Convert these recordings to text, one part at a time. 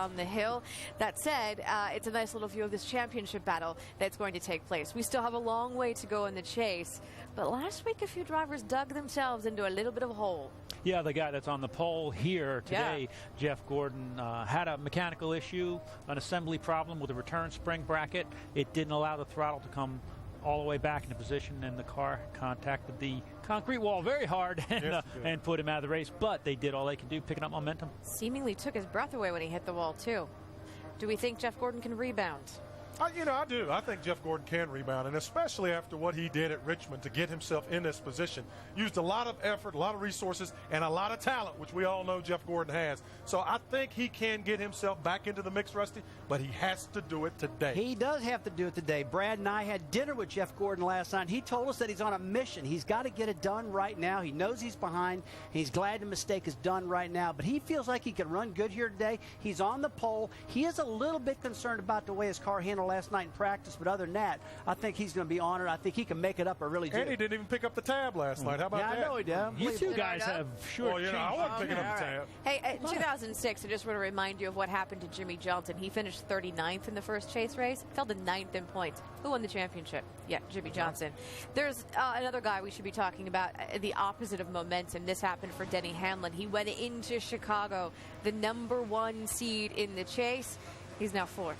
on the hill. That said, it's a nice little view of this championship battle that's going to take place. We still have a long way to go in the chase, but last week a few drivers dug themselves into a little bit of a hole. Yeah, the guy that's on the pole here today, Jeff Gordon, had a mechanical issue, an assembly problem with a return spring bracket. It didn't allow the throttle to come all the way back into position, and the car contacted the concrete wall very hard and put him out of the race. But they did all they could do, picking up momentum. Seemingly took his breath away when he hit the wall, too. Do we think Jeff Gordon can rebound? I do. I think Jeff Gordon can rebound, and especially after what he did at Richmond to get himself in this position. Used a lot of effort, a lot of resources, and a lot of talent, which we all know Jeff Gordon has. So I think he can get himself back into the mix, Rusty, but he has to do it today. He does have to do it today. Brad and I had dinner with Jeff Gordon last night. He told us that he's on a mission. He's got to get it done right now. He knows he's behind. He's glad the mistake is done right now, but he feels like he can run good here today. He's on the pole. He is a little bit concerned about the way his car handled last night in practice, but other than that, I think he's going to be honored. I think he can make it up. I really do. And he didn't even pick up the tab last night. How about that? I know he did. You two guys have short changed. I wasn't picking up the tab. Hey, in 2006, I just want to remind you of what happened to Jimmy Johnson. He finished 39th in the first chase race, fell to 9th in points. Who won the championship? Yeah, Jimmy Johnson. There's another guy we should be talking about, the opposite of momentum. This happened for Denny Hamlin. He went into Chicago, the #1 seed in the chase. He's now 4th.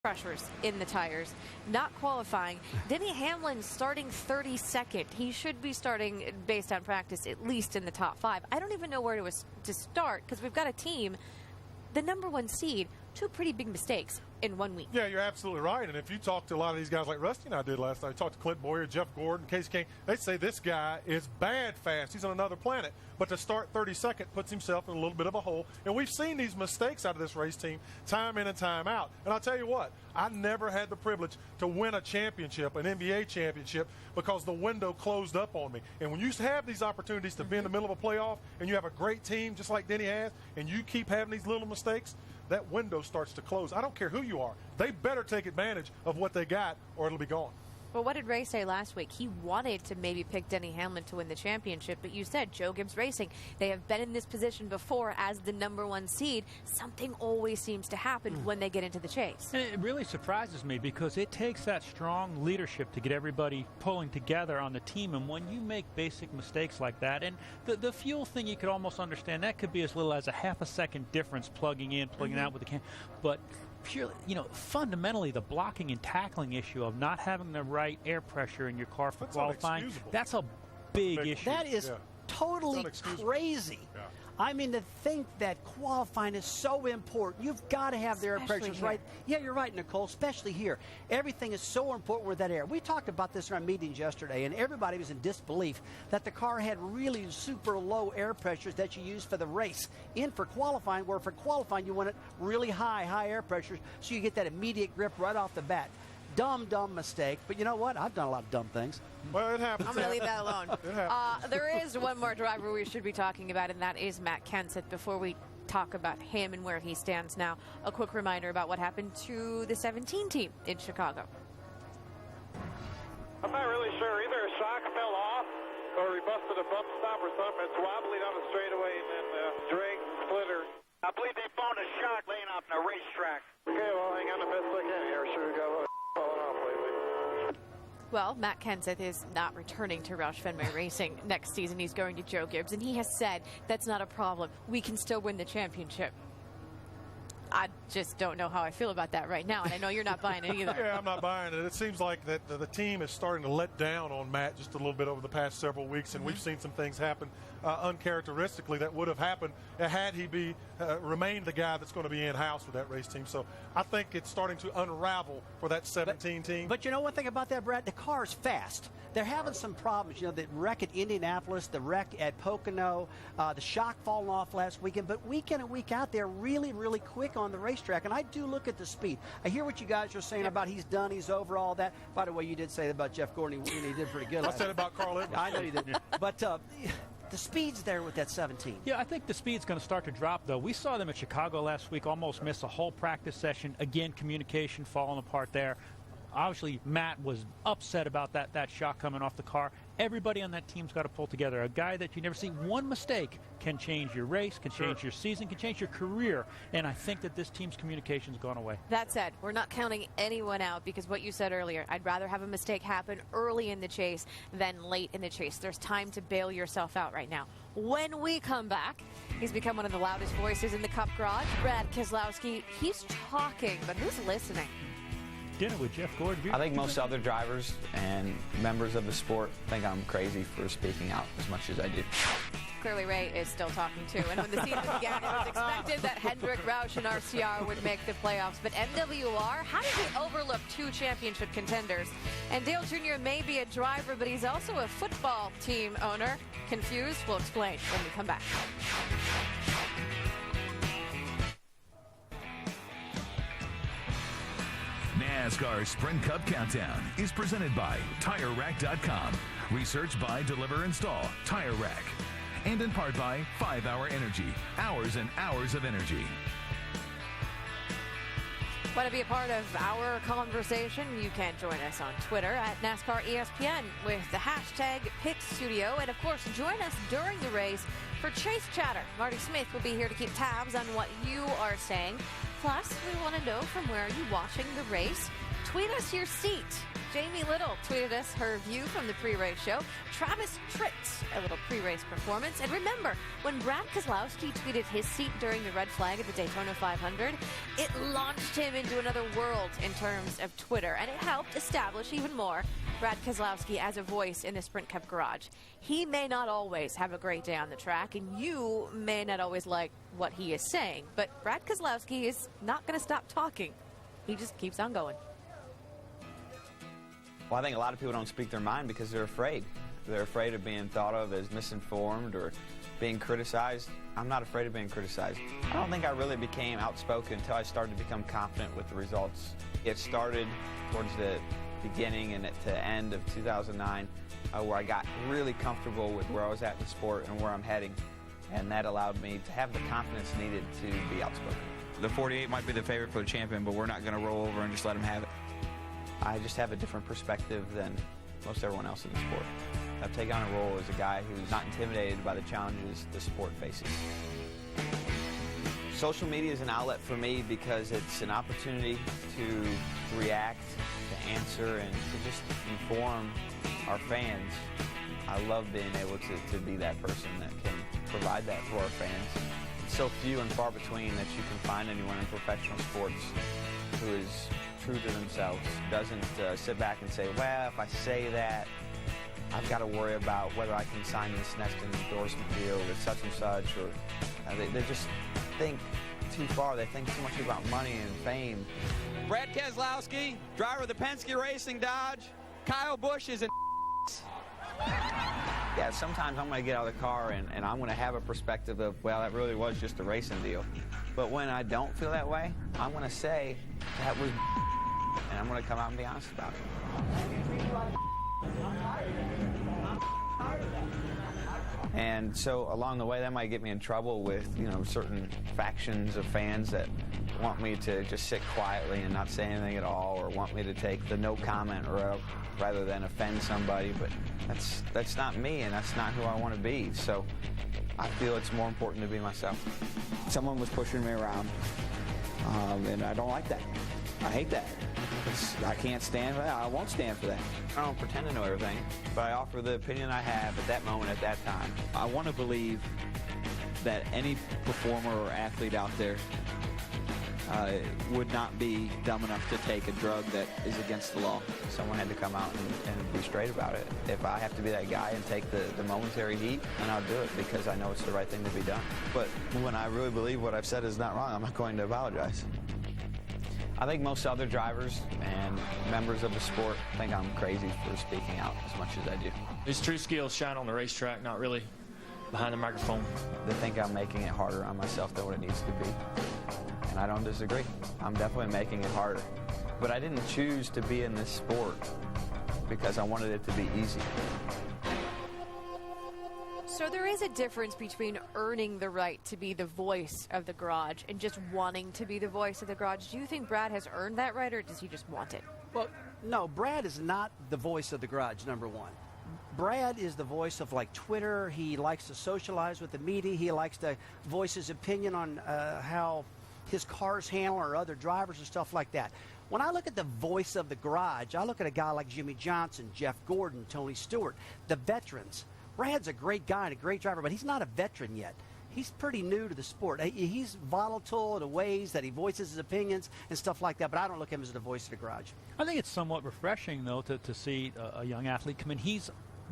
Pressures in the tires, not qualifying. Denny Hamlin starting 32nd. He should be starting, based on practice, at least in the top 5. I don't even know where to start, because we've got a team, the #1 seed, 2 pretty big mistakes in 1 week. Yeah, you're absolutely right. And if you talk to a lot of these guys like Rusty and I did last night, talked to Clint Boyer, Jeff Gordon, Casey King, they say this guy is bad fast. He's on another planet. But to start 32nd puts himself in a little bit of a hole. And we've seen these mistakes out of this race team time in and time out. And I'll tell you what, I never had the privilege to win a championship, an NBA championship, because the window closed up on me. And when you have these opportunities to be in the middle of a playoff and you have a great team just like Denny has, and you keep having these little mistakes, that window starts to close. I don't care who you are. They better take advantage of what they got or it'll be gone. Well, what did Ray say last week? He wanted to maybe pick Denny Hamlin to win the championship, but you said Joe Gibbs Racing, they have been in this position before as the #1 seed. Something always seems to happen when they get into the chase. And it really surprises me because it takes that strong leadership to get everybody pulling together on the team, and when you make basic mistakes like that, and the fuel thing you could almost understand, that could be as little as a half a second difference plugging in, plugging out with the can, but purely, fundamentally the blocking and tackling issue of not having the right air pressure in your car for qualifying, that's a big issue. That is totally crazy. Yeah. I mean, to think that qualifying is so important. You've got to have the air pressures right. Yeah, you're right, Nicole, especially here. Everything is so important with that air. We talked about this in our meetings yesterday, and everybody was in disbelief that the car had really super low air pressures that you use for the race. In for qualifying, where for qualifying you want it really high air pressures, so you get that immediate grip right off the bat. Dumb mistake, but you know what? I've done a lot of dumb things. Well, it happens. I'm going to leave that alone. It happens. There is one more driver we should be talking about, and that is Matt Kenseth. Before we talk about him and where he stands now, a quick reminder about what happened to the 17 team in Chicago. I'm not really sure. Either a shock fell off or he busted a bump stop or something. It's wobbly down the straightaway and then drag splitter. I believe they found a shock laying off on the racetrack. Okay, well, hang on the best I can here. Sure, we got a little falling off lately. Well, Matt Kenseth is not returning to Roush Fenway Racing next season. He's going to Joe Gibbs, and he has said that's not a problem. We can still win the championship. just don't know how I feel about that right now, and I know you're not buying it either. Yeah, I'm not buying it. It seems like that the team is starting to let down on Matt just a little bit over the past several weeks, and we've seen some things happen uncharacteristically that would have happened had he remained the guy that's going to be in-house with that race team. So I think it's starting to unravel for that 17 team. But you know one thing about that, Brad? The car is fast. They're having some problems. You know, the wreck at Indianapolis, the wreck at Pocono, the shock falling off last weekend. But week in and week out, they're really, really quick on the racetrack. And I do look at the speed. I hear what you guys are saying about he's done, he's over, all that. By the way, you did say that about Jeff Gordon. He did pretty good. I said about Carl Edwards. I know you did. But the speed's there with that 17. Yeah, I think the speed's going to start to drop, though. We saw them at Chicago last week almost miss a whole practice session. Again, communication falling apart there. Obviously, Matt was upset about that shot coming off the car. Everybody on that team's got to pull together. A guy that you never see, one mistake can change your race, can change your season, can change your career. And I think that this team's communication's gone away. That said, we're not counting anyone out because what you said earlier, I'd rather have a mistake happen early in the chase than late in the chase. There's time to bail yourself out right now. When we come back, he's become one of the loudest voices in the Cup Garage. Brad Keselowski, he's talking, but who's listening? Dinner with Jeff Gordon. I think most other drivers and members of the sport think I'm crazy for speaking out as much as I do. Clearly, Ray is still talking too. And when the season began, it was expected that Hendrick, Roush, and RCR would make the playoffs. But MWR, how did he overlook two championship contenders? And Dale Jr. may be a driver, but he's also a football team owner. Confused? We'll explain when we come back. NASCAR Sprint Cup Countdown is presented by TireRack.com. Research by Deliver Install Tire Rack. And in part by 5 Hour Energy. Hours and hours of energy. Want to be a part of our conversation? You can join us on Twitter at NASCAR ESPN with the hashtag PitStudio. And of course, join us during the race for Chase Chatter. Marty Smith will be here to keep tabs on what you are saying. Plus, we want to know from where are you watching the race. Tweet us your seat. Jamie Little tweeted us her view from the pre-race show. Travis Tritt, a little pre-race performance. And remember, when Brad Keselowski tweeted his seat during the red flag at the Daytona 500, it launched him into another world in terms of Twitter, and it helped establish even more Brad Keselowski as a voice in the Sprint Cup Garage. He may not always have a great day on the track, and you may not always like what he is saying, but Brad Keselowski is not going to stop talking. He just keeps on going. Well, I think a lot of people don't speak their mind because they're afraid. They're afraid of being thought of as misinformed or being criticized. I'm not afraid of being criticized. I don't think I really became outspoken until I started to become confident with the results. It started towards the beginning and at the end of 2009 where I got really comfortable with where I was at in the sport and where I'm heading. And that allowed me to have the confidence needed to be outspoken. The 48 might be the favorite for the champion, but we're not going to roll over and just let him have it. I just have a different perspective than most everyone else in the sport. I've taken on a role as a guy who's not intimidated by the challenges the sport faces. Social media is an outlet for me because it's an opportunity to react, to answer, and to just inform our fans. I love being able to be that person that can provide that for our fans. It's so few and far between that you can find anyone in professional sports who is true to themselves, doesn't sit back and say, well, if I say that, I've got to worry about whether I can sign this next endorsement deal with such and such, or they just think too far. They think too much about money and fame. Brad Keselowski, driver of the Penske Racing Dodge. Kyle Busch is an Yeah, sometimes I'm going to get out of the car and I'm going to have a perspective of, well, that really was just a racing deal. But when I don't feel that way, I'm going to say that was and I'm going to come out and be honest about it. And so along the way, that might get me in trouble with, certain factions of fans that want me to just sit quietly and not say anything at all, or want me to take the no comment route rather than offend somebody. But that's not me, and that's not who I want to be. So I feel it's more important to be myself. Someone was pushing me around, and I don't like that. I hate that. I can't stand for that. I won't stand for that. I don't pretend to know everything, but I offer the opinion I have at that moment, at that time. I want to believe that any performer or athlete out there would not be dumb enough to take a drug that is against the law. Someone had to come out and be straight about it. If I have to be that guy and take the momentary heat, then I'll do it because I know it's the right thing to be done. But when I really believe what I've said is not wrong, I'm not going to apologize. I think most other drivers and members of the sport think I'm crazy for speaking out as much as I do. His true skills shine on the racetrack, not really behind the microphone. They think I'm making it harder on myself than what it needs to be. And I don't disagree. I'm definitely making it harder. But I didn't choose to be in this sport because I wanted it to be easy. So there is a difference between earning the right to be the voice of the garage and just wanting to be the voice of the garage. Do you think Brad has earned that right, or does he just want it? Well, no, Brad is not the voice of the garage, number one. Brad is the voice of, like, Twitter. He likes to socialize with the media. He likes to voice his opinion on how his cars handle or other drivers and stuff like that. When I look at the voice of the garage, I look at a guy like Jimmy Johnson, Jeff Gordon, Tony Stewart, the veterans. Brad's a great guy and a great driver, but he's not a veteran yet. He's pretty new to the sport. He's volatile in the ways that he voices his opinions and stuff like that, but I don't look at him as the voice of the garage. I think it's somewhat refreshing, though, to see a young athlete come in.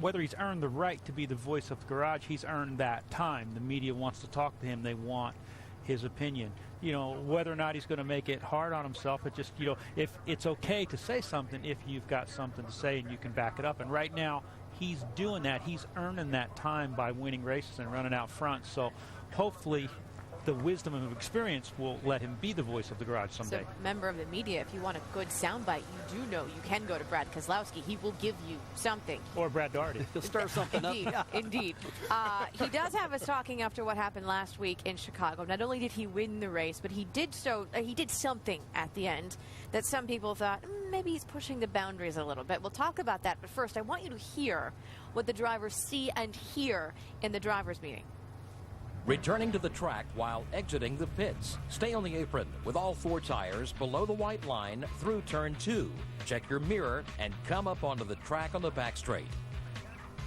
Whether he's earned the right to be the voice of the garage, he's earned that time. The media wants to talk to him. They want his opinion. You know, whether or not he's going to make it hard on himself, it just, you know, if it's okay to say something if you've got something to say and you can back it up. And right now, he's doing that. He's earning that time by winning races and running out front. So hopefully the wisdom of experience will let him be the voice of the garage someday. So, member of the media, if you want a good soundbite, you do know you can go to Brad Keselowski. He will give you something. Or Brad Doherty. He'll stir something indeed, up. Indeed. He does have us talking after what happened last week in Chicago. Not only did he win the race, but he did something at the end that some people thought, maybe he's pushing the boundaries a little bit. We'll talk about that, but first I want you to hear what the drivers see and hear in the drivers' meeting. Returning to the track while exiting the pits. Stay on the apron with all 4 tires below the white line through turn 2. Check your mirror and come up onto the track on the back straight.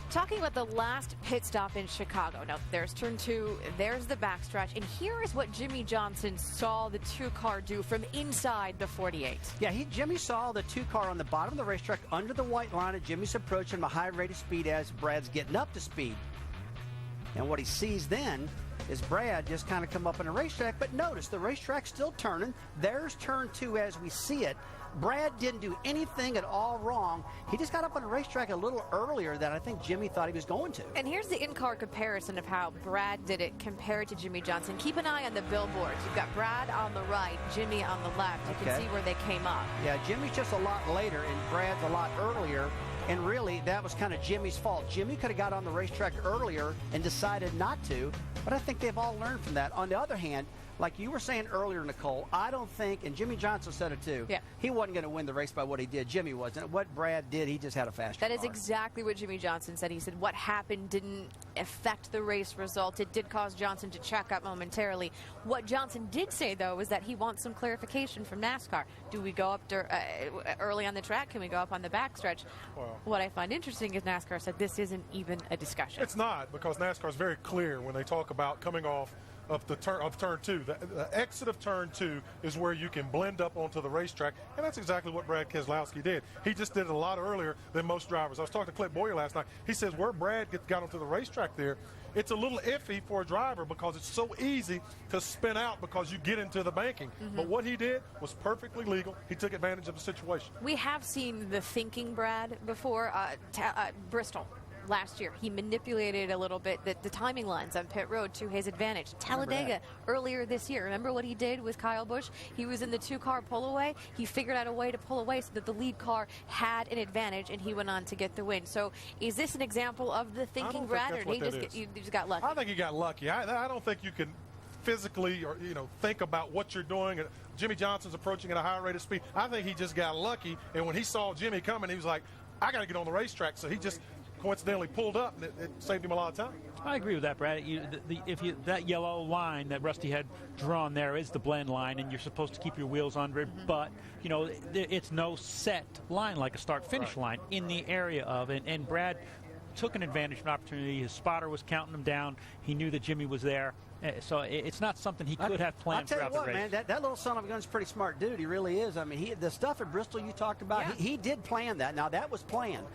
Talking about the last pit stop in Chicago. Now, there's turn 2, there's the backstretch, and here is what Jimmy Johnson saw the 2-car do from inside the 48. Yeah, Jimmy saw the 2-car on the bottom of the racetrack under the white line, and Jimmy's approaching a high rate of speed as Brad's getting up to speed. And what he sees then is Brad just kind of come up on the racetrack, but notice the racetrack's still turning. There's turn 2 as we see it. Brad didn't do anything at all wrong. He just got up on the racetrack a little earlier than I think Jimmy thought he was going to. And here's the in-car comparison of how Brad did it compared to Jimmy Johnson. Keep an eye on the billboards. You've got Brad on the right, Jimmy on the left. You can see where they came up. Yeah, Jimmy's just a lot later, and Brad's a lot earlier. And really, that was kind of Jimmy's fault. Jimmy could have got on the racetrack earlier and decided not to, but I think they've all learned from that. On the other hand, like you were saying earlier, Nicole, I don't think, and Jimmy Johnson said it too, he wasn't going to win the race by what he did. Jimmy wasn't. What Brad did, he just had a faster car. That is exactly what Jimmy Johnson said. He said what happened didn't affect the race result. It did cause Johnson to check up momentarily. What Johnson did say, though, was that he wants some clarification from NASCAR. Do we go up early on the track? Can we go up on the backstretch? Well, what I find interesting is NASCAR said this isn't even a discussion. It's not, because NASCAR is very clear when they talk about coming off of turn 2. The exit of turn 2 is where you can blend up onto the racetrack, and that's exactly what Brad Keselowski did. He just did it a lot earlier than most drivers. I was talking to Clint Boyer last night. He says where Brad got onto the racetrack there, it's a little iffy for a driver because it's so easy to spin out because you get into the banking. But what he did was perfectly legal. He took advantage of the situation. We have seen the thinking Brad before. Bristol. Last year, he manipulated a little bit the timing lines on pit road to his advantage. Talladega earlier this year, remember what he did with Kyle Busch? He was in the 2-car pull away. He figured out a way to pull away so that the lead car had an advantage, and he went on to get the win. So is this an example of the thinking Brad, or he just got lucky? I think he got lucky. I don't think you can physically or think about what you're doing. Jimmy Johnson's approaching at a high rate of speed. I think he just got lucky, and when he saw Jimmy coming, he was like, I got to get on the racetrack. So he just coincidentally pulled up, and it saved him a lot of time. I agree with that, Brad. That yellow line that Rusty had drawn there is the blend line, and you're supposed to keep your wheels under it, but it's no set line like a start-finish line in the area of it. And Brad took an advantage of an opportunity. His spotter was counting him down. He knew that Jimmy was there, So it's not something he could have planned throughout the race. Man, that little son of a gun's a pretty smart dude. He really is. I mean, the stuff at Bristol you talked about, he did plan that. Now, that was planned.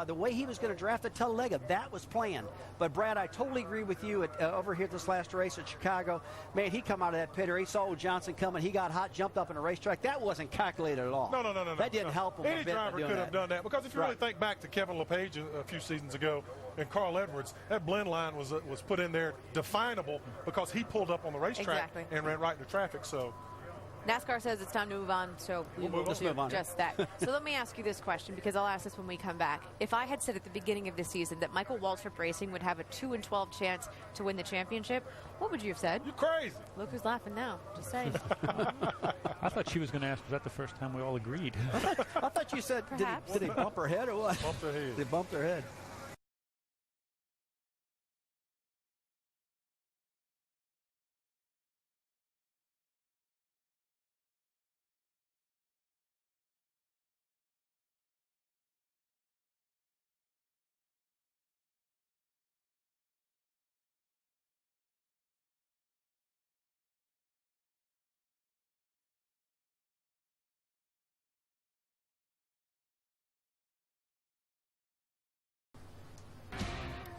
The way he was going to draft the Talladega, that was planned. But, Brad, I totally agree with you over here at this last race at Chicago. Man, he come out of that pit area. He saw old Johnson coming. He got hot, jumped up in a racetrack. That wasn't calculated at all. No. That didn't help him. Any driver could have done that. Because if you really think back to Kevin LePage a few seasons ago and Carl Edwards, that blend line was put in there definable because he pulled up on the racetrack and ran right into traffic. So NASCAR says it's time to move on, so we will do just that. So let me ask you this question, because I'll ask this when we come back. If I had said at the beginning of the season that Michael Waltrip Racing would have a 2-12 chance to win the championship, what would you have said? You're crazy. Look who's laughing now. Just saying. I thought she was going to ask, was that the first time we all agreed? I thought you said, did he bump her head or what? Bumped her head. They bumped her head.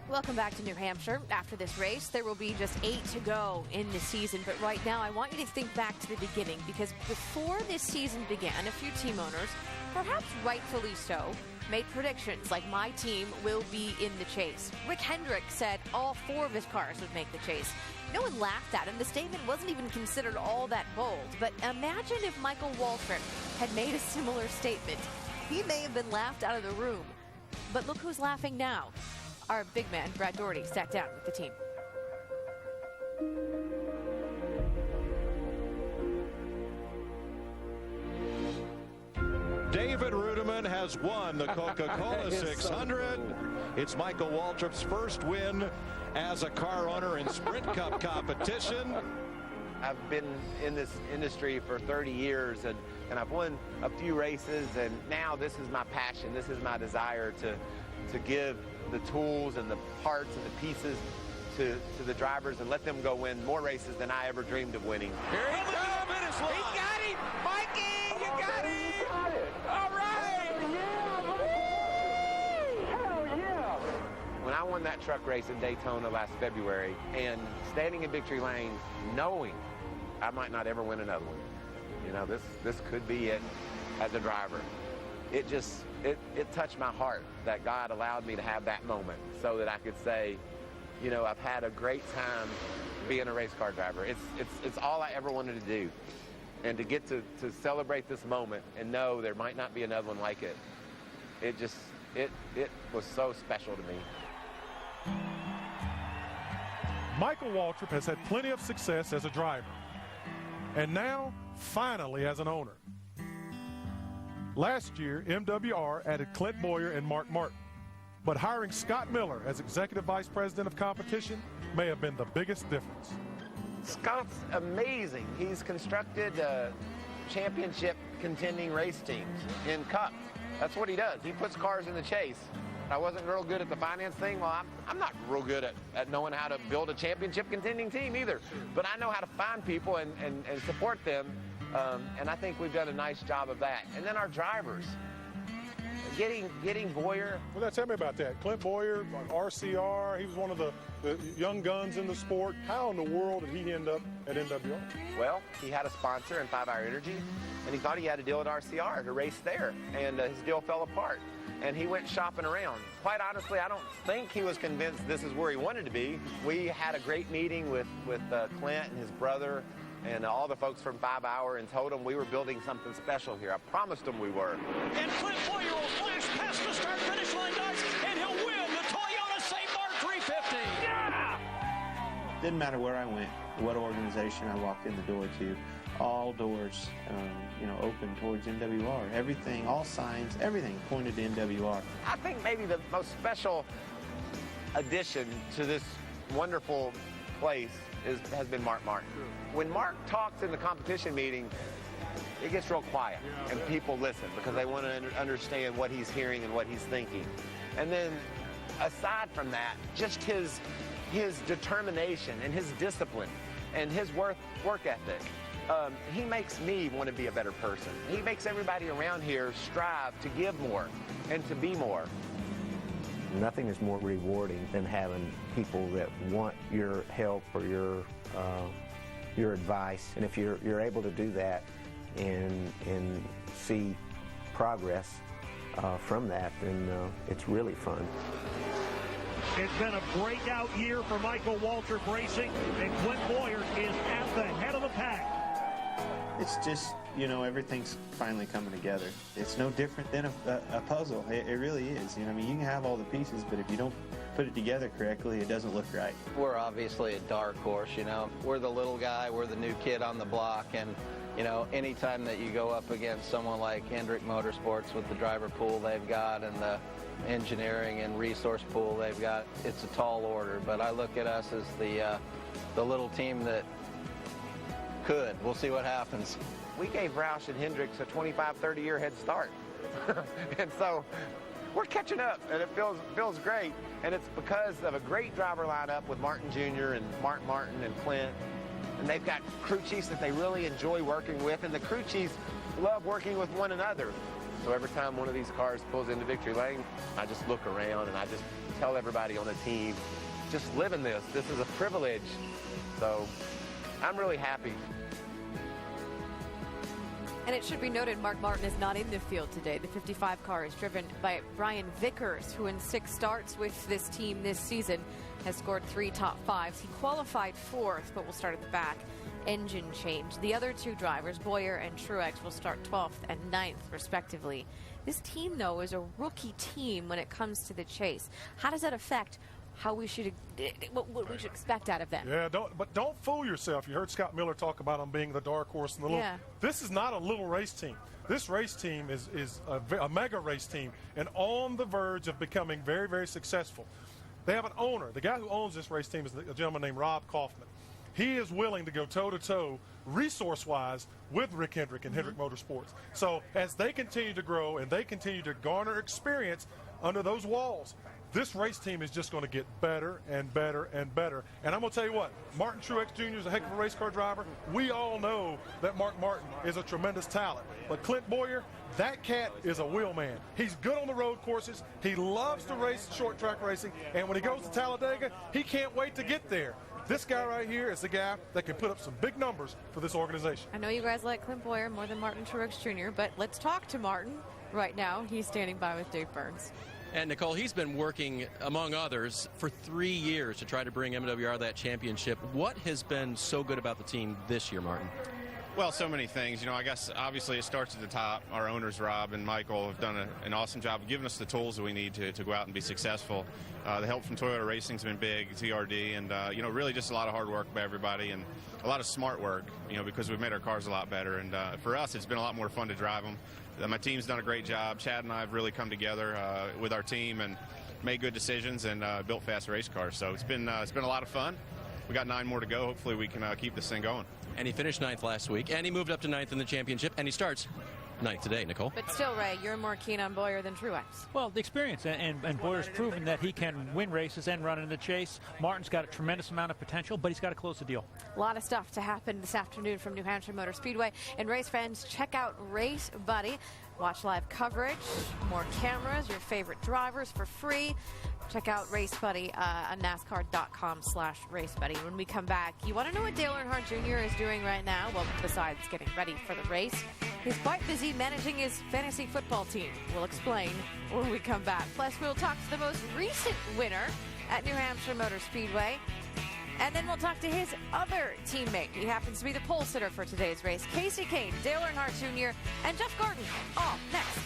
Welcome back to New Hampshire. After this race, there will be just 8 to go in the season. But right now, I want you to think back to the beginning, because before this season began, a few team owners, perhaps rightfully so, made predictions like my team will be in the chase. Rick Hendrick said all 4 of his cars would make the chase. No one laughed at him. The statement wasn't even considered all that bold. But imagine if Michael Waltrip had made a similar statement. He may have been laughed out of the room. But look who's laughing now. Our big man, Brad Doherty, sat down with the team. David Rudiman has won the Coca-Cola 600. It's Michael Waltrip's first win as a car owner in Sprint Cup competition. I've been in this industry for 30 years, and I've won a few races, and now this is my passion. This is my desire to give the tools and the parts and the pieces to the drivers and let them go win more races than I ever dreamed of winning. Here he comes! He got him! Mikey, you got him! All right! Hell yeah! When I won that truck race in Daytona last February and standing in victory lane knowing I might not ever win another one, you know, this could be it as a driver. It just, it touched my heart that God allowed me to have that moment so that I could say, you know, I've had a great time being a race car driver. It's all I ever wanted to do. And to get to celebrate this moment and know there might not be another one like it, it was so special to me. Michael Waltrip has had plenty of success as a driver, and now, finally, as an owner. Last year, MWR added Clint Boyer and Mark Martin, but hiring Scott Miller as Executive Vice President of Competition may have been the biggest difference. Scott's amazing. He's constructed championship contending race teams in Cup. That's what he does. He puts cars in the chase. I wasn't real good at the finance thing. Well, I'm not real good at knowing how to build a championship contending team either. But I know how to find people and support them. And I think we've done a nice job of that. And then our drivers, getting Boyer. Well, tell me about that. Clint Boyer, RCR, he was one of the young guns in the sport. How in the world did he end up at MWR? Well, he had a sponsor in 5 Hour Energy, and he thought he had a deal at RCR to race there, and his deal fell apart. And he went shopping around. Quite honestly, I don't think he was convinced this is where he wanted to be. We had a great meeting with Clint and his brother and all the folks from 5 Hour and told them we were building something special here. I promised them we were. And Clint Boyer will flash past the start-finish line, guys, and he'll win the Toyota St. Mark 350. Yeah! Didn't matter where I went, what organization I walked in the door to, all doors, open towards MWR. Everything, all signs, everything pointed to MWR. I think maybe the most special addition to this wonderful place has been Mark Martin. When Mark talks in the competition meeting, it gets real quiet, and people listen because they want to understand what he's hearing and what he's thinking. And then, aside from that, just his his determination and his discipline and his work ethic. He makes me want to be a better person. He makes everybody around here strive to give more and to be more. Nothing is more rewarding than having people that want your help or your advice. And if you're able to do that and see progress from that, then it's really fun. It's been a breakout year for Michael Waltrip Racing, and Clint Boyer is at the head of the pack. It's just, you know, everything's finally coming together. It's no different than a puzzle. It really is. You know, I mean, you can have all the pieces, but if you don't put it together correctly, it doesn't look right. We're obviously a dark horse, you know. We're the little guy, we're the new kid on the block, and, you know, anytime that you go up against someone like Hendrick Motorsports with the driver pool they've got and the engineering and resource pool they've got, it's a tall order. But I look at us as the little team that could. We'll see what happens. We gave Roush and Hendricks a 25, 30-year head start. And so we're catching up, and it feels great. And it's because of a great driver lineup with Martin Jr. and Martin and Clint. And they've got crew chiefs that they really enjoy working with, and the crew chiefs love working with one another. So every time one of these cars pulls into victory lane, I just look around and I just tell everybody on the team, just living this. This is a privilege. So I'm really happy. And it should be noted, Mark Martin is not in the field today. The 55 car is driven by Brian Vickers, who in 6 starts with this team this season has scored 3 top 5s. He qualified 4th, but will start at the back. Engine change. The other 2 drivers, Boyer and Truex, will start 12th and 9th, respectively. This team, though, is a rookie team when it comes to the chase. How does that affect how we should, what we should expect out of them? Yeah, don't fool yourself. You heard Scott Miller talk about them being the dark horse in the little. Yeah. This is not a little race team. This race team is a mega race team and on the verge of becoming very, very successful. They have an owner. The guy who owns this race team is a gentleman named Rob Kaufman. He is willing to go toe-to-toe, resource-wise, with Rick Hendrick and Hendrick Motorsports. So as they continue to grow and they continue to garner experience under those walls, this race team is just going to get better and better and better. And I'm going to tell you what, Martin Truex Jr. is a heck of a race car driver. We all know that Mark Martin is a tremendous talent. But Clint Boyer, that cat is a wheelman. He's good on the road courses. He loves to race short track racing. And when he goes to Talladega, he can't wait to get there. This guy right here is the guy that can put up some big numbers for this organization. I know you guys like Clint Boyer more than Martin Truex Jr., but let's talk to Martin right now. He's standing by with Dave Burns. And Nicole, he's been working, among others, for 3 years to try to bring MWR that championship. What has been so good about the team this year, Martin? Well, so many things. You know, I guess obviously it starts at the top. Our owners, Rob and Michael, have done an awesome job of giving us the tools that we need to go out and be successful. The help from Toyota Racing has been big, TRD, and, you know, really just a lot of hard work by everybody and a lot of smart work, you know, because we've made our cars a lot better. And for us, it's been a lot more fun to drive them. My team's done a great job. Chad and I have really come together with our team and made good decisions and built fast race cars. So it's been a lot of fun. We got 9 more to go. Hopefully we can keep this thing going. And he finished 9th last week, and he moved up to 9th in the championship, and he starts 9th today, Nicole. But still, Ray, you're more keen on Boyer than Truex. Well, the experience, and Boyer's proven that he can win races and run in the chase. Martin's got a tremendous amount of potential, but he's got to close the deal. A lot of stuff to happen this afternoon from New Hampshire Motor Speedway. And race fans, check out Race Buddy. Watch live coverage, more cameras, your favorite drivers for free. Check out Race Buddy on NASCAR.com/Race Buddy. When we come back, you want to know what Dale Earnhardt Jr. is doing right now? Well, besides getting ready for the race, he's quite busy managing his fantasy football team. We'll explain when we come back. Plus, we'll talk to the most recent winner at New Hampshire Motor Speedway. And then we'll talk to his other teammate. He happens to be the pole sitter for today's race. Casey Kane, Dale Earnhardt Jr., and Jeff Gordon. All next.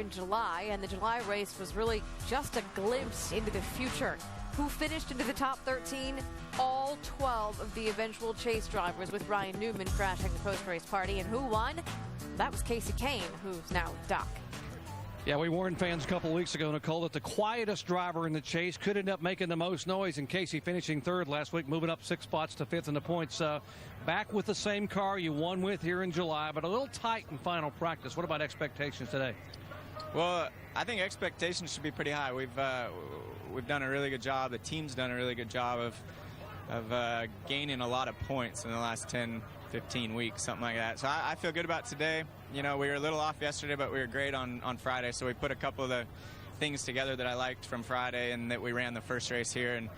in July, and the July race was really just a glimpse into the future. Who finished into the top 13? All 12 of the eventual chase drivers, with Ryan Newman crashing the post-race party. And who won? That was Casey Kane, who's now with Doc. Yeah, we warned fans a couple weeks ago, Nicole, that the quietest driver in the chase could end up making the most noise. And Casey finishing third last week, moving up 6 spots to 5th in the points. Back with the same car you won with here in July, but a little tight in final practice. What about expectations today? Well, I think expectations should be pretty high. We've done a really good job. The team's done a really good job of gaining a lot of points in the last 10, 15 weeks, something like that. So I feel good about today. You know, we were a little off yesterday, but we were great on Friday. So we put a couple of the things together that I liked from Friday and that we ran the first race here. And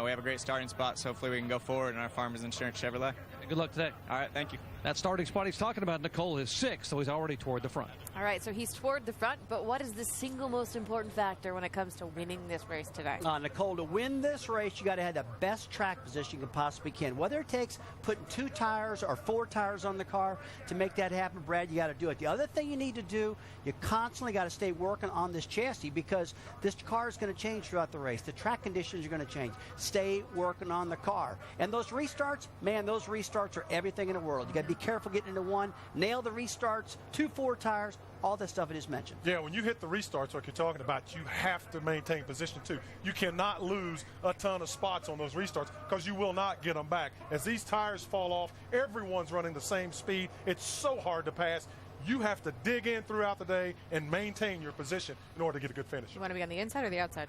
we have a great starting spot, so hopefully we can go forward in our Farmers Insurance Chevrolet. Good luck today. All right, thank you. That starting spot he's talking about, Nicole, is 6th, so he's already toward the front. All right, so he's toward the front, but what is the single most important factor when it comes to winning this race today? Nicole, to win this race, you got to have the best track position you possibly can. Whether it takes putting 2 tires or 4 tires on the car to make that happen, Brad, you got to do it. The other thing you need to do, you constantly got to stay working on this chassis, because this car is going to change throughout the race. The track conditions are going to change. Stay working on the car. And those restarts, man, those restarts are everything in the world. You got to be careful getting into one, nail the restarts, 2 4 tires, all that stuff I just mentioned. Yeah, when you hit the restarts like you're talking about, you have to maintain position too. You cannot lose a ton of spots on those restarts, because you will not get them back. As these tires fall off, everyone's running the same speed. It's so hard to pass. You have to dig in throughout the day and maintain your position in order to get a good finish. You want to be on the inside or the outside?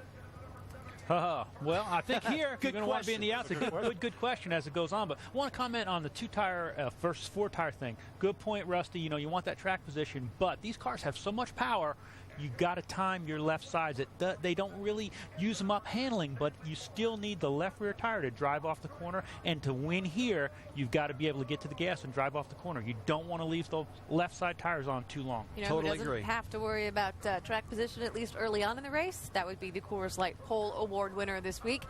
Well, I think here you're going to want to be in the outside. Good question as it goes on. But I want to comment on the 2-tire versus 4-tire thing. Good point, Rusty. You know, you want that track position, but these cars have so much power. You got to time your left sides. They don't really use them up handling, but you still need the left rear tire to drive off the corner. And to win here, you've got to be able to get to the gas and drive off the corner. You don't want to leave the left side tires on too long. You know, totally agree. Have to worry about track position, at least early on in the race. That would be the Coors Light Pole Award winner this week,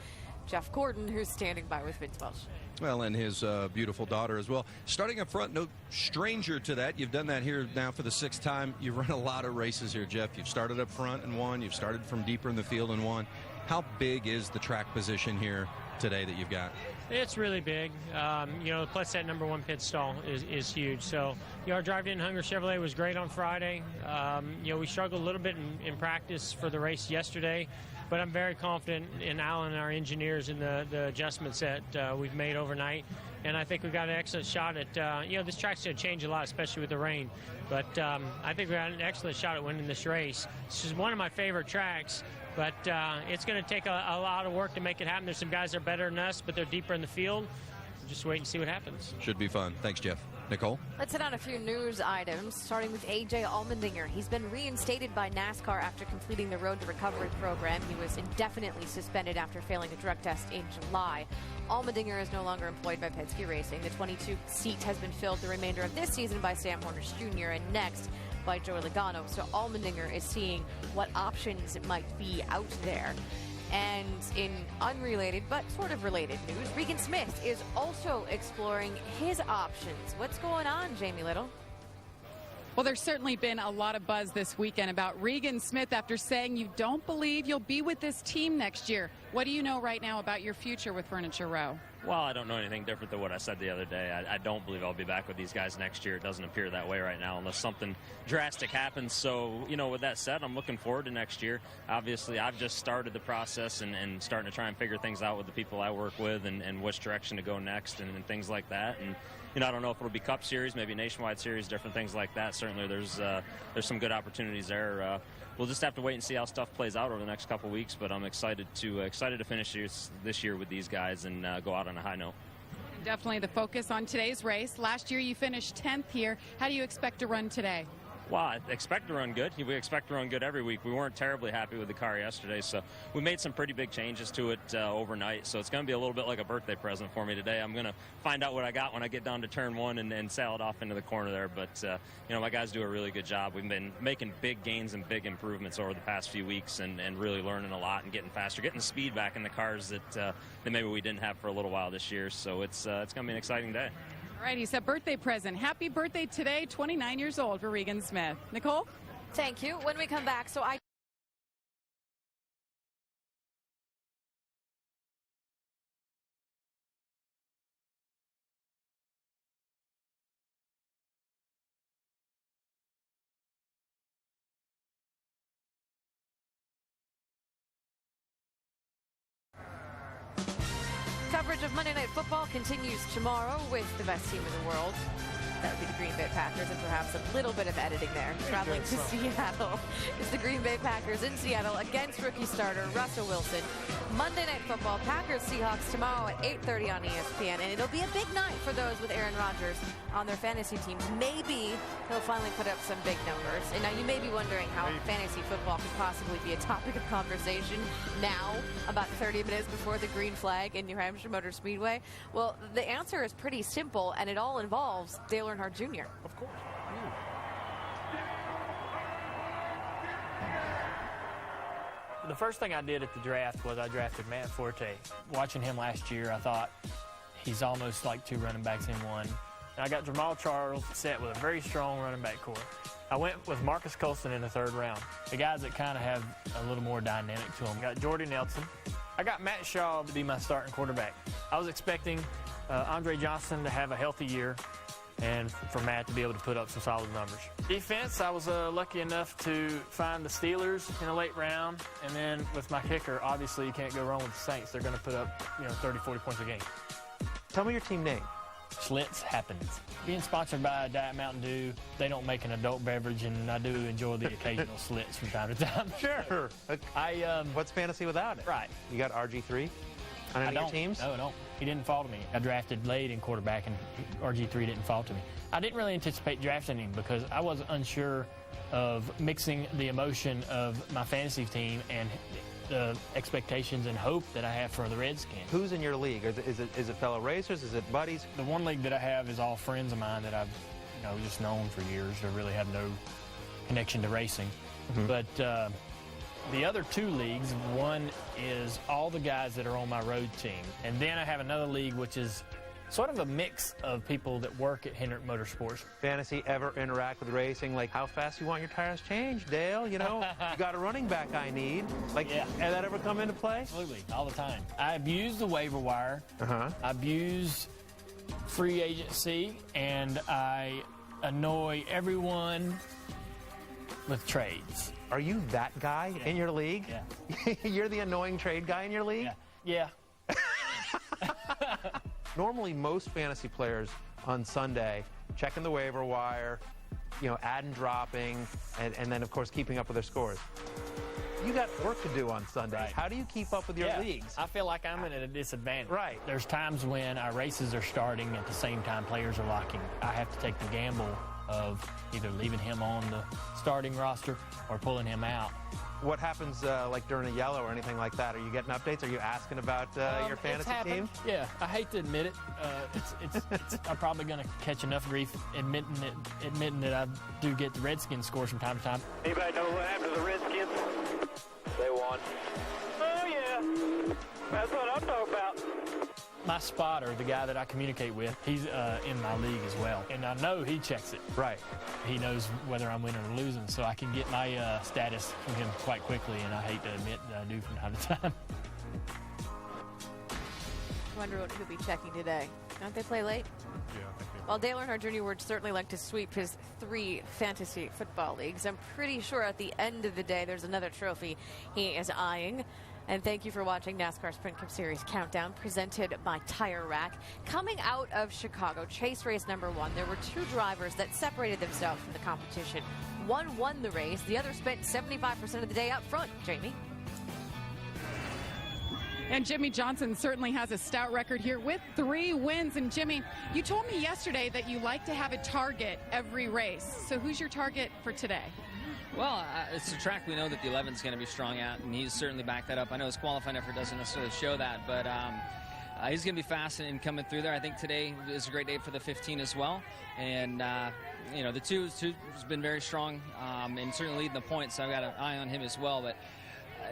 Jeff Gordon, who's standing by with Vince Welch. Well, and his beautiful daughter as well. Starting up front, no stranger to that. You've done that here now for the 6th time. You've run a lot of races here, Jeff. You've started up front and won. You've started from deeper in the field and won. How big is the track position here today that you've got? It's really big. You know, plus that #1 pit stall is huge. So, you know, our drive-in Hunger Chevrolet was great on Friday. You know, we struggled a little bit in practice for the race yesterday. But I'm very confident in Alan and our engineers and the adjustments that we've made overnight. And I think we've got an excellent shot at, you know, this track's going to change a lot, especially with the rain. But I think we've got an excellent shot at winning this race. This is one of my favorite tracks, but it's going to take a lot of work to make it happen. There's some guys that are better than us, but they're deeper in the field. Just wait and see what happens. Should be fun. Thanks, Jeff. Nicole? Let's hit on a few news items, starting with A.J. Allmendinger. He's been reinstated by NASCAR after completing the Road to Recovery program. He was indefinitely suspended after failing a drug test in July. Allmendinger is no longer employed by Penske Racing. The 22 seat has been filled the remainder of this season by Sam Hornish Jr. and next by Joey Logano. So Allmendinger is seeing what options might be out there. And in unrelated but sort of related news, Regan Smith is also exploring his options. What's going on, Jamie Little? Well, there's certainly been a lot of buzz this weekend about Regan Smith after saying you don't believe you'll be with this team next year. What do you know right now about your future with Furniture Row? Well, I don't know anything different than what I said the other day. I don't believe I'll be back with these guys next year. It doesn't appear that way right now unless something drastic happens. So, you know, with that said, I'm looking forward to next year. Obviously, I've just started the process and starting to try and figure things out with the people I work with and which direction to go next and things like that. And, you know, I don't know if it'll be Cup Series, maybe Nationwide Series, different things like that. Certainly there's some good opportunities there. We'll just have to wait and see how stuff plays out over the next couple weeks, but I'm excited to finish this year with these guys and go out on a high note. Definitely the focus on today's race. Last year you finished 10th here. How do you expect to run today? Well, I expect to run good. We expect to run good every week. We weren't terribly happy with the car yesterday, so we made some pretty big changes to it overnight. So it's going to be a little bit like a birthday present for me today. I'm going to find out what I got when I get down to turn 1 and sail it off into the corner there. But, you know, my guys do a really good job. We've been making big gains and big improvements over the past few weeks and really learning a lot and getting faster, getting the speed back in the cars that maybe we didn't have for a little while this year. So it's going to be an exciting day. All right, he said birthday present. Happy birthday today, 29 years old for Regan Smith. Nicole? Thank you. When we come back, coverage of Monday Night Football continues tomorrow with the best team in the world. That would be the Green Bay Packers, and perhaps a little bit of editing there. Traveling to Seattle is the Green Bay Packers in Seattle against rookie starter Russell Wilson. Monday Night Football, Packers-Seahawks tomorrow at 8:30 on ESPN, and it'll be a big night for those with Aaron Rodgers on their fantasy teams. Maybe he'll finally put up some big numbers. And now you may be wondering how fantasy football could possibly be a topic of conversation now, about 30 minutes before the green flag in New Hampshire Motor Speedway. Well, the answer is pretty simple, and it all involves Dale Earnhardt Jr. Of course. The first thing I did at the draft was I drafted Matt Forte. Watching him last year, I thought he's almost like two running backs in one. And I got Jamal Charles set with a very strong running back core. I went with Marcus Colston in the third round, the guys that kind of have a little more dynamic to them. Got Jordy Nelson. I got Matt Shaw to be my starting quarterback. I was expecting Andre Johnson to have a healthy year and for Matt to be able to put up some solid numbers. Defense, I was lucky enough to find the Steelers in a late round, and then with my kicker, obviously you can't go wrong with the Saints. They're going to put up 30, 40 points a game. Tell me your team name. Schlitz happens. Being sponsored by Diet Mountain Dew, they don't make an adult beverage, and I do enjoy the occasional Schlitz from time to time. Sure. What's fantasy without it? Right. You got RG3 on any of your teams? No, I don't. He didn't fall to me. I drafted late in quarterback, and RG3 didn't fall to me. I didn't really anticipate drafting him because I was unsure of mixing the emotion of my fantasy team and the expectations and hope that I have for the Redskins. Who's in your league? Is it fellow racers? Is it buddies? The one league that I have is all friends of mine that I've just known for years. They really have no connection to racing. Mm-hmm. But the other two leagues, one is all the guys that are on my road team. And then I have another league which is sort of a mix of people that work at Hendrick Motorsports. Fantasy ever interact with racing? Like, how fast you want your tires changed, Dale? You got a running back I need. Like, yeah. Has that ever come into play? Absolutely, all the time. I've used the waiver wire. I've used free agency, and I annoy everyone with trades. Are you that guy in your league? Yeah. You're the annoying trade guy in your league? Yeah. Normally, most fantasy players on Sunday checking the waiver wire, adding, dropping, and then, of course, keeping up with their scores. You got work to do on Sundays. Right. How do you keep up with your leagues? I feel like I'm at a disadvantage. Right. There's times when our races are starting at the same time players are locking. I have to take the gamble of either leaving him on the starting roster or pulling him out. What happens like during a yellow or anything like that? Are you getting updates? Are you asking about your fantasy team? Yeah, I hate to admit it. I'm probably going to catch enough grief admitting that I do get the Redskins scores from time to time. Anybody know what happened to the Redskins? They won. Oh, yeah. That's what I'm talking about. My spotter, the guy that I communicate with, he's in my league as well. And I know he checks it. Right. He knows whether I'm winning or losing, so I can get my status from him quite quickly, and I hate to admit that I do from time to time. I wonder what he'll be checking today. Don't they play late? Yeah, I think they Well, Dale Earnhardt Jr. would certainly like to sweep his 3 fantasy football leagues. I'm pretty sure at the end of the day there's another trophy he is eyeing. And thank you for watching NASCAR Sprint Cup Series Countdown, presented by Tire Rack. Coming out of Chicago, chase race number 1, there were 2 drivers that separated themselves from the competition. One won the race, the other spent 75% of the day up front. Jamie? And Jimmy Johnson certainly has a stout record here with 3 wins. And Jimmy, you told me yesterday that you like to have a target every race. So who's your target for today? Well, it's a track we know that the 11 is going to be strong at, and he's certainly backed that up. I know his qualifying effort doesn't necessarily show that, but he's going to be fast in coming through there. I think today is a great day for the 15 as well. And, the 2 has been very strong and certainly leading the points, so I've got an eye on him as well. But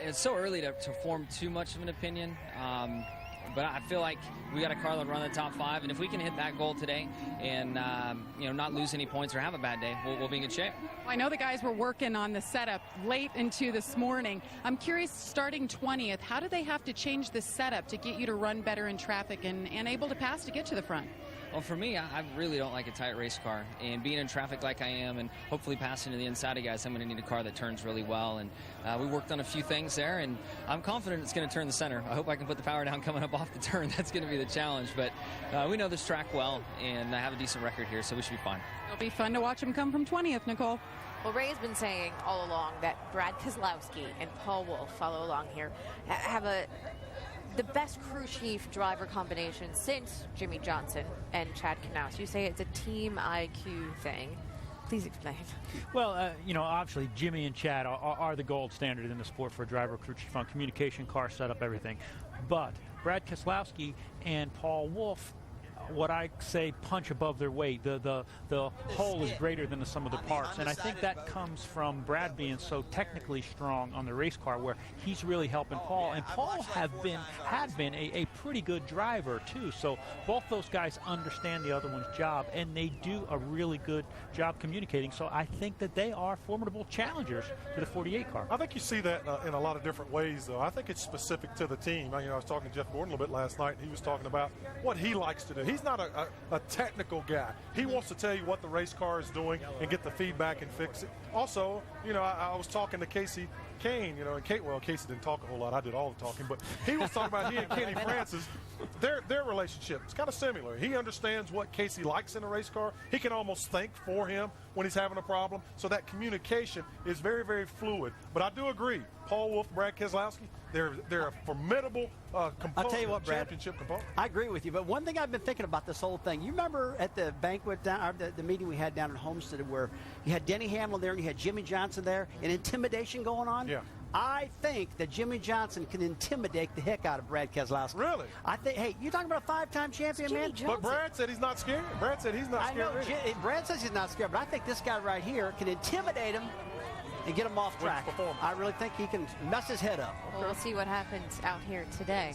it's so early to form too much of an opinion. but I feel like we got a car that'll run the top 5, and if we can hit that goal today and not lose any points or have a bad day, we'll be in good shape. Well, I know the guys were working on the setup late into this morning. I'm curious, starting 20th, how do they have to change the setup to get you to run better in traffic and able to pass to get to the front? Well, for me, I really don't like a tight race car. And being in traffic like I am and hopefully passing to the inside of guys, I'm going to need a car that turns really well. And we worked on a few things there, and I'm confident it's going to turn the center. I hope I can put the power down coming up off the turn. That's going to be the challenge. But we know this track well, and I have a decent record here, so we should be fine. It'll be fun to watch him come from 20th, Nicole. Well, Ray has been saying all along that Brad Keselowski and Paul Wolf, follow along here, have the best crew chief driver combination since Jimmy Johnson and Chad Knaus. You say it's a team IQ thing. Please explain. Well, obviously Jimmy and Chad are the gold standard in the sport for a driver crew chief on communication, car setup, everything. But Brad Keselowski and Paul Wolf, what I say, punch above their weight. The whole is greater than the sum of the parts, and I think that comes from Brad being so technically strong on the race car, where he's really helping Paul, and Paul had been a pretty good driver too. So both those guys understand the other one's job, and they do a really good job communicating. So I think that they are formidable challengers to the 48 car. I think you see that in a lot of different ways, though. I think it's specific to the team. I was talking to Jeff Gordon a little bit last night, and he was talking about what he likes to do. He's not a technical guy. He wants to tell you what the race car is doing and get the feedback and fix it. Also, I was talking to Casey Kane, and Casey didn't talk a whole lot. I did all the talking, but he was talking about he and Kenny Francis, their relationship. It's kind of similar. He understands what Casey likes in a race car. He can almost think for him when he's having a problem. So that communication is very, very fluid. But I do agree, Paul Wolf, Brad Keselowski, they're a formidable component. I'll tell you what, Brad, championship component. I agree with you, but one thing I've been thinking about this whole thing, you remember at the banquet, the meeting we had down in Homestead, where you had Denny Hamlin there and you had Jimmy Johnson there, and intimidation going on? Yeah. I think that Jimmy Johnson can intimidate the heck out of Brad Keselowski. Really? I think, hey, you're talking about a 5-time champion, man? But Brad said he's not scared. Brad said he's not scared. I know, Brad says he's not scared, but I think this guy right here can intimidate him and get him off track. I really think he can mess his head up. Well, we'll see what happens out here today.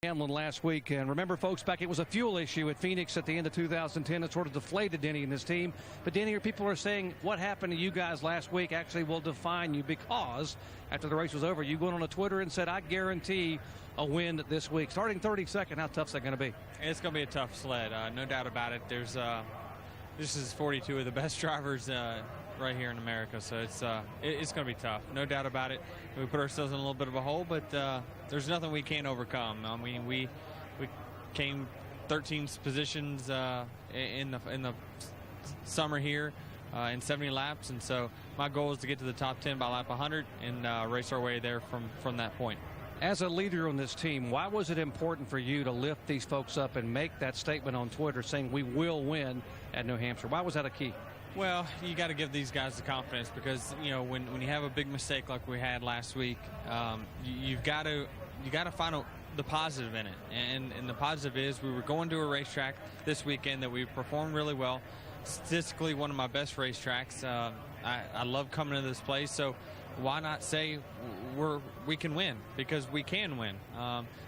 Hamlin last week, and remember, folks, back it was a fuel issue at Phoenix at the end of 2010. It sort of deflated Denny and his team. But Denny, people are saying what happened to you guys last week actually will define you, because after the race was over, you went on a Twitter and said, I guarantee a win this week. Starting 32nd, how tough is that going to be? It's going to be a tough sled, no doubt about it. This is 42 of the best drivers right here in America, so it's going to be tough, no doubt about it. We put ourselves in a little bit of a hole, but there's nothing we can't overcome. I mean, we came 13 positions in the summer here in 70 laps, and so my goal is to get to the top 10 by lap 100 and race our way there from that point. As a leader on this team, why was it important for you to lift these folks up and make that statement on Twitter saying we will win at New Hampshire? Why was that a key? Well, you got to give these guys the confidence, because when you have a big mistake like we had last week, you've got to find the positive in it, and the positive is we were going to a racetrack this weekend that we performed really well. Statistically, one of my best racetracks. I love coming to this place, so why not say we can win, because we can win.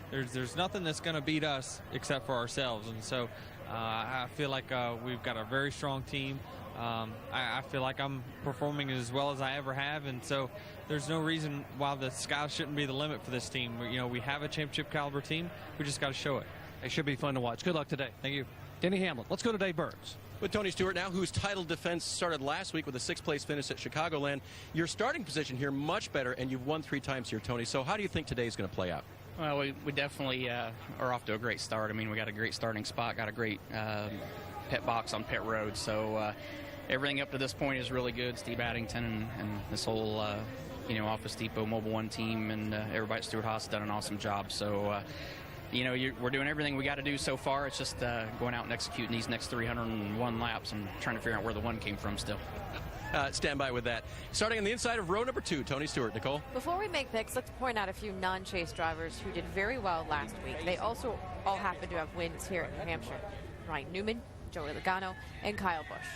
There's nothing that's going to beat us except for ourselves, and so I feel like we've got a very strong team. I feel like I'm performing as well as I ever have, and so there's no reason why the sky shouldn't be the limit for this team. We have a championship caliber team. We just got to show it. It should be fun to watch. Good luck today. Thank you. Denny Hamlin. Let's go to Dave Burns. With Tony Stewart now, whose title defense started last week with a 6th-place finish at Chicagoland. Your starting position here much better, and you've won 3 times here, Tony. So how do you think today's going to play out? Well, we definitely are off to a great start. I mean, we got a great starting spot, got a great pit box on pit road. So everything up to this point is really good. Steve Addington and this whole Office Depot Mobile One team and everybody at Stewart Haas has done an awesome job. So we're doing everything we got to do so far. It's just going out and executing these next 301 laps and trying to figure out where the one came from still. Stand by with that. Starting on the inside of row number 2, Tony Stewart. Nicole? Before we make picks, let's point out a few non-chase drivers who did very well last week. They also all happen to have wins here in New Hampshire. Ryan Newman, Joey Logano, and Kyle Busch.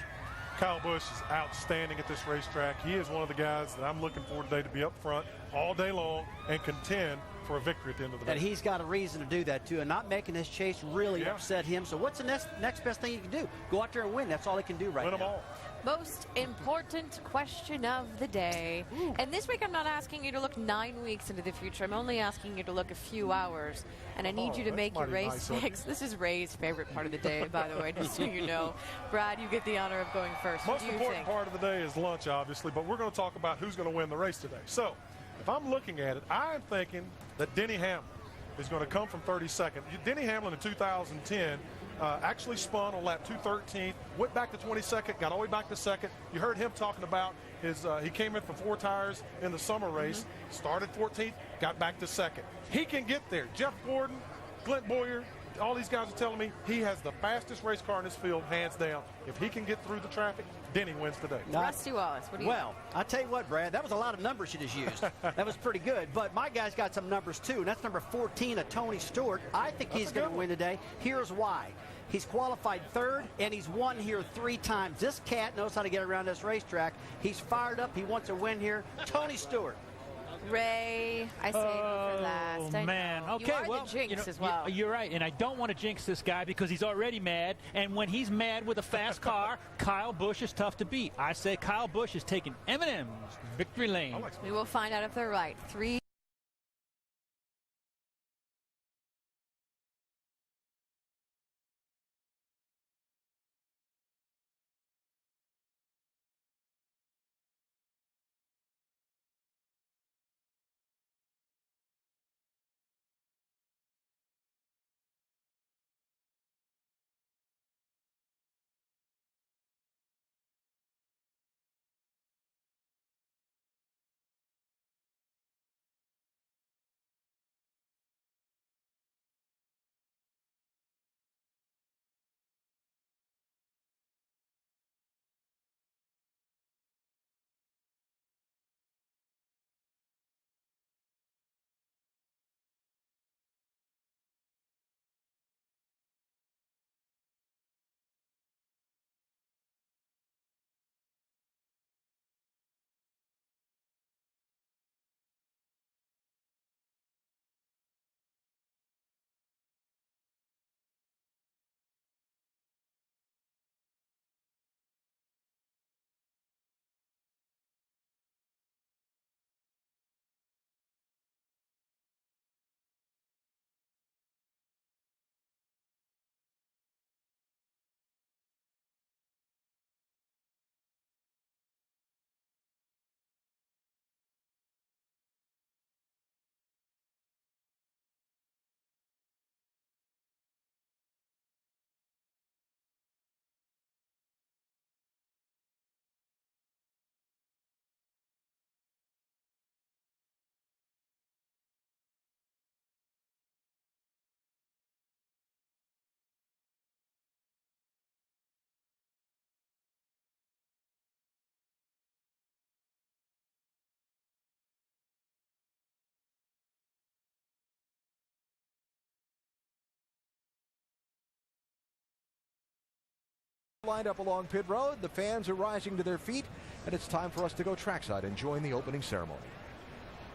Kyle Busch is outstanding at this racetrack. He is one of the guys that I'm looking for today to be up front all day long and contend for a victory at the end of the day. And he's got a reason to do that, too. And not making this chase really upset him. So what's the next best thing you can do? Go out there and win. That's all he can do right now. Win them all. Most important question of the day. And this week I'm not asking you to look 9 weeks into the future. I'm only asking you to look a few hours. And I need you to make your race picks. This is Ray's favorite part of the day, by the way, just so you know. Brad, you get the honor of going first. Most important part of the day is lunch, obviously, but we're going to talk about who's going to win the race today. So if I'm looking at it, I'm thinking that Denny Hamlin is going to come from 32nd. Denny Hamlin in 2010 actually spun on lap 213, went back to 22nd, got all the way back to second. You heard him talking about his, he came in from 4 tires in the summer race, started 14th, got back to second. He can get there. Jeff Gordon, Clint Boyer, all these guys are telling me he has the fastest race car in this field, hands down. If he can get through the traffic, Denny wins today. Rusty Wallace, what do you Well, I tell you what, Brad, that was a lot of numbers you just used. That was pretty good. But my guy's got some numbers, too. And that's number 14 of Tony Stewart. I think he's going to win today. Here's why. He's qualified 3rd, and he's won here 3 times. This cat knows how to get around this racetrack. He's fired up. He wants a win here. Tony Stewart. Ray, I saved you for last. Oh, man. Okay, you are the jinx as well. You're right, and I don't want to jinx this guy because he's already mad, and when he's mad with a fast car, Kyle Busch is tough to beat. I say Kyle Busch is taking M&M's victory lane. We will find out if they're right. 3Lined up along pit road, the fans are rising to their feet, and it's time for us to go trackside and join the opening ceremony.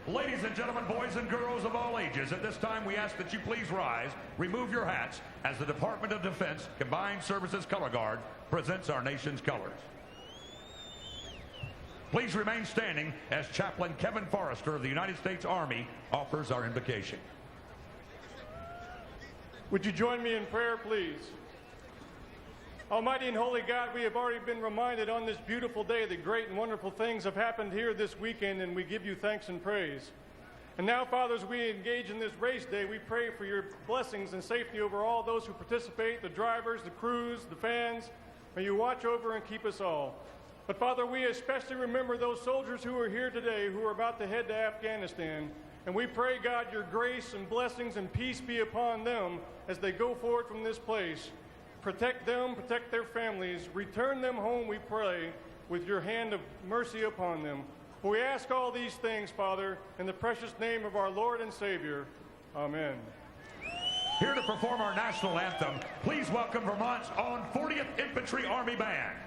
Ladies and gentlemen, boys and girls of all ages, at this time we ask that you please rise, remove your hats, as the Department of Defense Combined Services Color Guard presents our nation's colors. please remain standing as Chaplain Kevin Forrester of the United States Army offers our invocation. Would you join me in prayer, please? Almighty and holy God, we have already been reminded on this beautiful day that great and wonderful things have happened here this weekend, and we give you thanks and praise. And now, Father, as we engage in this race day, we pray for your blessings and safety over all those who participate, the drivers, the crews, the fans. May you watch over and keep us all. But, Father, we especially remember those soldiers who are here today who are about to head to Afghanistan. And we pray, God, your grace and blessings and peace be upon them as they go forward from this place. Protect them, protect their families. Return them home, we pray, with your hand of mercy upon them. For we ask all these things, Father, in the precious name of our Lord and Savior. Amen. Here to perform our national anthem, please welcome Vermont's own 40th Infantry Army Band.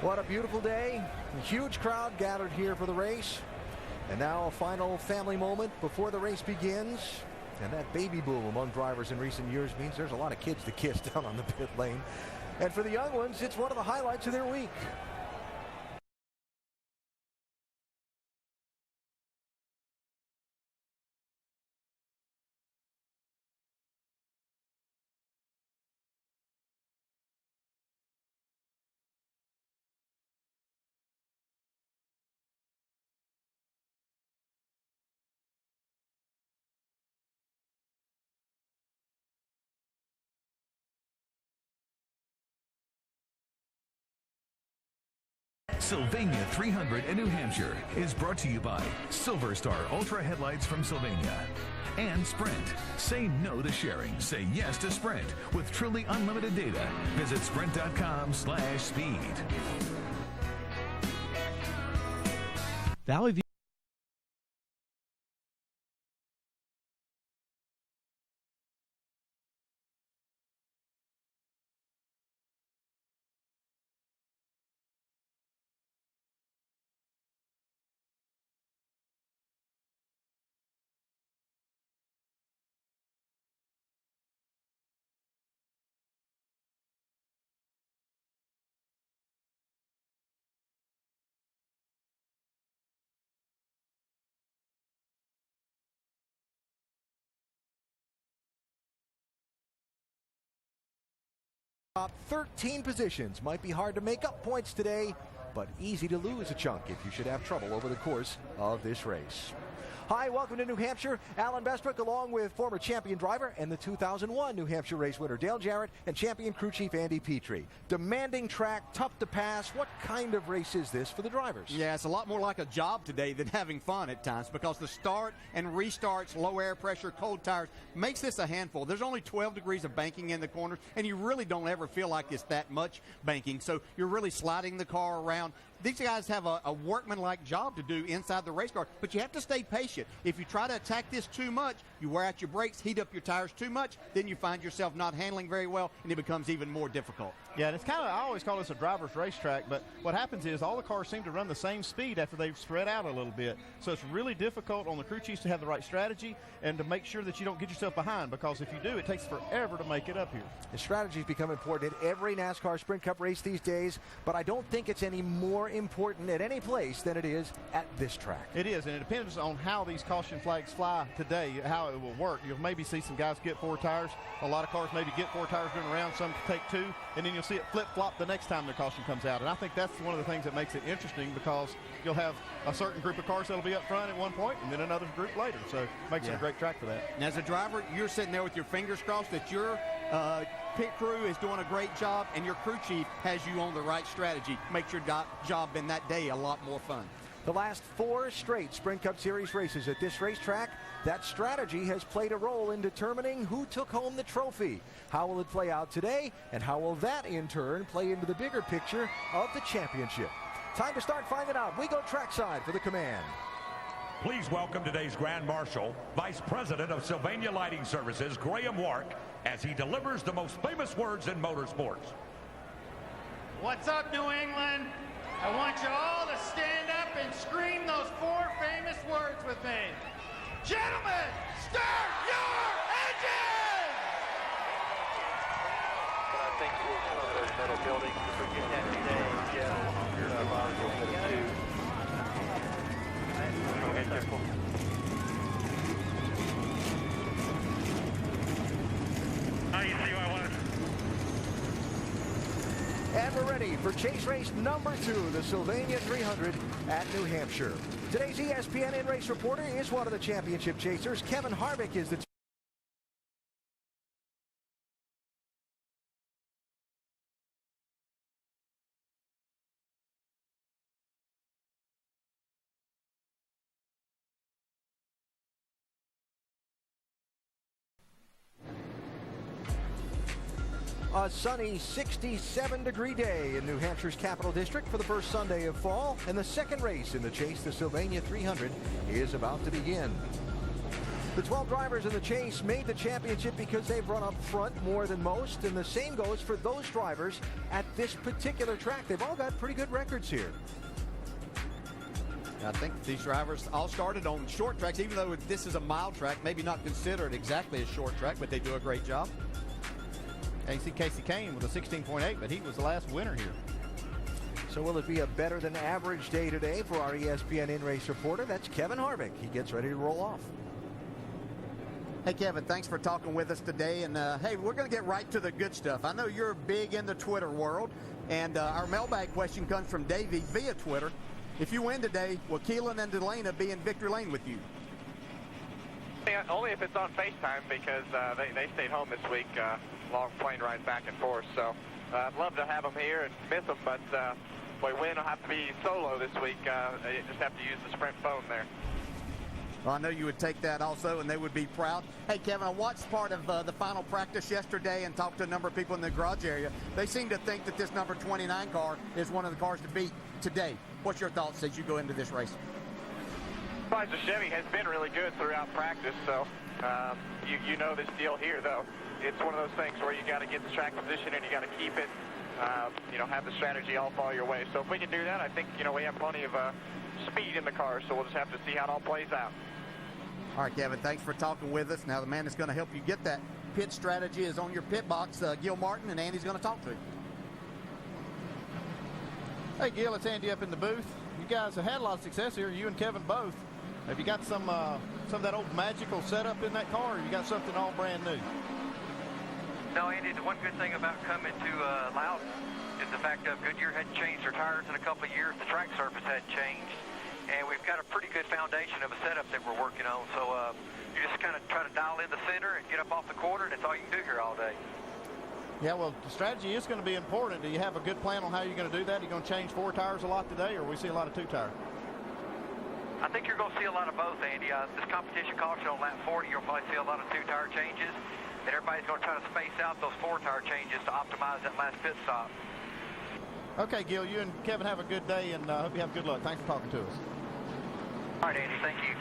What a beautiful day. A huge crowd gathered here for the race. And now a final family moment before the race begins. And that baby boom among drivers in recent years means there's a lot of kids to kiss down on the pit lane. And for the young ones, it's one of the highlights of their week. Sylvania 300 in New Hampshire is brought to you by Silver Star Ultra Headlights from Sylvania and Sprint. Say no to sharing. Say yes to Sprint with truly unlimited data. Visit sprint.com/speed. Valley View. Top 13 positions. Might be hard to make up points today, but easy to lose a chunk if you should have trouble over the course of this race. Hi, welcome to New Hampshire. Alan Bestbrook along with former champion driver and the 2001 New Hampshire race winner Dale Jarrett and champion crew chief Andy Petrie. Demanding track, tough to pass. What kind of race is this for the drivers? Yeah, it's a lot more like a job today than having fun at times because the start and restarts, low air pressure, cold tires, makes this a handful. There's only 12 degrees of banking in the corners, and you really don't ever feel like it's that much banking. So you're really sliding the car around. these guys have a workmanlike job to do inside the race car, but you have to stay patient. If you try to attack this too much, you wear out your brakes, heat up your tires too much, then you find yourself not handling very well, and it becomes even more difficult. Yeah, and it's kind of, I always call this a driver's racetrack, but what happens is all the cars seem to run the same speed after they've spread out a little bit. So it's really difficult on the crew chiefs to have the right strategy and to make sure that you don't get yourself behind, because if you do, it takes forever to make it up here. The strategy's become important at every NASCAR Sprint Cup race these days, but I don't think it's any more important at any place than it is at this track. It is, and it depends on how these caution flags fly today, how it will work. You'll maybe see some guys get 4 tires. A lot of cars maybe get 4 tires during the round, some take 2, and then you'll see it flip-flop the next time their caution comes out. And I think that's one of the things that makes it interesting, because you'll have a certain group of cars that'll be up front at one point and then another group later. So it makes it a great track for that. And as a driver, you're sitting there with your fingers crossed that your pit crew is doing a great job and your crew chief has you on the right strategy. Makes your job in that day a lot more fun. The last 4 straight Sprint Cup Series races at this racetrack, that strategy has played a role in determining who took home the trophy. How will it play out today, and how will that in turn play into the bigger picture of the championship? Time to start finding out. We go trackside for the command. Please welcome today's Grand Marshal, Vice President of Sylvania Lighting Services, Graham Wark, as he delivers the most famous words in motorsports. What's up, New England? I want you all to stand up and scream those 4 famous words with me. Gentlemen, start your engine! But I think we'll some of those metal buildings, forget that today, Jeff. Go ahead, Jeff. Now you see what I want. And we're ready for chase race number 2, the Sylvania 300 at New Hampshire. Today's ESPN in-race reporter is one of the championship chasers. Kevin Harvick is the A sunny 67-degree day in New Hampshire's Capital District for the first Sunday of fall, and the second race in the chase, the Sylvania 300, is about to begin. The 12 drivers in the chase made the championship because they've run up front more than most, and the same goes for those drivers at this particular track. They've all got pretty good records here. I think these drivers all started on short tracks, even though this is a mile track, maybe not considered exactly a short track, but they do a great job. And you see Casey Kane with a 16.8, but he was the last winner here. So will it be a better than average day today for our ESPN in-race reporter? That's Kevin Harvick. He gets ready to roll off. Hey, Kevin, thanks for talking with us today. And, hey, we're going to get right to the good stuff. I know you're big in the Twitter world, and our mailbag question comes from Davey via Twitter. If you win today, will Keelan and Delana be in victory lane with you? Yeah, only if it's on FaceTime, because they stayed home this week. Long plane ride back and forth. So I'd love to have them here and miss them, but if we win, I'll have to be solo this week. I just have to use the Sprint phone there. Well, I know you would take that also, and they would be proud. Hey, Kevin, I watched part of the final practice yesterday and talked to a number of people in the garage area. They seem to think that this number 29 car is one of the cars to beat today. What's your thoughts as you go into this race? The Chevy has been really good throughout practice, so you know this deal here, though. It's one of those things where you got to get the track position and you got to keep it, have the strategy all fall your way. So if we can do that, I think, we have plenty of speed in the car, so we'll just have to see how it all plays out. All right, Kevin, thanks for talking with us. Now the man that's going to help you get that pit strategy is on your pit box, Gil Martin, and Andy's going to talk to you. Hey, Gil, it's Andy up in the booth. You guys have had a lot of success here, you and Kevin both. Have you got some of that old magical setup in that car, or you got something all brand new? No, Andy, the one good thing about coming to Loudon is the fact that Goodyear hadn't changed their tires in a couple of years. The track surface hadn't changed. And we've got a pretty good foundation of a setup that we're working on. So you just kind of try to dial in the center and get up off the quarter, and that's all you can do here all day. Yeah, well, the strategy is going to be important. Do you have a good plan on how you're going to do that? Are you going to change 4 tires a lot today, or will we see a lot of 2 tire? I think you're going to see a lot of both, Andy. This competition caution on lap 40, you'll probably see a lot of 2 tire changes. And everybody's going to try to space out those 4 tire changes to optimize that last pit stop. Okay, Gil, you and Kevin have a good day, and I hope you have good luck. Thanks for talking to us. All right, Andy, thank you.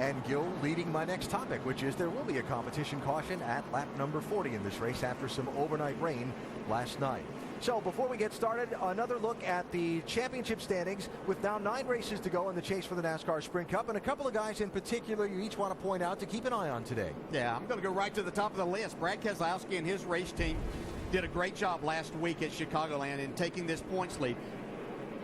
And Gil leading my next topic, which is there will be a competition caution at lap number 40 in this race after some overnight rain last night. So before we get started, another look at the championship standings with now 9 races to go in the chase for the NASCAR Sprint Cup, and a couple of guys in particular you each want to point out to keep an eye on today. Yeah, I'm going to go right to the top of the list. Brad Keselowski and his race team did a great job last week at Chicagoland in taking this points lead.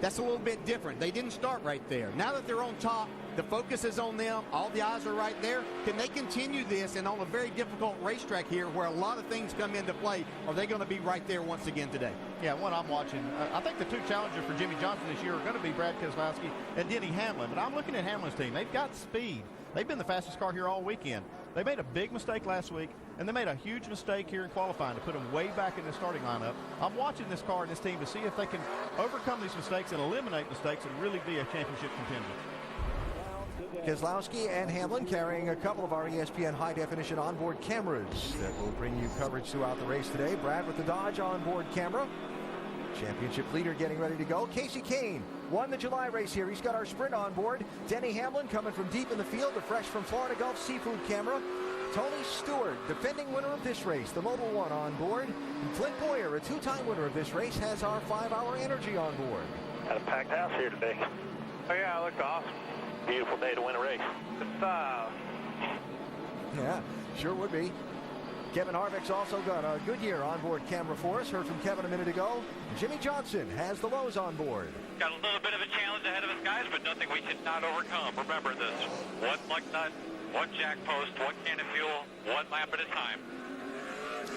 That's a little bit different. They didn't start right there. Now that they're on top, the focus is on them. All the eyes are right there. Can they continue this and on a very difficult racetrack here where a lot of things come into play? Are they going to be right there once again today? Yeah, what I'm watching, I think the 2 challengers for Jimmy Johnson this year are going to be Brad Keselowski and Denny Hamlin. But I'm looking at Hamlin's team. They've got speed. They've been the fastest car here all weekend. They made a big mistake last week, and they made a huge mistake here in qualifying to put them way back in the starting lineup. I'm watching this car and this team to see if they can overcome these mistakes and eliminate mistakes and really be a championship contender. Keselowski and Hamlin carrying a couple of our ESPN high-definition onboard cameras that will bring you coverage throughout the race today. Brad with the Dodge onboard camera. Championship leader getting ready to go. Casey Kane won the July race here. He's got our sprint on board. Denny Hamlin coming from deep in the field, the fresh from Florida Gulf Seafood camera. Tony Stewart, defending winner of this race, the Mobil 1 on board. And Clint Boyer, a 2-time winner of this race, has our 5-hour energy on board. Got a packed house here today. Oh, yeah, it looked awesome. Beautiful day to win a race. Yeah, sure would be. Kevin Harvick's also got a Goodyear onboard camera for us. Heard from Kevin a minute ago. Jimmy Johnson has the Lowe's on board. Got a little bit of a challenge ahead of us, guys, but nothing we should not overcome. Remember this: 1 lug nut, 1 jack post, 1 can of fuel, 1 lap at a time.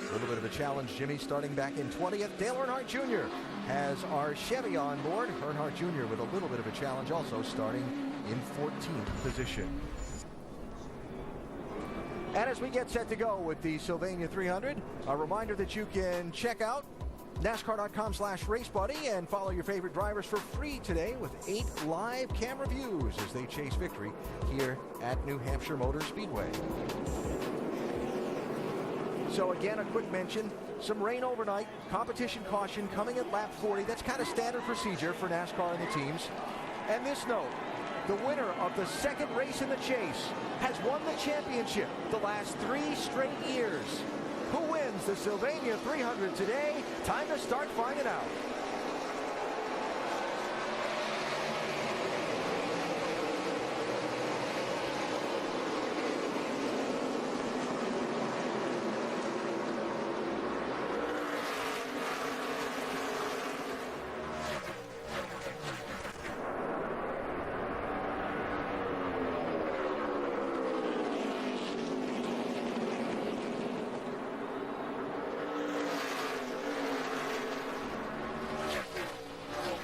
A little bit of a challenge, Jimmy, starting back in 20th. Dale Earnhardt Jr. has our Chevy on board. Earnhardt Jr. with a little bit of a challenge also, starting in 14th position. And as we get set to go with the Sylvania 300, a reminder that you can check out NASCAR.com/RaceBuddy and follow your favorite drivers for free today with 8 live camera views as they chase victory here at New Hampshire Motor Speedway. So again, a quick mention, some rain overnight, competition caution coming at lap 40. That's kind of standard procedure for NASCAR and the teams. And this note, the winner of the 2nd race in the chase has won the championship the last 3 straight years. Who wins the Sylvania 300 today? Time to start finding out.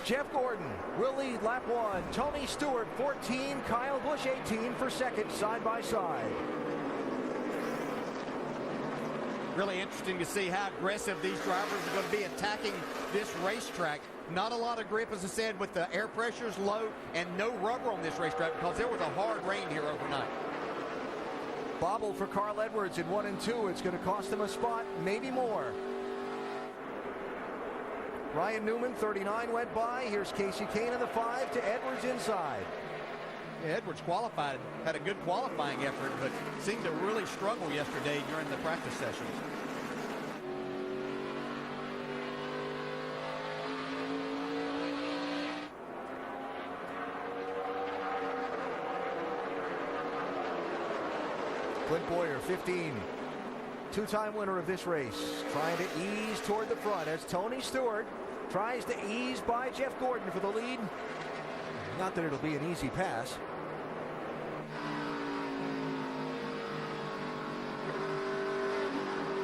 Jeff Gordon will lead lap 1. Tony Stewart 14, Kyle Busch 18 for 2nd, side by side. Really interesting to see how aggressive these drivers are going to be attacking this racetrack. Not a lot of grip, as I said, with the air pressures low and no rubber on this racetrack because there was a hard rain here overnight. Bobble for Carl Edwards in 1 and 2. It's going to cost him a spot, maybe more. Ryan Newman, 39, went by. Here's Casey Kane in the 5 to Edwards inside. Yeah, Edwards qualified, had a good qualifying effort, but seemed to really struggle yesterday during the practice sessions. Clint Boyer, 15. 2-time winner of this race, trying to ease toward the front as Tony Stewart tries to ease by Jeff Gordon for the lead. Not that it'll be an easy pass.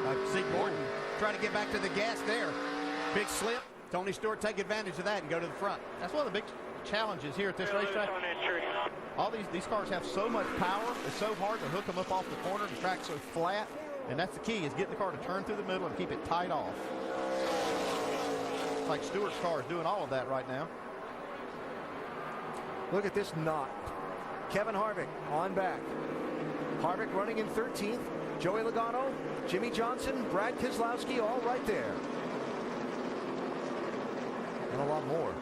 I see Gordon trying to get back to the gas there. Big slip. Tony Stewart take advantage of that and go to the front. That's one of the big challenges here at this racetrack. All these cars have so much power. It's so hard to hook them up off the corner. The track's so flat. And that's the key, is getting the car to turn through the middle and keep it tight off. It's like Stewart's car is doing all of that right now. Look at this knot. Kevin Harvick on back. Harvick running in 13th. Joey Logano, Jimmy Johnson, Brad Keselowski all right there. a lot more.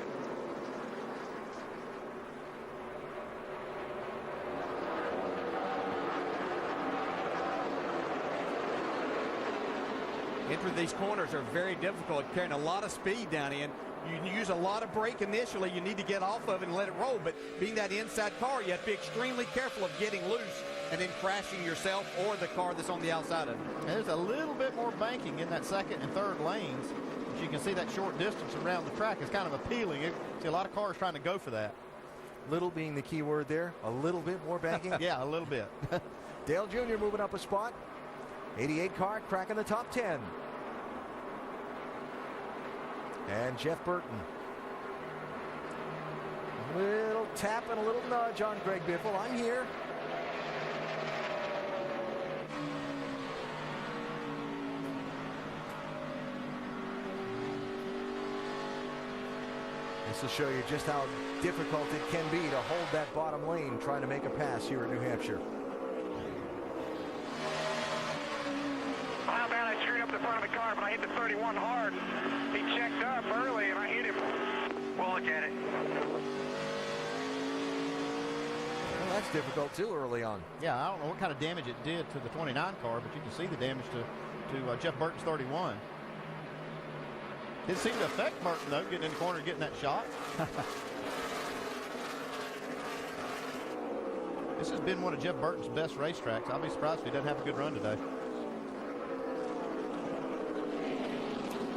Entering these corners are very difficult, carrying a lot of speed down in. You use a lot of brake initially. You need to get off of it and let it roll. But being that inside car, you have to be extremely careful of getting loose and then crashing yourself or the car that's on the outside of it. There's a little bit more banking in that second and third lanes. As you can see, that short distance around the track is kind of appealing. You see a lot of cars trying to go for that. Little being the key word there. A little bit more banking. Yeah, a little bit. Dale Jr. moving up a spot. 88 car cracking the top 10. And Jeff Burton. A little tap and a little nudge on Greg Biffle. I'm here. This will show you just how difficult it can be to hold that bottom lane trying to make a pass here in New Hampshire. How bad I screwed up the front of the car, but I hit the 31 hard. He checked up early, and I hit him. We'll look at it. Well, that's difficult, too, early on. Yeah, I don't know what kind of damage it did to the 29 car, but you can see the damage to Jeff Burton's 31. Didn't seem to affect Burton, though, getting in the corner and getting that shot. This has been one of Jeff Burton's best racetracks. I'll be surprised if he doesn't have a good run today.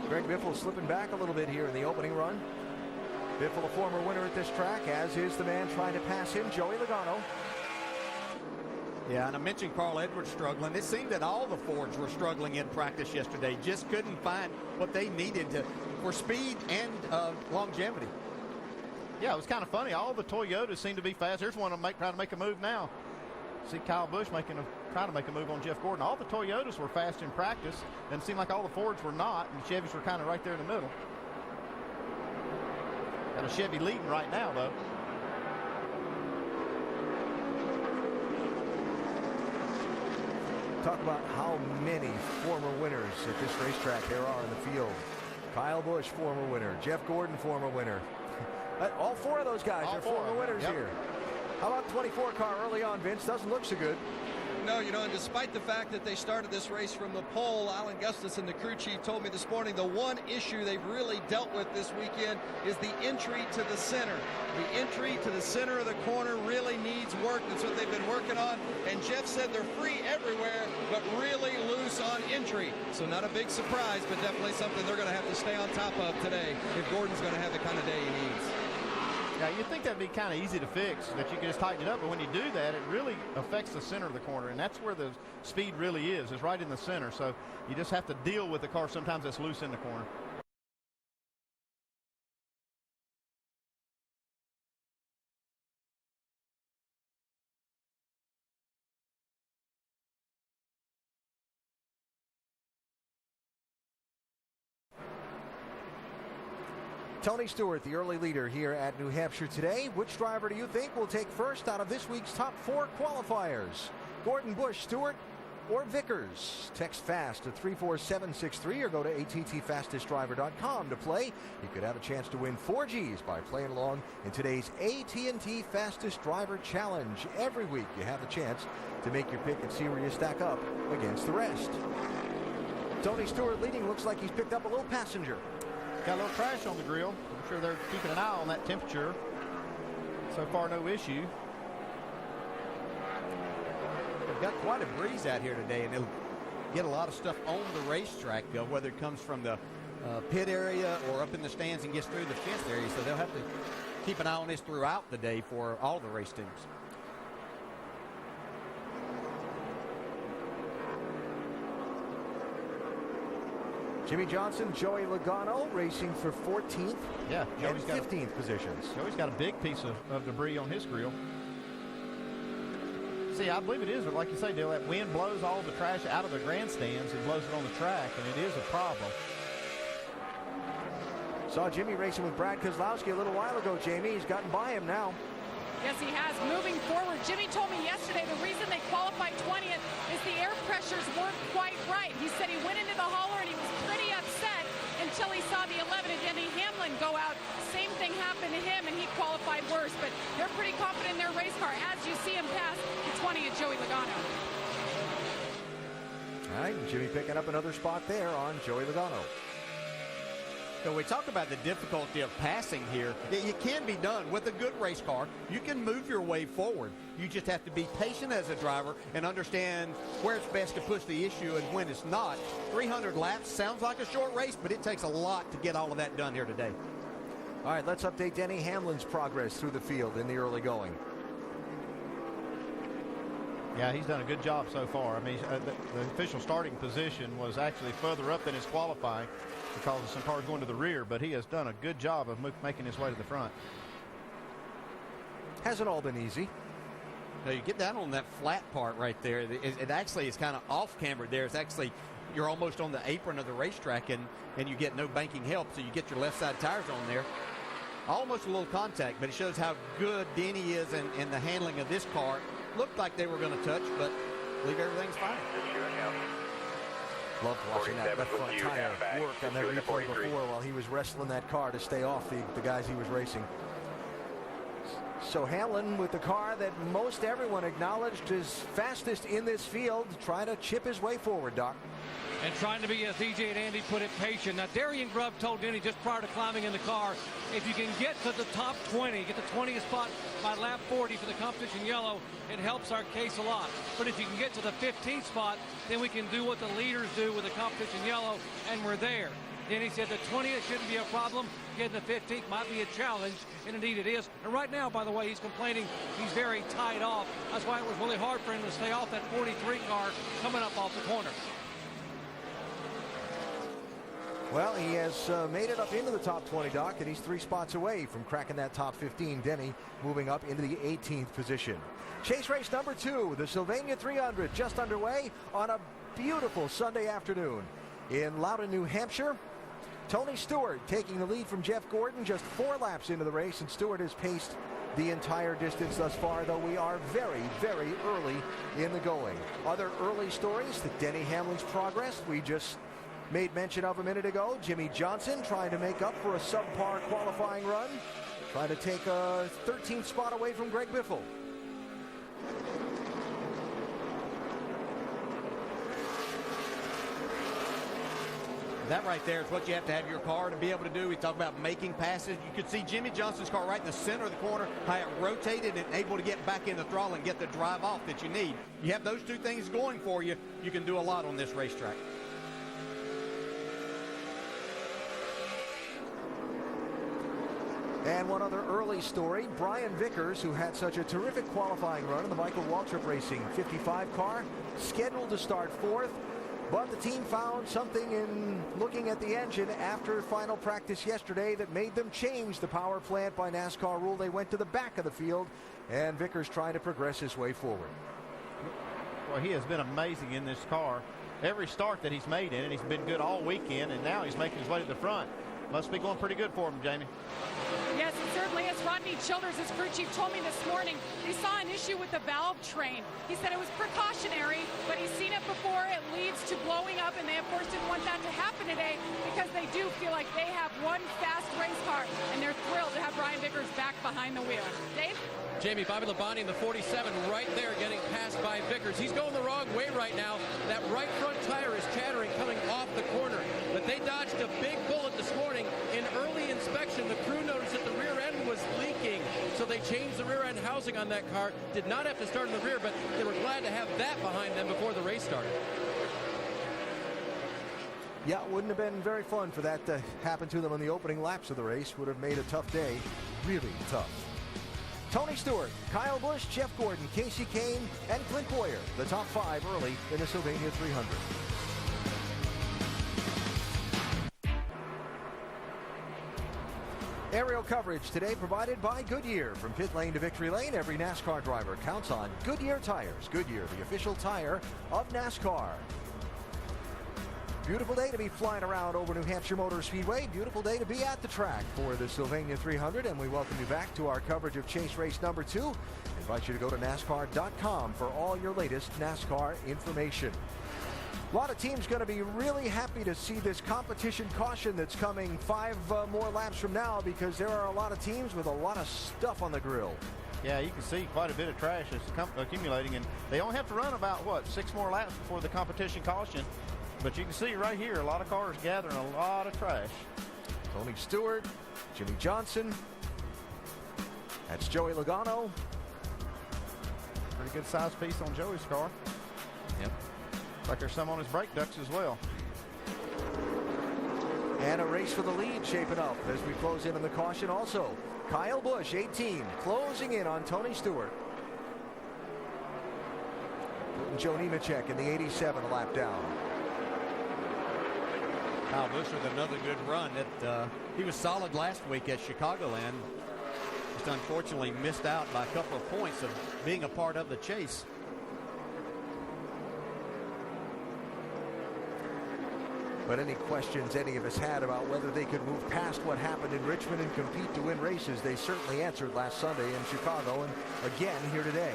Greg Biffle slipping back a little bit here in the opening run. Biffle, a former winner at this track, as is the man trying to pass him, Joey Logano. Yeah, and I mentioned Carl Edwards struggling. It seemed that all the Fords were struggling in practice yesterday. Just couldn't find what they needed for speed and longevity. Yeah, it was kind of funny. All the Toyotas seem to be fast. Here's one of them trying to make a move now. See Kyle Busch trying to make a move on Jeff Gordon. All the Toyotas were fast in practice, and it seemed like all the Fords were not, and the Chevys were kind of right there in the middle. Got a Chevy leading right now, though. Talk about how many former winners at this racetrack there are in the field. Kyle Busch, former winner. Jeff Gordon, former winner. All four of those guys are former winners here. How about 24 car early on, Vince? Doesn't look so good. No, you know, and despite the fact that they started this race from the pole, Alan Gustafson, the crew chief, told me this morning the one issue they've really dealt with this weekend is the entry to the center. The entry to the center of the corner really needs work. That's what they've been working on. And Jeff said they're free everywhere, but really loose on entry. So not a big surprise, but definitely something they're going to have to stay on top of today if Gordon's going to have the kind of day he needs. Yeah, you'd think that'd be kind of easy to fix, that you can just tighten it up, but when you do that, it really affects the center of the corner, and that's where the speed really is right in the center. So you just have to deal with the car sometimes that's loose in the corner. Tony Stewart, the early leader here at New Hampshire today. Which driver do you think will take first out of this week's top 4 qualifiers? Gordon, Busch, Stewart, or Vickers? Text FAST to 34763 or go to attfastestdriver.com to play. You could have a chance to win 4 Gs by playing along in today's AT&T Fastest Driver Challenge. Every week you have the chance to make your pick and see where you stack up against the rest. Tony Stewart leading. Looks like he's picked up a little passenger. Got a little trash on the grill. I'm sure they're keeping an eye on that temperature. So far, no issue. We've got quite a breeze out here today, and it'll get a lot of stuff on the racetrack, whether it comes from the pit area or up in the stands and gets through the fence area. So they'll have to keep an eye on this throughout the day for all the race teams. Jimmy Johnson, Joey Logano racing for 14th and 15th positions. Joey's got a big piece of debris on his grill. See, I believe it is, but like you say, Dale, that wind blows all the trash out of the grandstands and blows it on the track, and it is a problem. Saw Jimmy racing with Brad Keselowski a little while ago, Jamie. He's gotten by him now. Yes, he has. Moving forward, Jimmy told me yesterday the reason they qualified 20th is the air pressures weren't quite right. He said he went into the hauler and he was pretty upset and until he saw the 11 and Denny Hamlin go out. Same thing happened to him, and he qualified worse. But they're pretty confident in their race car as you see him pass the 20 of Joey Logano. All right, and Jimmy picking up another spot there on Joey Logano. So we talk about the difficulty of passing here. It can be done with a good race car. You can move your way forward. You just have to be patient as a driver and understand where it's best to push the issue and when it's not. 300 laps sounds like a short race, but it takes a lot to get all of that done here today. All right, let's update Denny Hamlin's progress through the field in the early going. Yeah, he's done a good job so far. I mean, the official starting position was actually further up than his qualifying because of some cars going to the rear, but he has done a good job of making his way to the front. Hasn't all been easy. Now you get down on that flat part right there. It actually is kind of off-cambered there. It's actually, you're almost on the apron of the racetrack, and you get no banking help, so you get your left side tires on there. Almost a little contact, but it shows how good Denny is in the handling of this car. Looked like they were going to touch, but I believe everything's fine. Loved watching that left front tire work on that replay before while he was wrestling that car to stay off the guys he was racing. So Hamlin with the car that most everyone acknowledged is fastest in this field, trying to chip his way forward, Doc. And trying to be, as DJ and Andy put it, patient. Now, Darian Grubb told Denny just prior to climbing in the car, if you can get to the top 20, get the 20th spot by lap 40 for the competition yellow, it helps our case a lot. But if you can get to the 15th spot, then we can do what the leaders do with the competition yellow, and we're there. Denny said the 20th shouldn't be a problem. Getting the 15th might be a challenge, and indeed it is. And right now, by the way, he's complaining he's very tied off. That's why it was really hard for him to stay off that 43 car coming up off the corner. Well, he has made it up into the top 20, Doc, and he's 3 spots away from cracking that top 15. Denny moving up into the 18th position. Chase race number 2, the Sylvania 300, just underway on a beautiful Sunday afternoon in Loudon, New Hampshire. Tony Stewart taking the lead from Jeff Gordon, just 4 laps into the race, and Stewart has paced the entire distance thus far, though we are very, very early in the going. Other early stories, the Denny Hamlin's progress. We just made mention of a minute ago. Jimmy Johnson trying to make up for a subpar qualifying run, trying to take a 13th spot away from Greg Biffle. That right there is what you have to have your car to be able to do. We talk about making passes. You could see Jimmy Johnson's car right in the center of the corner, how it rotated and able to get back in the throttle and get the drive off that you need. You have those two things going for you, you can do a lot on this racetrack. And one other early story, Brian Vickers, who had such a terrific qualifying run in the Michael Waltrip Racing 55 car, scheduled to start 4th, but the team found something in looking at the engine after final practice yesterday that made them change the power plant by NASCAR rule. They went to the back of the field, and Vickers trying to progress his way forward. Well, he has been amazing in this car. Every start that he's made in it, he's been good all weekend, and now he's making his way to the front. Must be going pretty good for him, Jamie. Yes, it certainly is. Rodney Childers, his crew chief, told me this morning he saw an issue with the valve train. He said it was precautionary, but he's seen it before. It leads to blowing up, and they, of course, didn't want that to happen today because they do feel like they have one fast race car, and they're thrilled to have Brian Vickers back behind the wheel. Dave? Jamie, Bobby Labonte in the 47 right there getting passed by Vickers. He's going the wrong way right now. That right front tire is chattering coming off the corner. But they dodged a big bullet this morning. In early inspection, the crew noticed that the rear end was leaking. So they changed the rear end housing on that car. Did not have to start in the rear, but they were glad to have that behind them before the race started. Yeah, it wouldn't have been very fun for that to happen to them on the opening laps of the race. Would have made a tough day. Really tough. Tony Stewart, Kyle Busch, Jeff Gordon, Casey Kane, and Clint Boyer, the top 5 early in the Sylvania 300. Aerial coverage today provided by Goodyear. From pit lane to victory lane, every NASCAR driver counts on Goodyear tires. Goodyear, the official tire of NASCAR. Beautiful day to be flying around over New Hampshire Motor Speedway. Beautiful day to be at the track for the Sylvania 300, and we welcome you back to our coverage of chase race number 2. I invite you to go to NASCAR.com for all your latest NASCAR information. A lot of teams going to be really happy to see this competition caution that's coming 5 more laps from now, because there are a lot of teams with a lot of stuff on the grill. Yeah, you can see quite a bit of trash is accumulating, and they only have to run about, what, 6 more laps before the competition caution. But you can see right here, a lot of cars gathering a lot of trash. Tony Stewart, Jimmy Johnson. That's Joey Logano. Pretty good size piece on Joey's car. Yep. Looks like there's some on his brake ducts as well. And a race for the lead shaping up as we close in on the caution also. Kyle Busch, 18, closing in on Tony Stewart. Putting Joe Nemechek in the 87 lap down. Kyle Busch with another good run. He was solid last week at Chicagoland. Just unfortunately missed out by a couple of points of being a part of the chase. But any questions any of us had about whether they could move past what happened in Richmond and compete to win races, they certainly answered last Sunday in Chicago and again here today.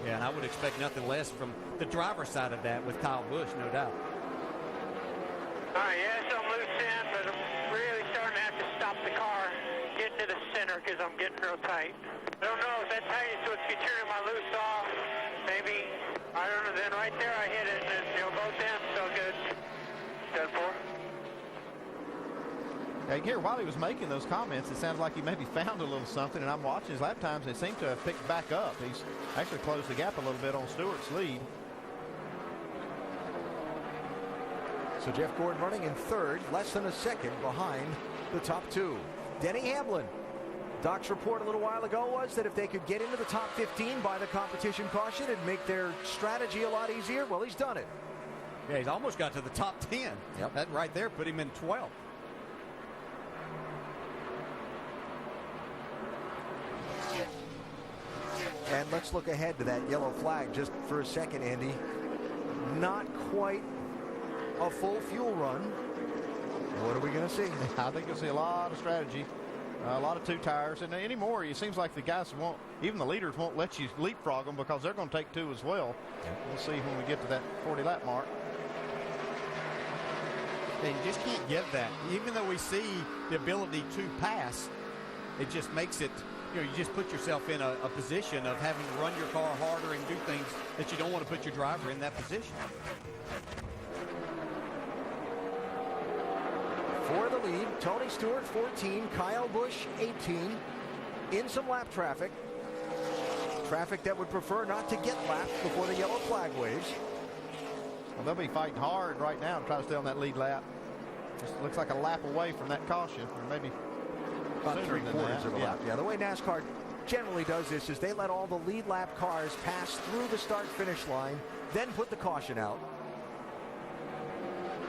Yeah, and I would expect nothing less from the driver's side of that with Kyle Busch, no doubt. All right, yes, I'm loose in, but I'm really starting to have to stop the car, getting to the center because I'm getting real tight. I don't know if that tight is what's turning my loose off. Maybe, I don't know, then right there I hit it, and both ends so good. 10-4. Yeah, you can hear while he was making those comments, it sounds like he maybe found a little something, and I'm watching his lap times, and it seemed to have picked back up. He's actually closed the gap a little bit on Stewart's lead. So Jeff Gordon running in third, less than a second behind the top 2. Denny Hamlin. Doc's report a little while ago was that if they could get into the top 15 by the competition caution, it'd make their strategy a lot easier. Well, he's done it. Yeah, he's almost got to the top 10. Yep. That right there put him in 12th. And let's look ahead to that yellow flag just for a second, Andy. Not quite a full fuel run. What are we going to see? I think you'll see a lot of strategy, a lot of 2 tires, and anymore it seems like the guys won't, even the leaders won't let you leapfrog them because they're going to take 2 as well. We'll see when we get to that 40 lap mark. And you just can't give that. Even though we see the ability to pass, it just makes it, you just put yourself in a position of having to run your car harder and do things that you don't want to put your driver in that position. For the lead, Tony Stewart 14, Kyle Busch 18, in some lap traffic. Traffic that would prefer not to get lapped before the yellow flag waves. Well, they'll be fighting hard right now to try to stay on that lead lap. Just looks like a lap away from that caution, or maybe about 3/4 of a lap. Yeah, the way NASCAR generally does this is they let all the lead lap cars pass through the start-finish line, then put the caution out.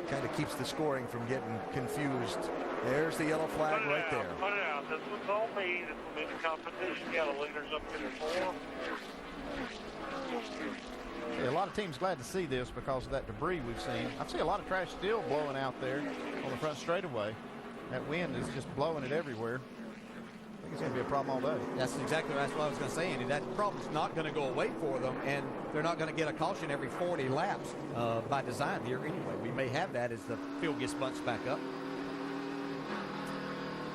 Kind of keeps the scoring from getting confused. There's the yellow flag right there. Put it out. This one's all me. This will be the competition. Got the leaders up to the 4. Yeah, a lot of teams glad to see this because of that debris we've seen. I see a lot of trash still blowing out there on the front straightaway. That wind is just blowing it everywhere. I think it's going to be a problem all day. That's exactly what I was going to say, Andy. That problem's not going to go away for them, and they're not going to get a caution every 40 laps by design here anyway. We may have that as the field gets bunched back up.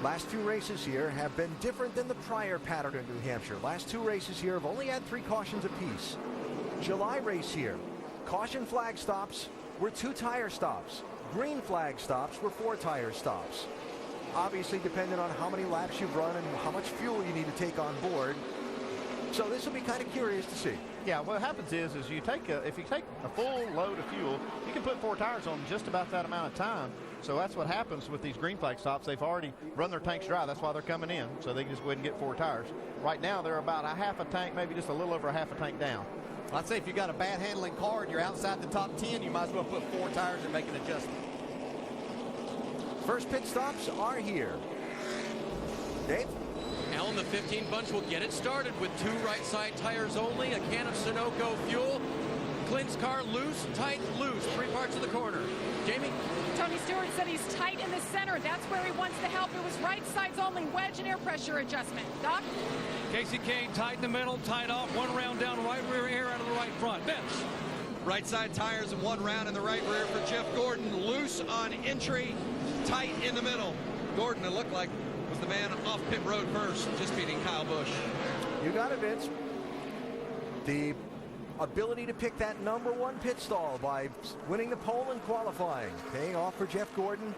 Last 2 races here have been different than the prior pattern in New Hampshire. Last 2 races here have only had 3 cautions apiece. July race here, caution flag stops were 2 tire stops. Green flag stops were 4 tire stops. Obviously dependent on how many laps you've run and how much fuel you need to take on board. So this will be kind of curious to see. Yeah, what happens is if you take a full load of fuel, you can put 4 tires on just about that amount of time. So that's what happens with these green flag stops. They've already run their tanks dry. That's why they're coming in. So they can just go ahead and get 4 tires. Right now they're about a half a tank, maybe just a little over a half a tank down. I'd say if you got a bad handling car and you're outside the top 10, you might as well put 4 tires and make an adjustment. First pit stops are here. Dave? Alan, the 15 bunch will get it started with 2 right side tires only, a can of Sunoco fuel. Clint's car loose, tight, loose, 3 parts of the corner. Jamie? Tony Stewart said he's tight in the center. That's where he wants the help. It was right sides only, wedge and air pressure adjustment. Doc? Casey Kane tight in the middle, tight off, 1 round down right rear air out of the right front. Vince? Right side tires in one round in the right rear for Jeff Gordon. Loose on entry, tight in the middle. Gordon, it looked like, was the man off pit road first, just beating Kyle Busch. You got it, Vince. The ability to pick that #1 pit stall by winning the pole and qualifying, paying off for Jeff Gordon.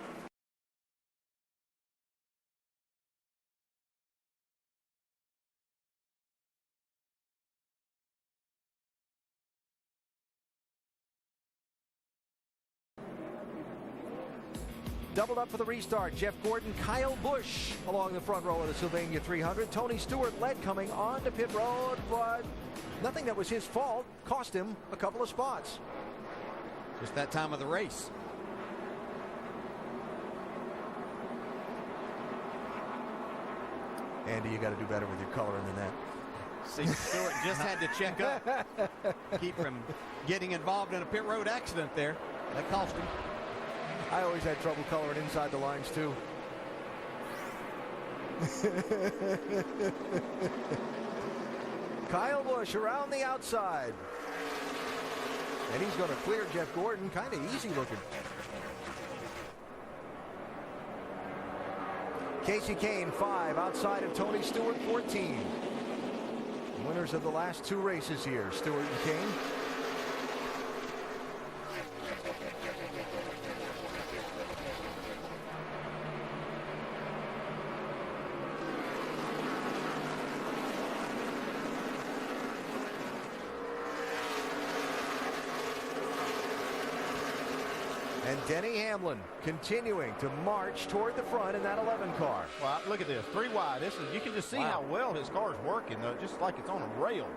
Doubled up for the restart. Jeff Gordon, Kyle Busch along the front row of the Sylvania 300. Tony Stewart led coming onto pit road, but nothing that was his fault cost him a couple of spots. Just that time of the race. Andy, you got to do better with your coloring than that. See, Stewart just had to check up. Keep from getting involved in a pit road accident there. That cost him. I always had trouble coloring inside the lines, too. Kyle Busch around the outside. And he's going to clear Jeff Gordon. Kind of easy looking. Casey Kane, 5 outside of Tony Stewart, 14. Winners of the last 2 races here, Stewart and Kane. And Denny Hamlin continuing to march toward the front in that 11 car. Well, look at this, 3 wide. This is, you can just see how well his car is working, though, just like it's on a rail.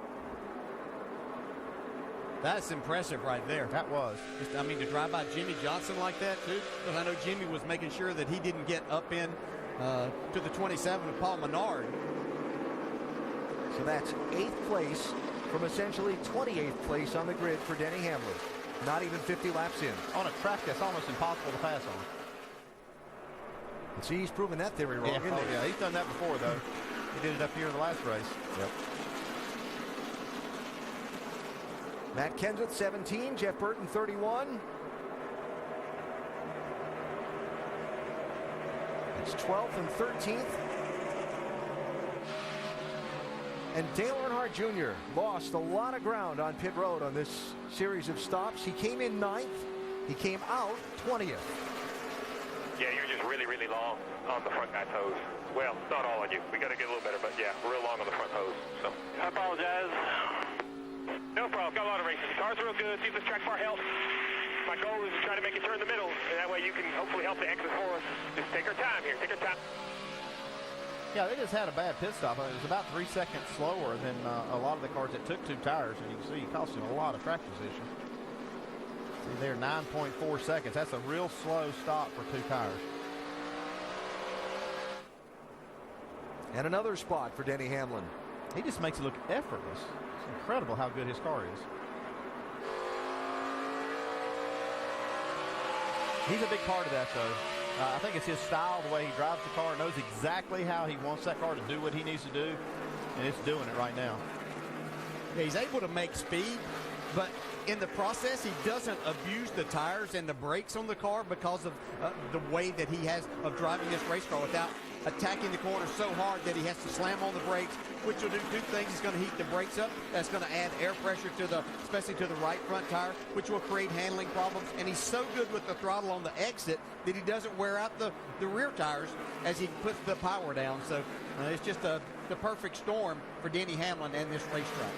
That's impressive right there. That was. Just, I mean, to drive by Jimmy Johnson like that, too, because I know Jimmy was making sure that he didn't get up in to the 27 of Paul Menard. So that's 8th place from essentially 28th place on the grid for Denny Hamlin. Not even 50 laps in. On a track that's almost impossible to pass on. And see, he's proven that theory wrong, Yeah, isn't he? yeah, he's done that before, though. He did it up here in the last race. Yep. Matt Kenseth, 17. Jeff Burton, 31. It's 12th and 13th. And Dale Earnhardt Jr. lost a lot of ground on pit road on this series of stops. He came in 9th. He came out 20th. Yeah, you're just really, really long on the front guy's hose. Well, not all on you. We got to get a little better, but yeah, real long on the front hose. So I apologize. No problem. Got a lot of races. The car's real good. See if this track bar helps. My goal is to try to make it turn the middle, and that way you can hopefully help the exit for us. Just take our time here. Take our time. Yeah, they just had a bad pit stop. It was about 3 seconds slower than a lot of the cars that took 2 tires, and you can see it cost him a lot of track position. See there, 9.4 seconds. That's a real slow stop for 2 tires. And another spot for Denny Hamlin. He just makes it look effortless. It's incredible how good his car is. He's a big part of that, though. I think it's his style, the way he drives the car, knows exactly how he wants that car to do what he needs to do, and it's doing it right now. Yeah, he's able to make speed, but in the process, he doesn't abuse the tires and the brakes on the car because of the way that he has of driving this race car without attacking the corner so hard that he has to slam on the brakes, which will do 2 things. He's going to heat the brakes up. That's going to add air pressure to the, especially to the right front tire, which will create handling problems. And he's so good with the throttle on the exit that he doesn't wear out the rear tires as he puts the power down. So it's just the perfect storm for Denny Hamlin and this racetrack.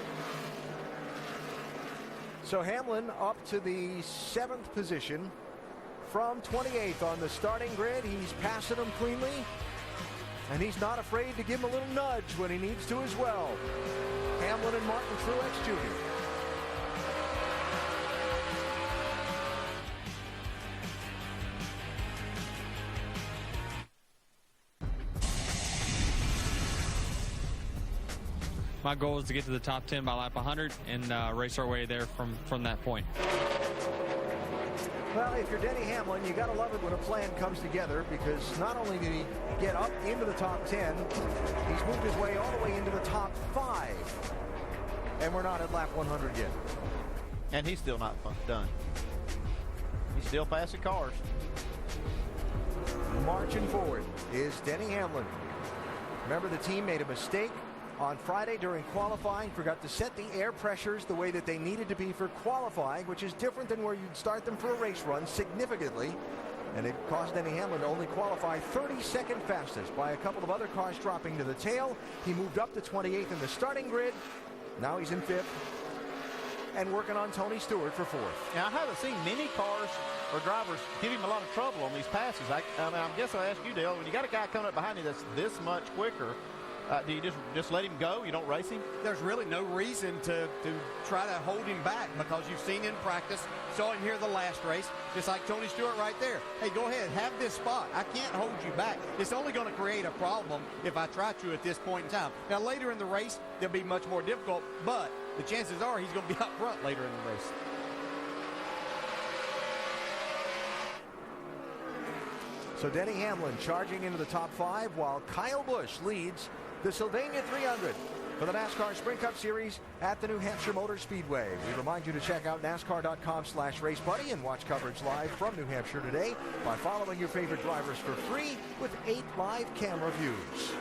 So Hamlin up to the 7th position from 28th on the starting grid. He's passing them cleanly. And he's not afraid to give him a little nudge when he needs to as well. Hamlin and Martin Truex Jr. My goal is to get to the top 10 by lap 100 and race our way there from that point. Well, if you're Denny Hamlin, you got to love it when a plan comes together, because not only did he get up into the top 10, he's moved his way all the way into the top 5. And we're not at lap 100 yet. And he's still not done. He's still passing cars. Marching forward is Denny Hamlin. Remember, the team made a mistake on Friday during qualifying, forgot to set the air pressures the way that they needed to be for qualifying, which is different than where you'd start them for a race run significantly. And it caused Denny Hamlin to only qualify 32nd fastest by a couple of other cars dropping to the tail. He moved up to 28th in the starting grid. Now he's in 5th and working on Tony Stewart for 4th. Now, I haven't seen many cars or drivers give him a lot of trouble on these passes. I guess I'll ask you, Dale, when you got a guy coming up behind you that's this much quicker, do you just let him go? You don't race him? There's really no reason to try to hold him back because you've seen in practice, saw him here the last race, just like Tony Stewart right there. Hey, go ahead, have this spot. I can't hold you back. It's only going to create a problem if I try to at this point in time. Now, later in the race, they'll be much more difficult, but the chances are he's going to be up front later in the race. So Denny Hamlin charging into the top 5 while Kyle Busch leads the Sylvania 300 for the NASCAR Sprint Cup Series at the New Hampshire Motor Speedway. We remind you to check out NASCAR.com/RaceBuddy and watch coverage live from New Hampshire today by following your favorite drivers for free with 8 live camera views.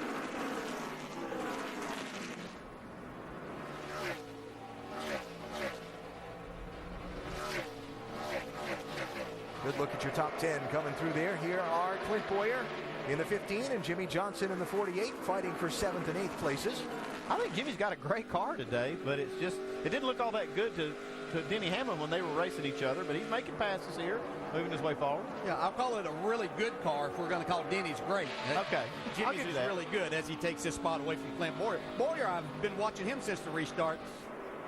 Good look at your top 10 coming through there. Here are Clint Boyer in the 15 and Jimmy Johnson in the 48, fighting for 7th and 8th places. I think Jimmy's got a great car today, but it didn't look all that good to Denny Hamlin when they were racing each other, but he's making passes here, moving his way forward. Yeah, I'll call it a really good car if we're going to call Denny's great. Okay. Jimmy's is really good as he takes this spot away from Clint Boyer. Boyer, I've been watching him since the restart.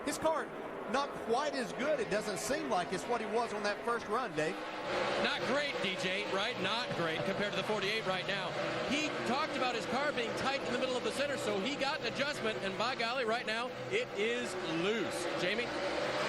His car, not quite as good. It doesn't seem like it's what he was on that first run, Dave. Not great, DJ, right? Not great compared to the 48 right now. He talked about his car being tight in the middle of the center, so he got an adjustment, and by golly, right now, it is loose. Jamie?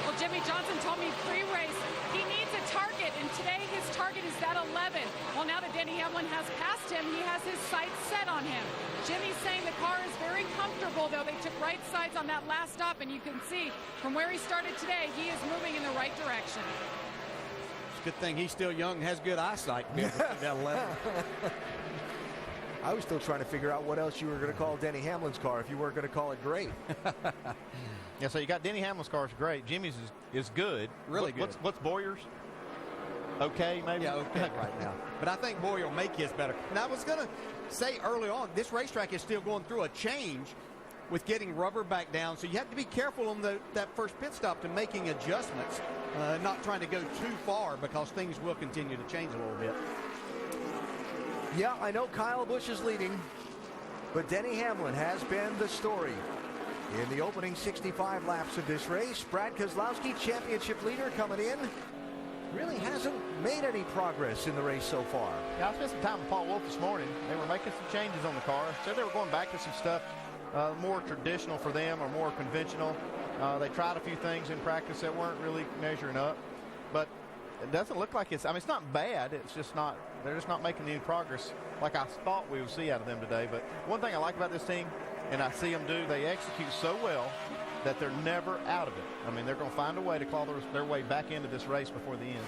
Well, Jimmy Johnson told me pre-race he needs a target, and today his target is that 11. Well, now that Denny Hamlin has passed him, he has his sights set on him. Jimmy's saying the car is very comfortable, though. They took right sides on that last stop, and you can see from where he started today, he is moving in the right direction. It's a good thing he's still young and has good eyesight to be able to see that 11. I was still trying to figure out what else you were going to call Denny Hamlin's car if you weren't going to call it great. Yeah, so you got Denny Hamlin's car is great. Jimmy's is good. Really good. What's Boyer's? Okay, maybe? Yeah, okay right now. But I think Boyer will make his better. Now, I was going to say early on, this racetrack is still going through a change with getting rubber back down, so you have to be careful on that first pit stop to making adjustments, not trying to go too far because things will continue to change a little bit. Yeah, I know Kyle Busch is leading, but Denny Hamlin has been the story in the opening 65 laps of this race. Brad Keselowski, championship leader, coming in. Really hasn't made any progress in the race so far. Yeah, I spent some time with Paul Wolf this morning. They were making some changes on the car. Said they were going back to some stuff more traditional for them or more conventional. They tried a few things in practice that weren't really measuring up. But it doesn't look like it's not bad. It's just not, they're just not making any progress like I thought we would see out of them today. But one thing I like about this team, and I see them do, they execute so well that they're never out of it. I mean, they're going to find a way to claw their way back into this race before the end.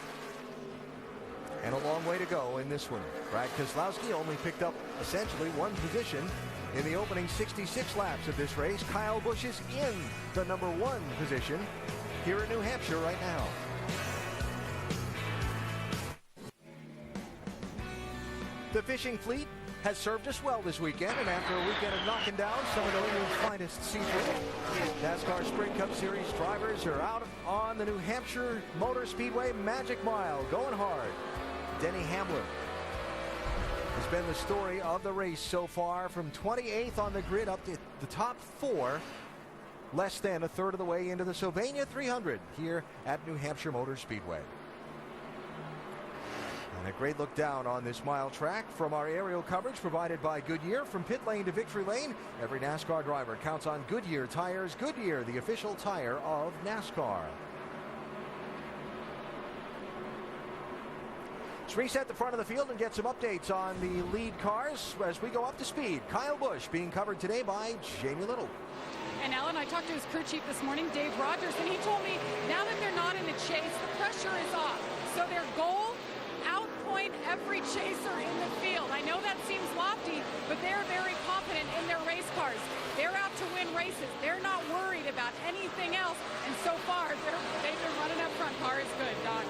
And a long way to go in this one. Brad Keselowski only picked up essentially one position in the opening 66 laps of this race. Kyle Busch is in the number 1 position here in New Hampshire right now. The fishing fleet has served us well this weekend, and after a weekend of knocking down some of the league's finest seafood, NASCAR Sprint Cup Series drivers are out on the New Hampshire Motor Speedway Magic Mile, going hard. Denny Hamlin has been the story of the race so far, from 28th on the grid up to the top 4, less than a third of the way into the Sylvania 300 here at New Hampshire Motor Speedway. And a great look down on this mile track from our aerial coverage provided by Goodyear. From pit lane to victory lane, every NASCAR driver counts on Goodyear tires. Goodyear, the official tire of NASCAR. Let's reset the front of the field and get some updates on the lead cars as we go up to speed. Kyle Busch being covered today by Jamie Little. And Alan, I talked to his crew chief this morning, Dave Rogers, and he told me now that they're not in in the chase, the pressure is off. So their goal, outpoint every chaser in the field. I know that seems lofty, but they're very confident in their race cars. They're out to win races. They're not worried about anything else. And so far, they've been running up front. Car is good, Doc.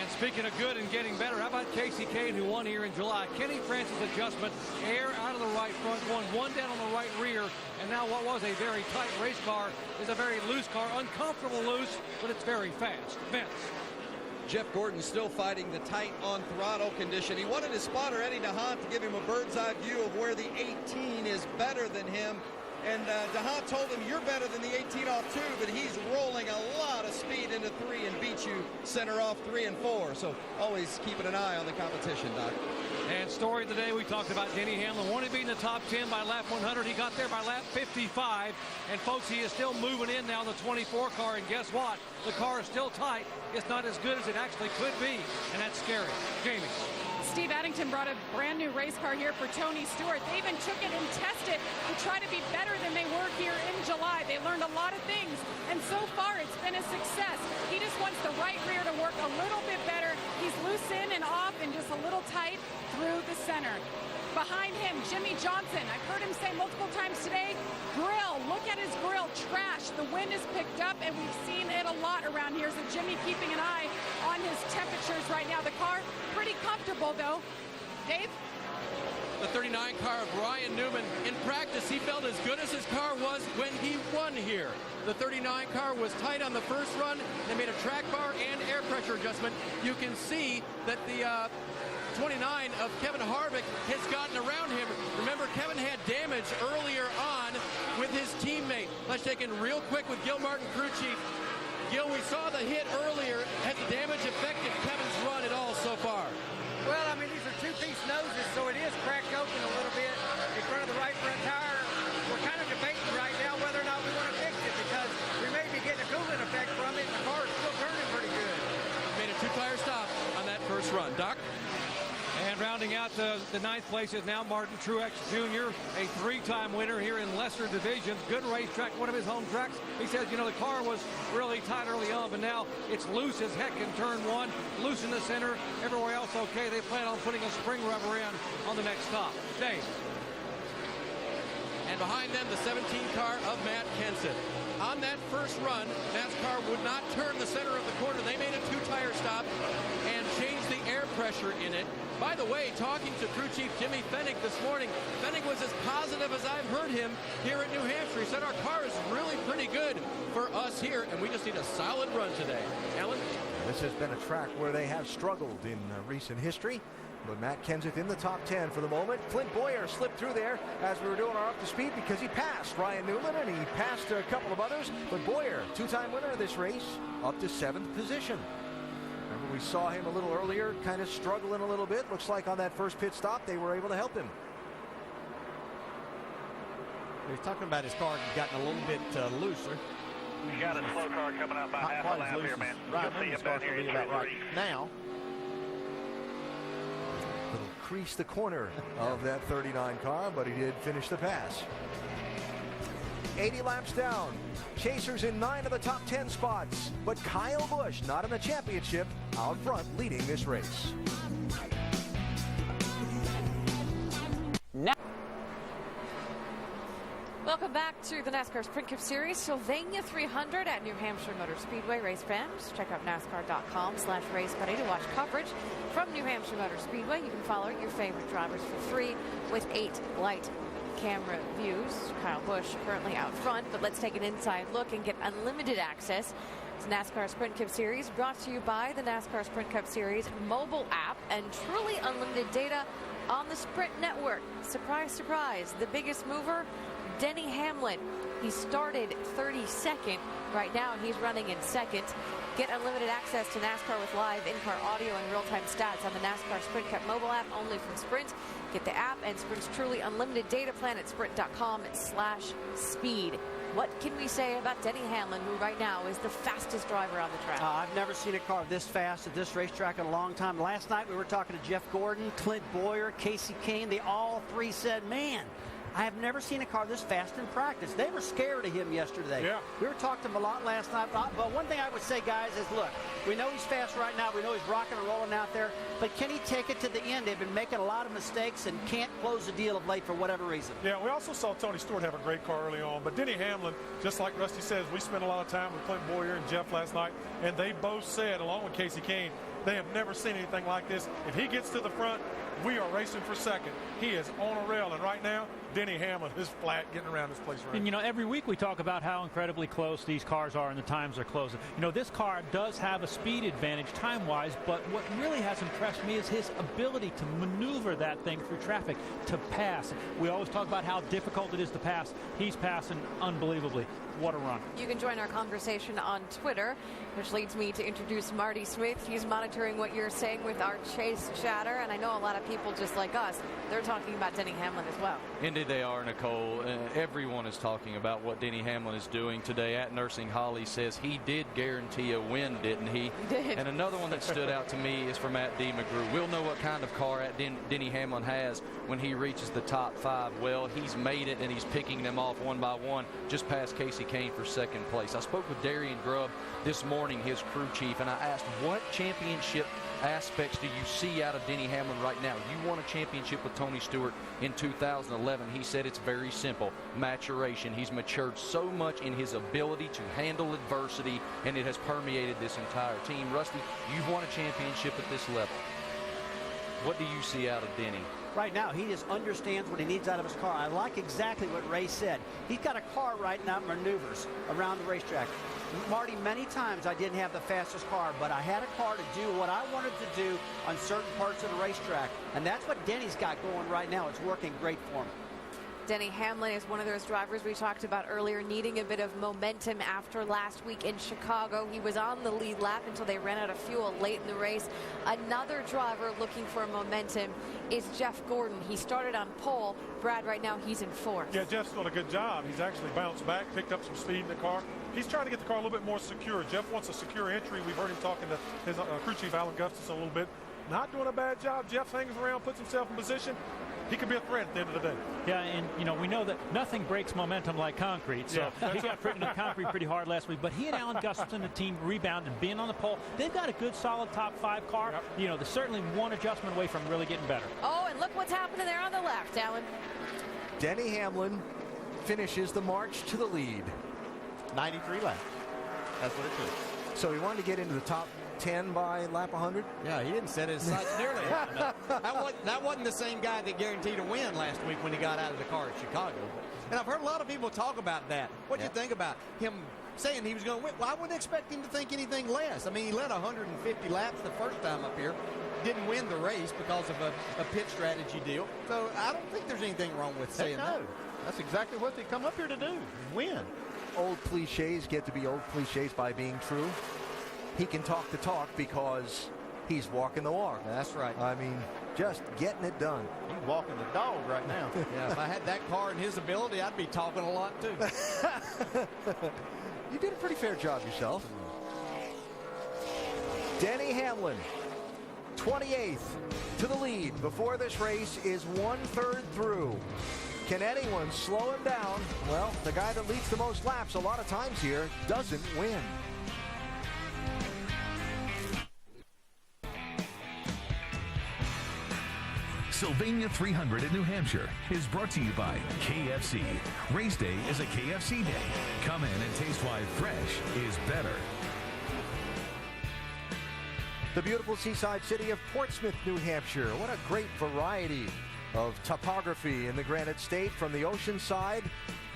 And speaking of good and getting better, how about Casey Kane, who won here in July? Kenny Francis' adjustment, air out of the right front, going one down on the right rear, and now what was a very tight race car is a very loose car, uncomfortable loose, but it's very fast. Vince. Jeff Gordon still fighting the tight on throttle condition. He wanted his spotter, Eddie DeHaan, to give him a bird's eye view of where the 18 is better than him. And DeHaan told him, you're better than the 18 off 2, but he's rolling a lot of speed into 3 and beats you center off 3 and 4. So always keeping an eye on the competition, Doc. And story of the day, we talked about Denny Hamlin wanting to be in the top 10 by lap 100. He got there by lap 55. And folks, he is still moving in now in the 24 car. And guess what? The car is still tight. It's not as good as it actually could be. And that's scary. Jamie. Steve Addington brought a brand new race car here for Tony Stewart. They even took it and tested to try to be better than they were here in July. They learned a lot of things, and so far it's been a success. He just wants the right rear to work a little bit better. He's loose in and off and just a little tight through the center. Behind him, Jimmy Johnson. I've heard him say multiple times today, grill, look at his grill, trash. The wind is picked up, and we've seen it a lot around here, so Jimmy keeping an eye on his temperatures right now. The car, pretty comfortable, though. Dave? The 39 car of Ryan Newman. In practice, he felt as good as his car was when he won here. The 39 car was tight on the first run. They made a track bar and air pressure adjustment. You can see that the 29 of Kevin Harvick has gotten around him. Remember, Kevin had damage earlier on with his teammate. Let's take it real quick with Gil Martin, crew chief. Gil, we saw the hit earlier. Has the damage affected Kevin's run at all so far? Well, I mean, these are two-piece noses, so it is cracked open a little bit in front of the right front tire. We're kind of debating right now whether or not we want to fix it because we may be getting a cooling effect from it, and the car is still turning pretty good. Made a two-tire stop on that first run. Doc? And rounding out the ninth place is now Martin Truex Jr., a three-time winner here in lesser divisions. Good racetrack, one of his home tracks. He says, you know, the car was really tight early on, but now it's loose as heck in turn one, loose in the center, everywhere else okay. They plan on putting a spring rubber in on the next stop. Dave. And behind them, the 17 car of Matt Kenseth. On that first run, NASCAR would not turn the center of the corner. They made a two-tire stop and changed the air pressure in it. By the way, talking to crew chief Jimmy Fennig this morning, Fennig was as positive as I've heard him here at New Hampshire. He said our car is really pretty good for us here, and we just need a solid run today. Alan? This has been a track where they have struggled in recent history. But Matt Kenseth in the top 10 for the moment. Clint Boyer slipped through there as we were doing our up to speed because he passed Ryan Newman and he passed a couple of others. But Boyer, two-time winner of this race, up to 7th position. Remember, we saw him a little earlier, kind of struggling a little bit. Looks like on that first pit stop, they were able to help him. He's talking about his car gotten a little bit looser. You got a slow car coming out by half a lap here, man. Right, Newman's car's going to be about right now. Little crease the corner of that 39 car, but he did finish the pass. 80 laps down. Chasers in 9 of the top 10 spots, but Kyle Busch not in the championship, out front leading this race. Welcome back to the NASCAR Sprint Cup Series, Sylvania 300 at New Hampshire Motor Speedway. Race fans, check out NASCAR.com/RaceBuddy to watch coverage from New Hampshire Motor Speedway. You can follow your favorite drivers for free with 8 light camera views. Kyle Busch currently out front, but let's take an inside look and get unlimited access to NASCAR Sprint Cup Series, brought to you by the NASCAR Sprint Cup Series mobile app and truly unlimited data on the Sprint network. Surprise, surprise, the biggest mover, Denny Hamlin. He started 32nd. Right now, he's running in 2nd. Get unlimited access to NASCAR with live in-car audio and real-time stats on the NASCAR Sprint Cup mobile app, only from Sprint. Get the app and Sprint's truly unlimited data plan at sprint.com/speed. What can we say about Denny Hamlin, who right now is the fastest driver on the track? I've never seen a car this fast at this racetrack in a long time. Last night we were talking to Jeff Gordon, Clint Boyer, Casey Kane. They all three said, man, I have never seen a car this fast in practice. They were scared of him yesterday. Yeah. We were talking to him a lot last night. But one thing I would say, guys, is look, we know he's fast right now. We know he's rocking and rolling out there. But can he take it to the end? They've been making a lot of mistakes and can't close the deal of late for whatever reason. Yeah, we also saw Tony Stewart have a great car early on. But Denny Hamlin, just like Rusty says, we spent a lot of time with Clint Boyer and Jeff last night. And they both said, along with Casey Kane, they have never seen anything like this. If he gets to the front, we are racing for second. He is on a rail, and right now, Denny Hamlin is flat getting around this place right And, you know, every week we talk about how incredibly close these cars are and the times are closing. You know, this car does have a speed advantage time-wise, but what really has impressed me is his ability to maneuver that thing through traffic, to pass. We always talk about how difficult it is to pass. He's passing unbelievably. What a run. You can join our conversation on Twitter, which leads me to introduce Marty Smith. He's monitoring what you're saying with our chase chatter, and I know a lot of people just like us, they're talking about Denny Hamlin as well. Indeed they are, Nicole. Everyone is talking about what Denny Hamlin is doing today. At Nursing Holly says he did guarantee a win, didn't he? He did. And another one that stood out to me is from Matt D. McGrew. We'll know what kind of car Denny Hamlin has when he reaches the top 5. Well, he's made it, and he's picking them off one by one, just past Casey Kane for second place. I spoke with Darian Grubb this morning, his crew chief, and I asked, what championship aspects do you see out of Denny Hamlin right now? You won a championship with Tony Stewart in 2011. He said it's very simple, maturation. He's matured so much in his ability to handle adversity, and it has permeated this entire team. Rusty, you've won a championship at this level. What do you see out of Denny? Right now, he just understands what he needs out of his car. I like exactly what Ray said. He's got a car right now that maneuvers around the racetrack. Marty, many times I didn't have the fastest car, but I had a car to do what I wanted to do on certain parts of the racetrack. And that's what Denny's got going right now. It's working great for him. Denny Hamlin is one of those drivers we talked about earlier, needing a bit of momentum after last week in Chicago. He was on the lead lap until they ran out of fuel late in the race. Another driver looking for momentum is Jeff Gordon. He started on pole. Brad, right now he's in 4th. Yeah, Jeff's doing a good job. He's actually bounced back, picked up some speed in the car. He's trying to get the car a little bit more secure. Jeff wants a secure entry. We've heard him talking to his crew chief, Alan Gustafson, a little bit. Not doing a bad job. Jeff hangs around, puts himself in position. He could be a threat at the end of the day. Yeah, and, you know, we know that nothing breaks momentum like concrete. So yeah, he got friggin' concrete pretty hard last week. But he and Alan Gustafson, the team, rebound and being on the pole. They've got a good, solid top 5 car. Yep. You know, they're certainly one adjustment away from really getting better. Oh, and look what's happening there on the left, Alan. Denny Hamlin finishes the march to the lead. 93 laps. That's what it took. So he wanted to get into the top 10 by lap 100? Yeah, he didn't set his sights nearly. That wasn't the same guy that guaranteed a win last week when he got out of the car at Chicago. And I've heard a lot of people talk about that. What do you think about him saying he was going to win? Well, I wouldn't expect him to think anything less. I mean, he led 150 laps the first time up here. Didn't win the race because of a pit strategy deal. So I don't think there's anything wrong with saying that. That's exactly what they come up here to do, win. Old cliches get to be old cliches by being true. He can talk the talk because he's walking the walk. That's right. I mean, just getting it done. He's walking the dog right now. Yeah, if I had that car and his ability, I'd be talking a lot too. You did a pretty fair job yourself. Denny Hamlin, 28th to the lead before this race is 1/3 through. Can anyone slow him down? Well, the guy that leads the most laps a lot of times here doesn't win. Sylvania 300 in New Hampshire is brought to you by KFC. Race day is a KFC day. Come in and taste why fresh is better. The beautiful seaside city of Portsmouth, New Hampshire. What a great variety of topography in the Granite State, from the ocean side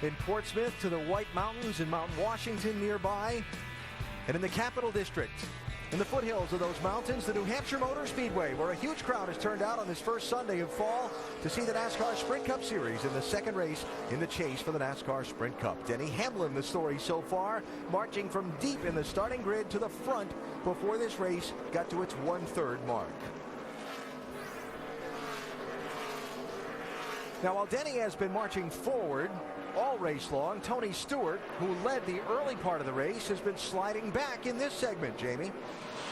in Portsmouth to the White Mountains in Mount Washington nearby, and in the Capital District. In the foothills of those mountains, the New Hampshire Motor Speedway, where a huge crowd has turned out on this first Sunday of fall to see the NASCAR Sprint Cup Series in the second race in the chase for the NASCAR Sprint Cup. Denny Hamlin, the story so far, marching from deep in the starting grid to the front before this race got to its 1/3 mark. Now, while Denny has been marching forward all race long, Tony Stewart, who led the early part of the race, has been sliding back in this segment, Jamie.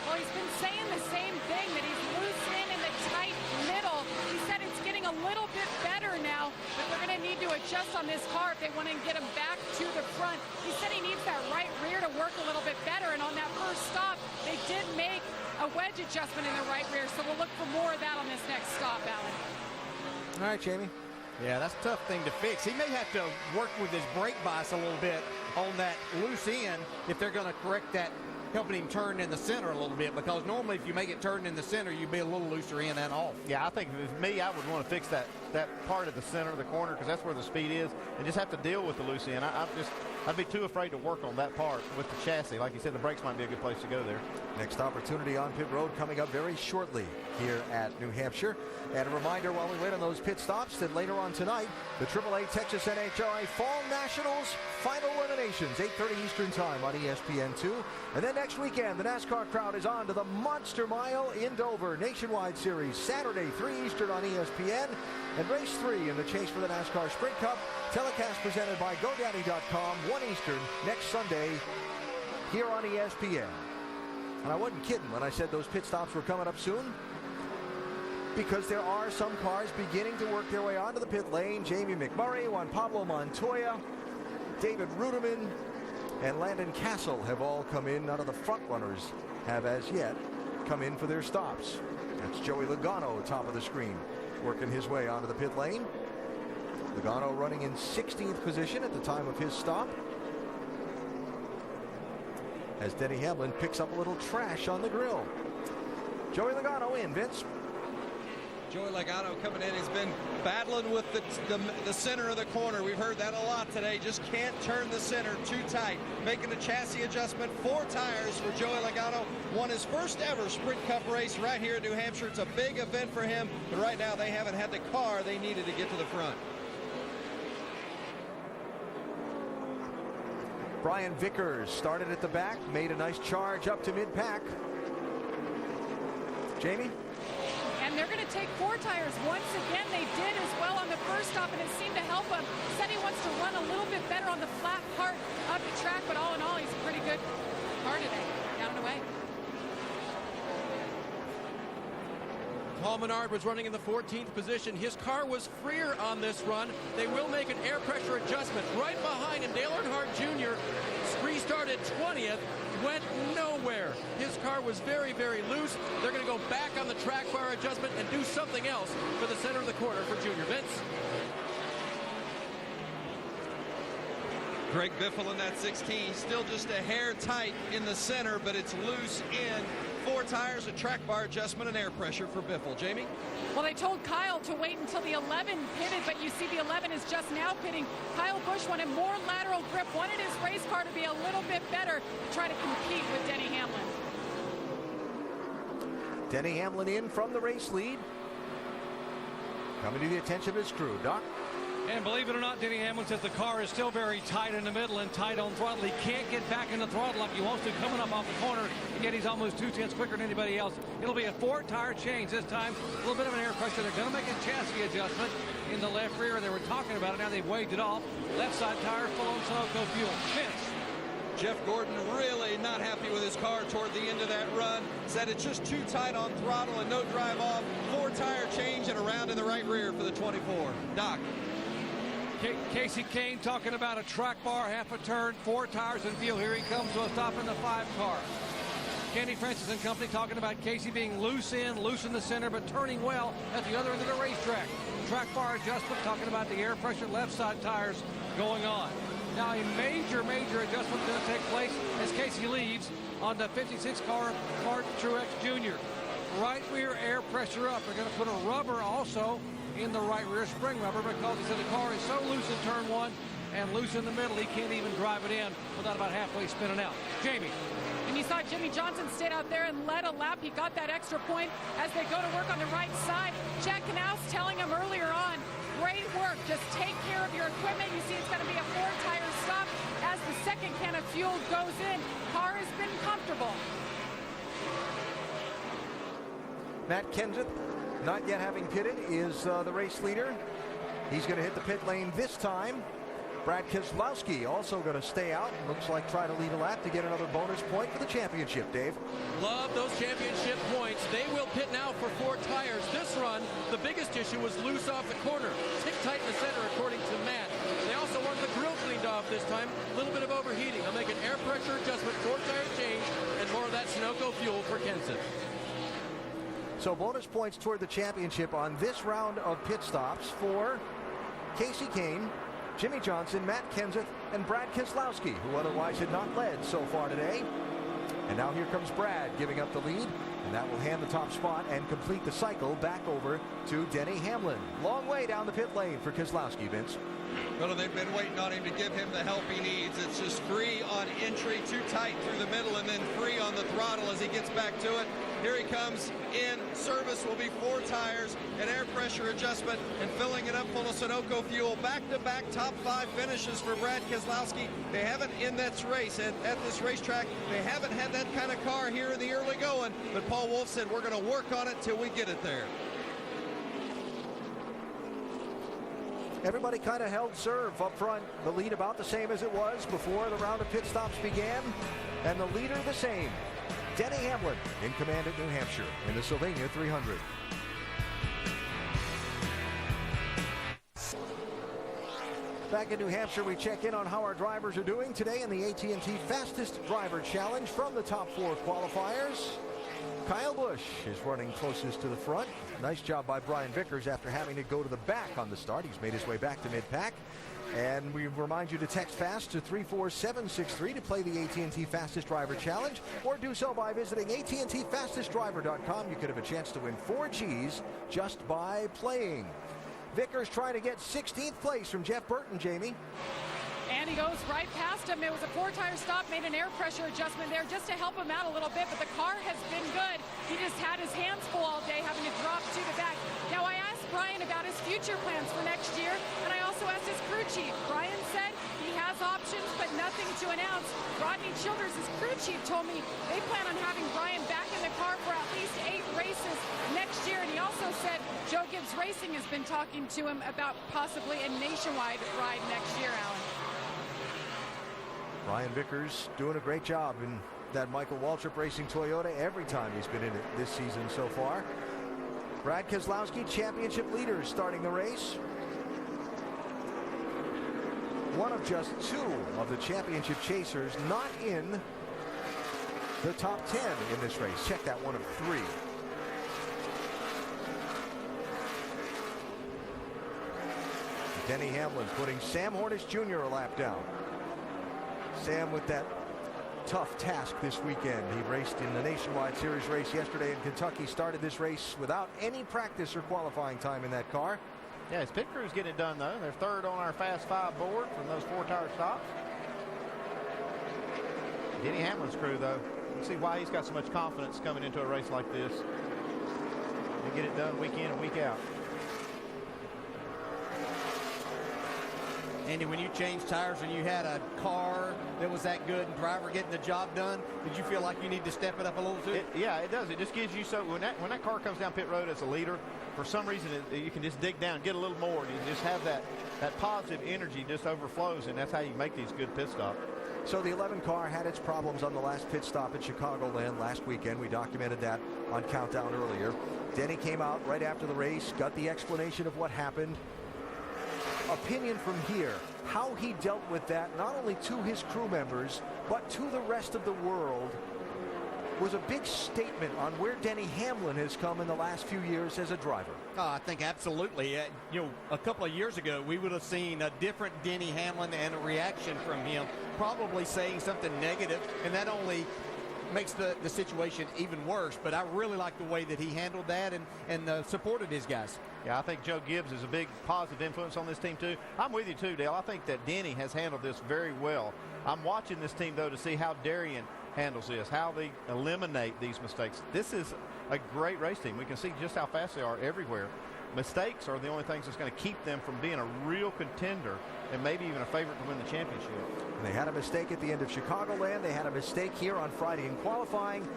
Well, he's been saying the same thing, that he's loosening in the tight middle. He said it's getting a little bit better now, but they're going to need to to adjust on this car if they want to get him back to the front. He said he needs that right rear to work a little bit better, and on that first stop, they did make a wedge adjustment in the right rear, so we'll look for more of that on this next stop, Alan. All right, Jamie. Yeah, that's a tough thing to fix. He may have to work with his brake bias a little bit on that loose end if they're going to correct that, helping him turn in the center a little bit, because normally if you make it turn in the center, you'd be a little looser in and off. Yeah, I think if it was me, I would want to fix that part of the center of the corner, because that's where the speed is, and just have to deal with the loose end. I'd be too afraid to work on that part with the chassis. Like you said, the brakes might be a good place to go there. Next opportunity on pit road coming up very shortly here at New Hampshire. And a reminder while we wait on those pit stops that later on tonight, the AAA Texas NHRA Fall Nationals final eliminations, 8:30 Eastern Time on ESPN2. And then next weekend, the NASCAR crowd is on to the Monster Mile in Dover Nationwide Series, Saturday, 3 Eastern on ESPN. And race 3 in the chase for the NASCAR Sprint Cup, telecast presented by GoDaddy.com, 1 Eastern next Sunday here on ESPN. And I wasn't kidding when I said those pit stops were coming up soon, because there are some cars beginning to work their way onto the pit lane. Jamie McMurray, Juan Pablo Montoya, David Ruderman, and Landon Castle have all come in. None of the front runners have as yet come in for their stops. That's Joey Logano, top of the screen, working his way onto the pit lane. Logano running in 16th position at the time of his stop, as Denny Hamlin picks up a little trash on the grill. Joey Logano in, Vince. Joey Logano coming in. He's been battling with the center of the corner. We've heard that a lot today. Just can't turn the center too tight. Making a chassis adjustment. 4 tires for Joey Logano. Won his first ever Sprint Cup race right here in New Hampshire. It's a big event for him. But right now they haven't had the car they needed to get to the front. Brian Vickers started at the back, made a nice charge up to mid-pack. Jamie? And they're going to take 4 tires. Once again, they did as well on the first stop, and it seemed to help him. Said he wants to run a little bit better on the flat part of the track, but all in all, he's a pretty good car today. Down and away. Paul Menard was running in the 14th position. His car was freer on this run. They will make an air pressure adjustment right behind him. Dale Earnhardt Jr. restarted 20th, went nowhere. His car was very, very loose. They're going to go back on the track bar adjustment and do something else for the center of the corner for Junior. Vince? Greg Biffle in that 16, still just a hair tight in the center, but it's loose in 4 tires, a track bar adjustment, and air pressure for Biffle. Jamie? Well, they told Kyle to wait until the 11 pitted, but you see the 11 is just now pitting. Kyle Busch wanted more lateral grip, wanted his race car to be a little bit better to try to compete with Denny Hamlin. Denny Hamlin in from the race lead, coming to the attention of his crew. Doc? And believe it or not, Denny Hamlin says the car is still very tight in the middle and tight on throttle. He can't get back in the throttle like he wants to coming up off the corner, and yet he's almost 2/10 quicker than anybody else. It'll be a 4-tire change this time. A little bit of an air pressure. They're going to make a chassis adjustment in the left rear. They were talking about it. Now they've waved it off. Left side tire full on Sunoco fuel. Vince? Jeff Gordon really not happy with his car toward the end of that run. Said it's just too tight on throttle and no drive off. 4-tire change and a round in the right rear for the 24. Doc? Casey Kane talking about a track bar, half a turn, 4 tires and fuel. Here he comes to a stop in the 5 car. Kenny Francis and company talking about Casey being loose in the center, but turning well at the other end of the racetrack. Track bar adjustment, talking about the air pressure left side tires going on. Now a major adjustment going to take place as Casey leaves on the 56 car, Martin Truex Jr. Right rear air pressure up. They're going to put a rubber also in the right rear, spring rubber, because he said the car is so loose in turn 1 and loose in the middle, he can't even drive it in without about halfway spinning out. Jamie? And you saw Jimmy Johnson stayed out there and led a lap. He got that extra point as they go to work on the right side. Jack Knaus telling him earlier on, great work, just take care of your equipment. You see it's going to be a 4-tire stop as the second can of fuel goes in. Car has been comfortable. Matt Kenseth, not yet having pitted, is the race leader. He's going to hit the pit lane this time. Brad Keselowski also going to stay out. Looks like try to lead a lap to get another bonus point for the championship, Dave. Love those championship points. They will pit now for 4 tires. This run, the biggest issue was loose off the corner. Tick tight in the center, according to Matt. They also wanted the grill cleaned off this time. A little bit of overheating. They'll make an air pressure adjustment, 4-tire change, and more of that Sunoco fuel for Kenseth. So bonus points toward the championship on this round of pit stops for Kasey Kahne, Jimmie Johnson, Matt Kenseth, and Brad Keselowski, who otherwise had not led so far today. And now here comes Brad giving up the lead, and that will hand the top spot and complete the cycle back over to Denny Hamlin. Long way down the pit lane for Keselowski, Vince. Well, they've been waiting on him to give him the help he needs. It's just free on entry, too tight through the middle, and then free on the throttle as he gets back to it. Here he comes in. Service will be 4 tires, an air pressure adjustment, and filling it up full of Sunoco fuel. Back-to-back top 5 finishes for Brad Keselowski. They haven't in that race, at this racetrack, they haven't had that kind of car here in the early going. But Paul Wolfe said, we're going to work on it till we get it there. Everybody kind of held serve up front. The lead about the same as it was before the round of pit stops began. And the leader the same. Denny Hamlin in command at New Hampshire in the Sylvania 300. Back in New Hampshire, we check in on how our drivers are doing today in the AT&T Fastest Driver Challenge from the top 4 qualifiers. Kyle Busch is running closest to the front. Nice job by Brian Vickers after having to go to the back on the start. He's made his way back to mid-pack. And we remind you to text FAST to 34763 to play the AT&T Fastest Driver Challenge, or do so by visiting AT&TFastestDriver.com. You could have a chance to win 4 Gs just by playing. Vickers trying to get 16th place from Jeff Burton, Jamie. And he goes right past him. It was a 4-tire stop, made an air pressure adjustment there just to help him out a little bit, but the car has been good. He just had his hands full all day, having to drop to the back. Now, I asked Brian about his future plans for next year, and I also asked his crew chief. Brian said he has options, but nothing to announce. Rodney Childers, his crew chief, told me they plan on having Brian back in the car for at least 8 races next year, and he also said Joe Gibbs Racing has been talking to him about possibly a nationwide ride next year, Alan. Brian Vickers doing a great job in that Michael Waltrip Racing Toyota every time he's been in it this season so far. Brad Keselowski, championship leader, starting the race. One of just 2 of the championship chasers not in the top 10 in this race. Check that, one of 3. Denny Hamlin putting Sam Hornish Jr. a lap down. Sam with that tough task this weekend. He raced in the Nationwide Series race yesterday in Kentucky. Started this race without any practice or qualifying time in that car. Yeah, his pit crew's getting it done, though. They're 3rd on our Fast 5 board from those 4-tire stops. Denny Hamlin's crew, though, you can see why he's got so much confidence coming into a race like this. They get it done week in and week out. Andy, when you changed tires and you had a car that was that good and driver getting the job done, did you feel like you need to step it up a little too? Yeah, it does. It just gives you so when that car comes down pit road as a leader, for some reason you can just dig down, get a little more, and you just have that positive energy just overflows, and that's how you make these good pit stops. So the 11 car had its problems on the last pit stop at Chicagoland last weekend. We documented that on Countdown earlier. Denny came out right after the race, got the explanation of what happened. Opinion from here, how he dealt with that, not only to his crew members, but to the rest of the world, was a big statement on where Denny Hamlin has come in the last few years as a driver. I think absolutely. A couple of years ago, we would have seen a different Denny Hamlin and a reaction from him, probably saying something negative, and that only makes the situation even worse. But I really like the way that he handled that and supported his guys. Yeah, I think Joe Gibbs is a big positive influence on this team, too. I'm with you, too, Dale. I think that Denny has handled this very well. I'm watching this team, though, to see how Darian handles this, how they eliminate these mistakes. This is a great race team. We can see just how fast they are everywhere. Mistakes are the only things that's going to keep them from being a real contender and maybe even a favorite to win the championship. And they had a mistake at the end of Chicagoland. They had a mistake here on Friday in qualifying.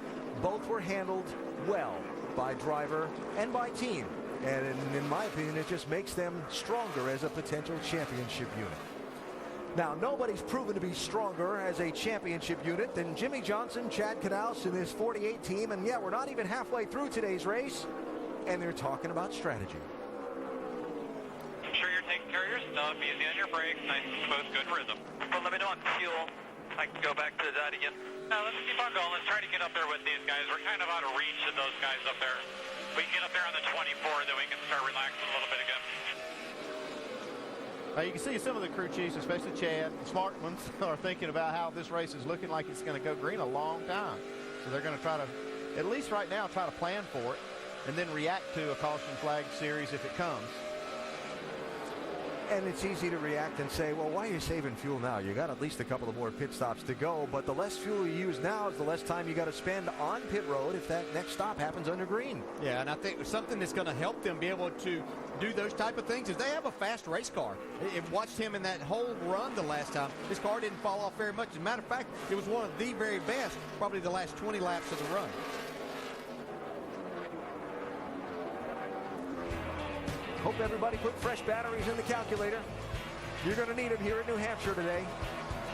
Both were handled well by driver and by team. And in my opinion, it just makes them stronger as a potential championship unit. Now, nobody's proven to be stronger as a championship unit than Jimmy Johnson, Chad Knaus, and this 48 team. And yeah, we're not even halfway through today's race, and they're talking about strategy. I'm sure you're taking care of your stuff, easy on your brakes, nice and smooth, good rhythm. Well, let me know on fuel. I can go back to that again. Now, let's keep on going. Let's try to get up there with these guys. We're kind of out of reach of those guys up there. We can get up there on the 24, then we can start relaxing a little bit again. You can see some of the crew chiefs, especially Chad, the smart ones, are thinking about how this race is looking like it's going to go green a long time. So they're going to try to, at least right now, try to plan for it and then react to a caution flag series if it comes. And it's easy to react and say, well, why are you saving fuel now? You got at least a couple of more pit stops to go, but the less fuel you use now is the less time you got to spend on pit road if that next stop happens under green. Yeah, and I think something that's going to help them be able to do those type of things is they have a fast race car. I've watched him in that whole run the last time. His car didn't fall off very much. As a matter of fact, it was one of the very best, probably the last 20 laps of the run. Hope everybody put fresh batteries in the calculator. You're going to need them here in New Hampshire today.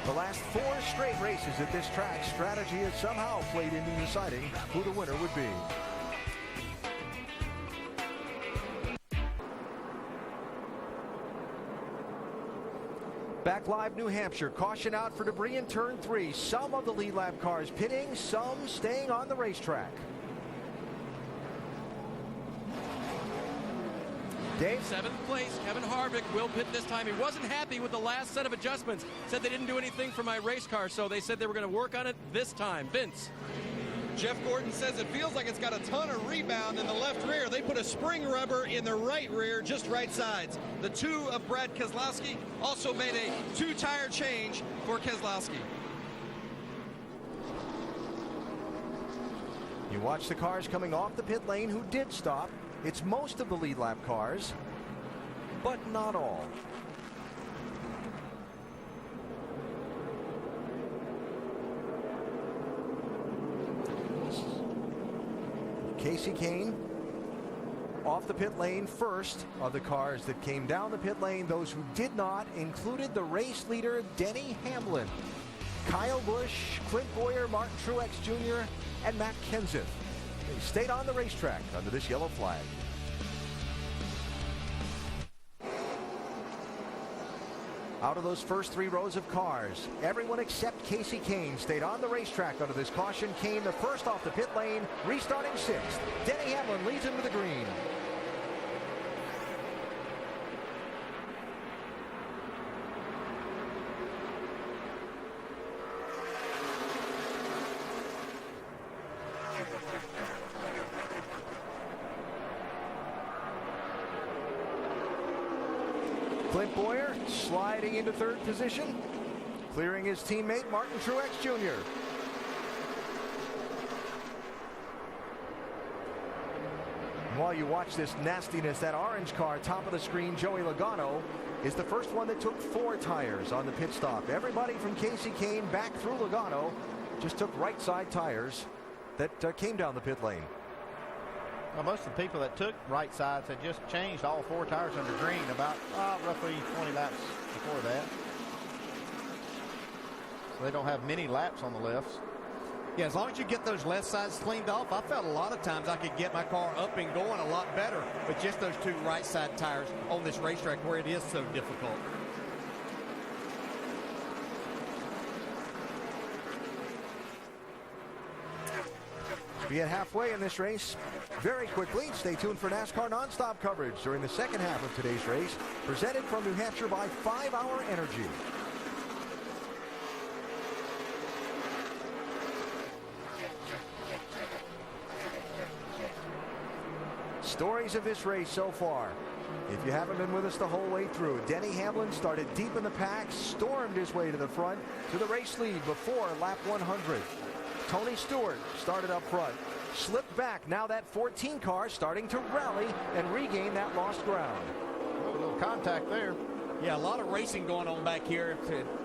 The last 4 straight races at this track, strategy has somehow played into deciding who the winner would be. Back live New Hampshire. Caution out for debris in turn 3. Some of the lead lap cars pitting, some staying on the racetrack. Dave? 7th place, Kevin Harvick will pit this time. He wasn't happy with the last set of adjustments. Said they didn't do anything for my race car, so they said they were going to work on it this time. Vince? Jeff Gordon says it feels like it's got a ton of rebound in the left rear. They put a spring rubber in the right rear, just right sides. The 2 of Brad Keselowski also made a 2-tire change for Keselowski. You watch the cars coming off the pit lane who did stop. It's most of the lead lap cars, but not all. Casey Kane off the pit lane first of the cars that came down the pit lane. Those who did not included the race leader, Denny Hamlin, Kyle Busch, Clint Boyer, Martin Truex Jr., and Matt Kenseth. They stayed on the racetrack under this yellow flag. Out of those first 3 rows of cars, everyone except Casey Kane stayed on the racetrack under this caution. Kane the first off the pit lane, restarting 6th. Denny Hamlin leads him to the green. Clint Boyer sliding into 3rd position, clearing his teammate Martin Truex Jr. While you watch this nastiness, that orange car, top of the screen, Joey Logano, is the first one that took 4 tires on the pit stop. Everybody from Casey Kane back through Logano just took right side tires that came down the pit lane. Well, most of the people that took right sides had just changed all 4 tires under green about roughly 20 laps before that. So they don't have many laps on the lefts. Yeah, as long as you get those left sides cleaned off, I felt a lot of times I could get my car up and going a lot better with just those 2 right side tires on this racetrack where it is so difficult. Be at halfway in this race very quickly. Stay tuned for NASCAR nonstop coverage during the second half of today's race, presented from New Hampshire by 5 Hour Energy. Stories of this race so far. If you haven't been with us the whole way through, Denny Hamlin started deep in the pack, stormed his way to the front to the race lead before lap 100. Tony Stewart started up front, slipped back. Now that 14 car starting to rally and regain that lost ground. A little contact there. Yeah, a lot of racing going on back here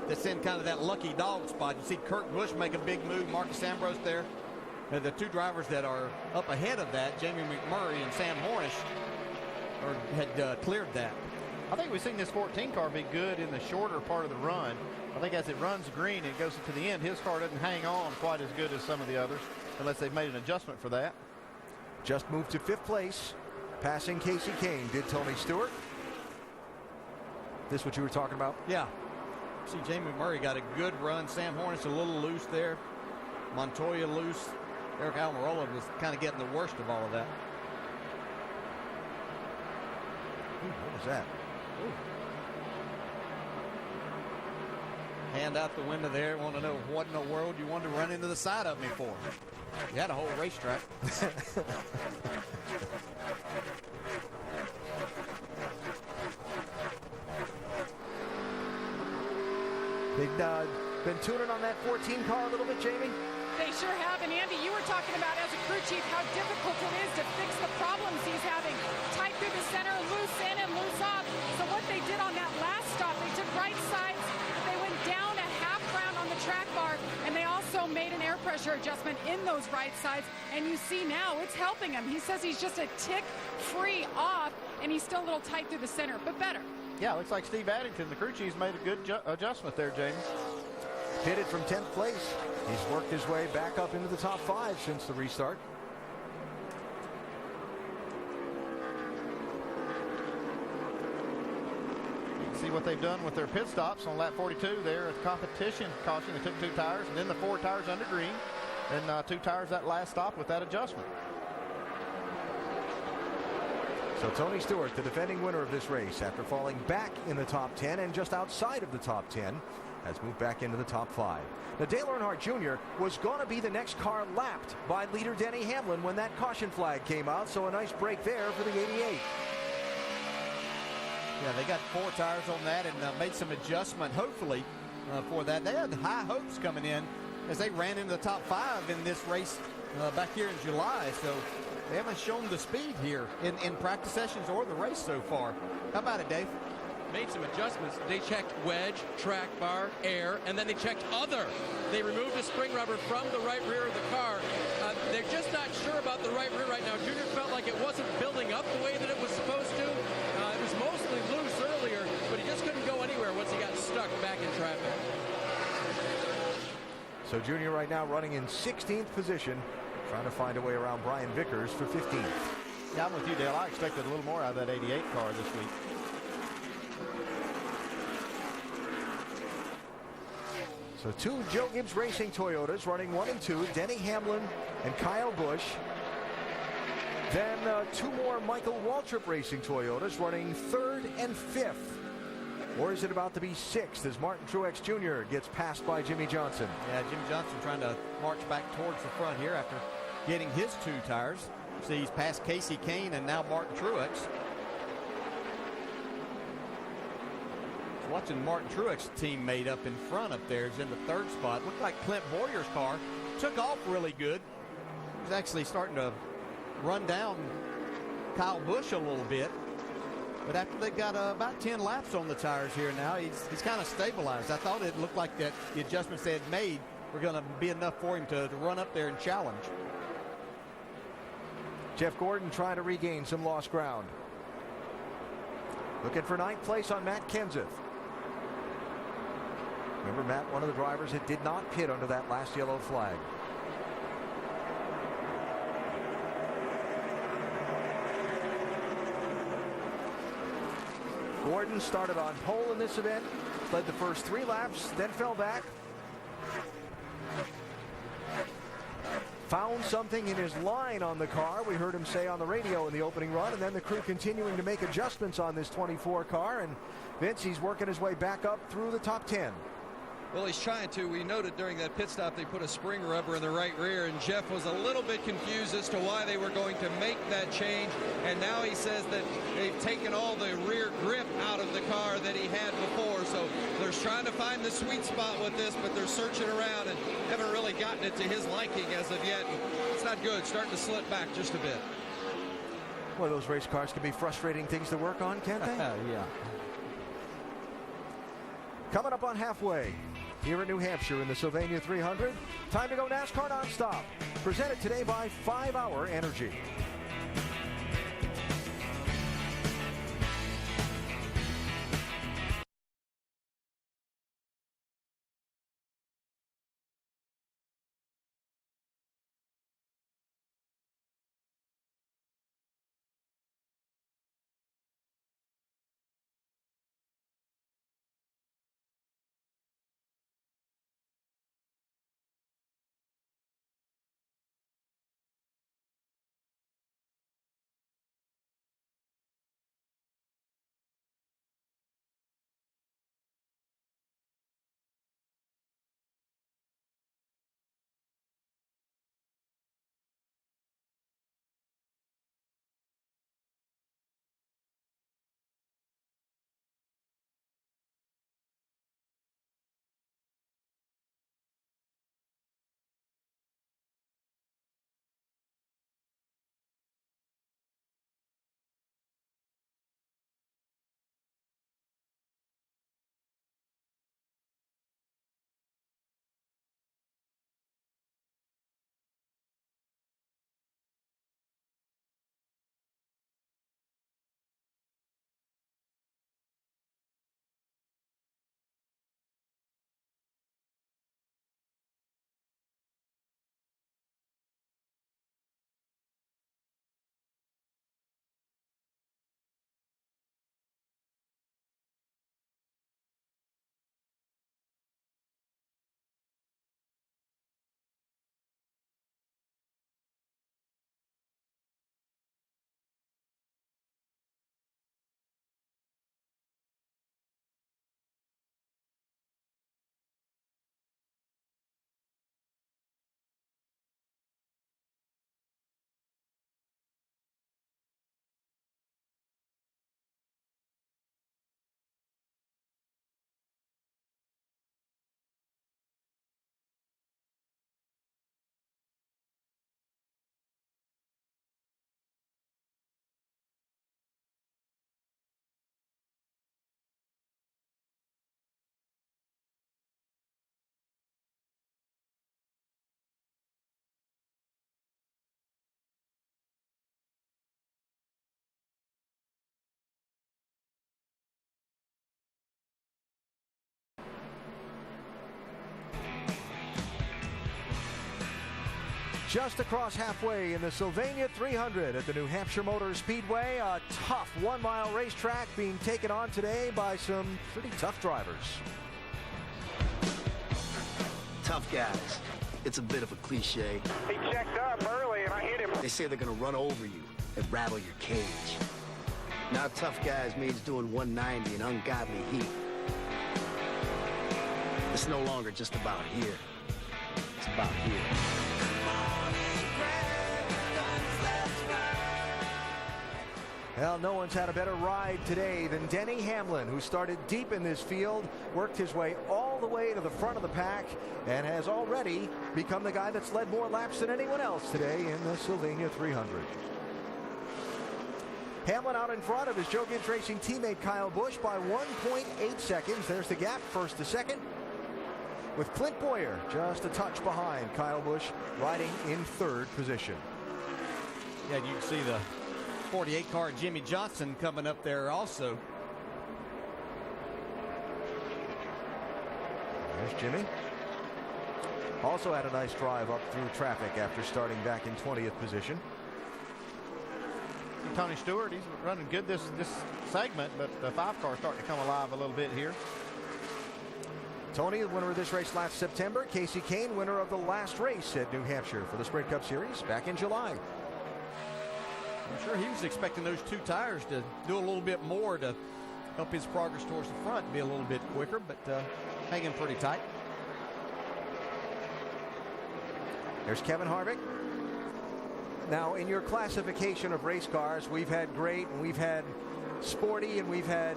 to send kind of that lucky dog spot. You see Kurt Busch make a big move, Marcus Ambrose there. The 2 drivers that are up ahead of that, Jamie McMurray and Sam Hornish, had cleared that. I think we've seen this 14 car be good in the shorter part of the run. I think as it runs green and goes to the end, his car doesn't hang on quite as good as some of the others, unless they've made an adjustment for that. Just moved to 5th place, passing Casey Kane, did Tony Stewart. This what you were talking about? Yeah. See, Jamie Murray got a good run. Sam Hornets a little loose there. Montoya loose. Eric Almirola was kind of getting the worst of all of that. Ooh, what was that? Ooh. Hand out the window there. Want to know what in the world you wanted to run into the side of me for? You had a whole racetrack. They've been tuning on that 14 car a little bit, Jamie? They sure have. And Andy, you were talking about as a crew chief how difficult it is to fix the problems he's having. Tight through the center, loose in and loose off. So what they did on that last stop, they took right sides, they went down a half round on the track bar, and they also made an air pressure adjustment in those right sides. And you see now it's helping him. He says he's just a tick free off, and he's still a little tight through the center, but better. Yeah, looks like Steve Addington, the crew chief's made a good adjustment there, Jamie. Pitted from 10th place. He's worked his way back up into the top 5 since the restart. You can see what they've done with their pit stops on lap 42 there at the competition caution. They took 2 tires and then the 4 tires under green and 2 tires that last stop with that adjustment. So Tony Stewart, the defending winner of this race, after falling back in the top 10 and just outside of the top 10, has moved back into the top 5. Now, Dale Earnhardt Jr. was going to be the next car lapped by leader Denny Hamlin when that caution flag came out, so a nice break there for the 88. Yeah, they got 4 tires on that and made some adjustment, hopefully, for that. They had high hopes coming in as they ran into the top 5 in this race back here in July, so they haven't shown the speed here in practice sessions or the race so far. How about it, Dave? Made some adjustments. They checked wedge, track bar, air, and then they checked other. They removed the spring rubber from the right rear of the car. They're just not sure about the right rear right now. Junior felt like it wasn't building up the way that it was supposed to. It was mostly loose earlier, but he just couldn't go anywhere once he got stuck back in traffic. So Junior right now running in 16th position, trying to find a way around Brian Vickers for 15th. Yeah, I'm with you, Dale. I expected a little more out of that 88 car this week. So 2 Joe Gibbs Racing Toyotas running 1 and 2, Denny Hamlin and Kyle Busch. Then 2 more Michael Waltrip Racing Toyotas running 3rd and 5th. Or is it about to be 6th as Martin Truex Jr. gets passed by Jimmy Johnson? Yeah, Jimmy Johnson trying to march back towards the front here after getting his 2 tires. See, he's passed Casey Kane and now Martin Truex. Watching Martin Truex's teammate up in front up there is in the 3rd spot. Looked like Clint Boyer's car took off really good. He's actually starting to run down Kyle Busch a little bit. But after they got about 10 laps on the tires here now, he's kind of stabilized. I thought it looked like that the adjustments they had made were going to be enough for him to run up there and challenge. Jeff Gordon trying to regain some lost ground. Looking for 9th place on Matt Kenseth. Remember, Matt, one of the drivers that did not pit under that last yellow flag. Gordon started on pole in this event, led the first 3 laps, then fell back. Found something in his line on the car. We heard him say on the radio in the opening run, and then the crew continuing to make adjustments on this 24 car. And Vince, he's working his way back up through the top 10. Well, he's trying to. We noted during that pit stop they put a spring rubber in the right rear, and Jeff was a little bit confused as to why they were going to make that change. And now he says that they've taken all the rear grip out of the car that he had before. So they're trying to find the sweet spot with this, but they're searching around and haven't really gotten it to his liking as of yet. It's not good. Starting to slip back just a bit. Well, those race cars can be frustrating things to work on, can't they? Yeah. Coming up on halfway here in New Hampshire in the Sylvania 300. Time to go NASCAR nonstop. Presented today by 5 Hour Energy. Just across halfway in the Sylvania 300 at the New Hampshire Motor Speedway, a tough 1 mile racetrack being taken on today by some pretty tough drivers. Tough guys. It's a bit of a cliche. He checked up early and I hit him. They say they're going to run over you and rattle your cage. Now tough guys means doing 190 in ungodly heat. It's no longer just about here. It's about here. Well, no one's had a better ride today than Denny Hamlin, who started deep in this field, worked his way all the way to the front of the pack, and has already become the guy that's led more laps than anyone else today in the Sylvania 300. Hamlin out in front of his Joe Gibbs Racing teammate Kyle Busch by 1.8 seconds. There's the gap, first to second, with Clint Boyer just a touch behind. Kyle Busch riding in third position. Yeah, you can see the 48 car Jimmy Johnson coming up there also. There's Jimmy. Also had a nice drive up through traffic after starting back in 20th position. Tony Stewart, he's running good this segment, but the 5 car starting to come alive a little bit here. Tony, the winner of this race last September. Casey Kane, winner of the last race at New Hampshire for the Sprint Cup Series back in July. I'm sure he was expecting those 2 tires to do a little bit more to help his progress towards the front be a little bit quicker, but hanging pretty tight. There's Kevin Harvick. Now, in your classification of race cars, we've had great and we've had sporty and we've had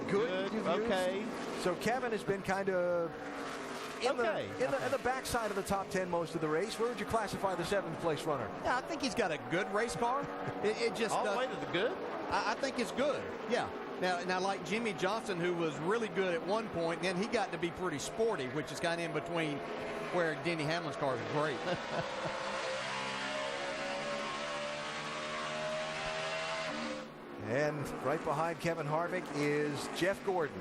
good. Okay. So Kevin has been kind of in the backside of the top 10 most of the race. Where would you classify the 7th place runner? Yeah, I think he's got a good race car. It just all the way to the good. I think it's good. Yeah. Now, like Jimmy Johnson, who was really good at one point, then he got to be pretty sporty, which is kind of in between where Denny Hamlin's car is great. And right behind Kevin Harvick is Jeff Gordon,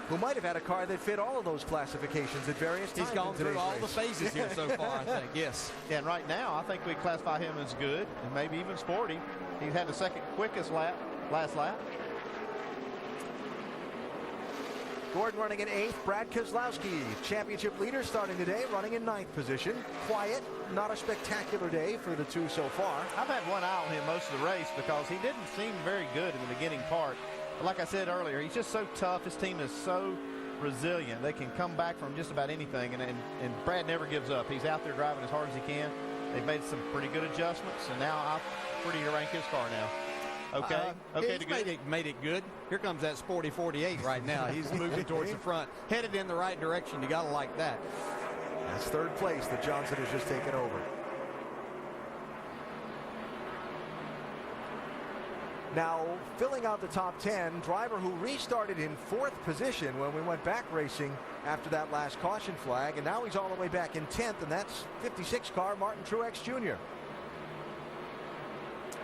who might have had a car that fit all of those classifications at various times. He's gone through all the phases here so far, I think. Yes. Yeah, and right now, I think we classify him as good and maybe even sporty. He had the second quickest lap, last lap. Gordon running in 8th. Brad Keselowski, championship leader, starting today, running in 9th position. Quiet, not a spectacular day for the two so far. I've had one eye on him most of the race because he didn't seem very good in the beginning part. But like I said earlier, he's just so tough. His team is so resilient. They can come back from just about anything, and Brad never gives up. He's out there driving as hard as he can. They've made some pretty good adjustments, and now I'm pretty to rank his car now. Okay. Okay. He's made it good. Here comes that sporty 48 right now. He's moving towards the front, headed in the right direction. You got to like that. That's third place that Johnson has just taken over. Now, filling out the top 10, driver who restarted in 4th position when we went back racing after that last caution flag, and now he's all the way back in 10th, and that's 56 car Martin Truex Jr.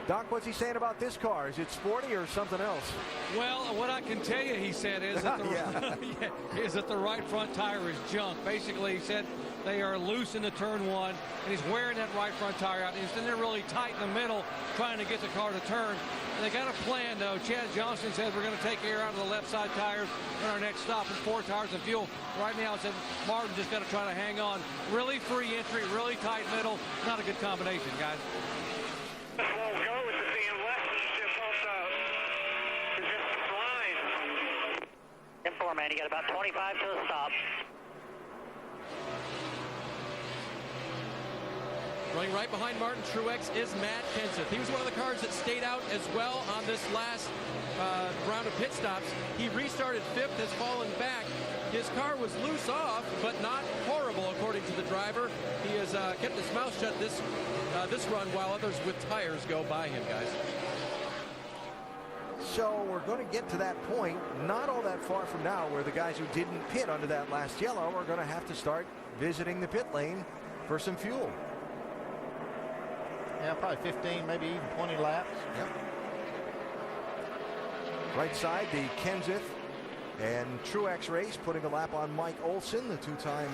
Doc, what's he saying about this car? Is it sporty or something else? Well, what I can tell you, he said, is that is that the right front tire is junk. Basically, he said they are loose in the turn 1, and he's wearing that right front tire out. He's in there really tight in the middle, trying to get the car to turn. And they got a plan, though. Chad Johnson said we're going to take air out of the left side tires on our next stop with 4 tires of fuel. Right now, it said Martin just got to try to hang on. Really free entry, really tight middle. Not a good combination, guys. This won't go with it being less than just off the resistance line. 10-4, man. You got about 25 to the stop. Running right behind Martin Truex is Matt Kenseth. He was one of the cars that stayed out as well on this last round of pit stops. He restarted 5th, has fallen back. His car was loose off, but not horrible, according to the driver. He has kept his mouth shut this run while others with tires go by him, guys. So we're going to get to that point, not all that far from now, where the guys who didn't pit under that last yellow are going to have to start visiting the pit lane for some fuel. Yeah, probably 15, maybe even 20 laps. Yep. Right side, the Kenseth and Truex race, putting a lap on Mike Olson, the 2-time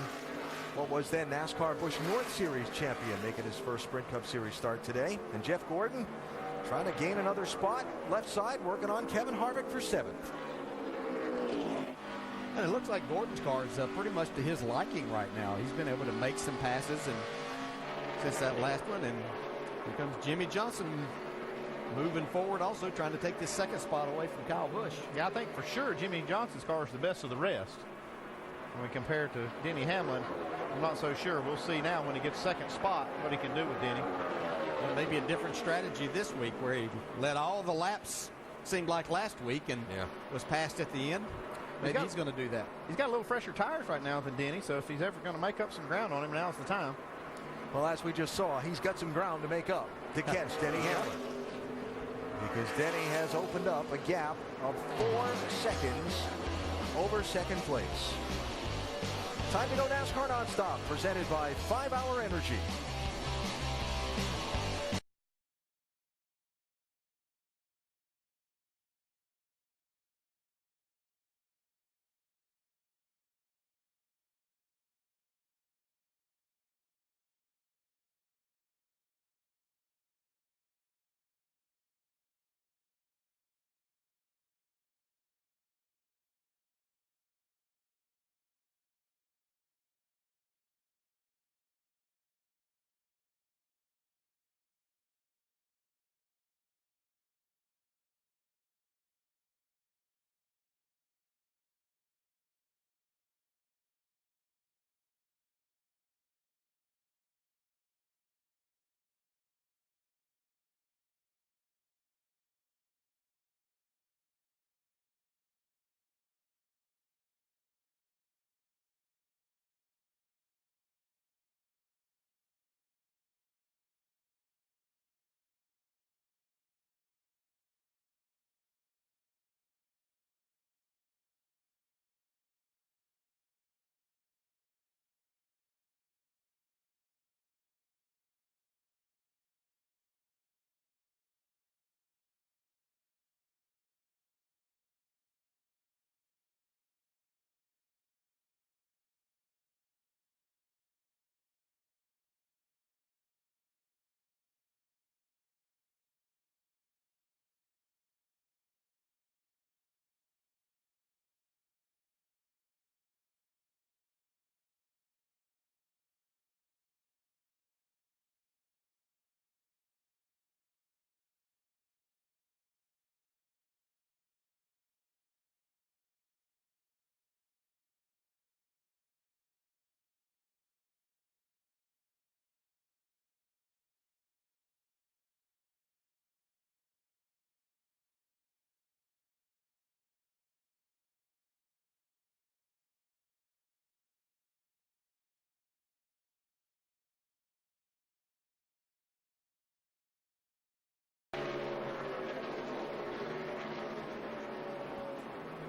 what was then NASCAR Busch North Series champion, making his first Sprint Cup Series start today. And Jeff Gordon trying to gain another spot. Left side, working on Kevin Harvick for 7th. And it looks like Gordon's car is pretty much to his liking right now. He's been able to make some passes and since that last one. And here comes Jimmy Johnson moving forward, also trying to take this 2nd spot away from Kyle Busch. Yeah, I think for sure Jimmy Johnson's car is the best of the rest. When we compare it to Denny Hamlin, I'm not so sure. We'll see now when he gets 2nd spot what he can do with Denny. Well, maybe a different strategy this week where he let all the laps seemed like last week and was passed at the end. Maybe he's going to do that. He's got a little fresher tires right now than Denny, so if he's ever going to make up some ground on him, now's the time. Well, as we just saw, he's got some ground to make up to catch Denny Hamlin. Because Denny has opened up a gap of 4 seconds over 2nd place. Time to go NASCAR Nonstop, presented by 5 Hour Energy.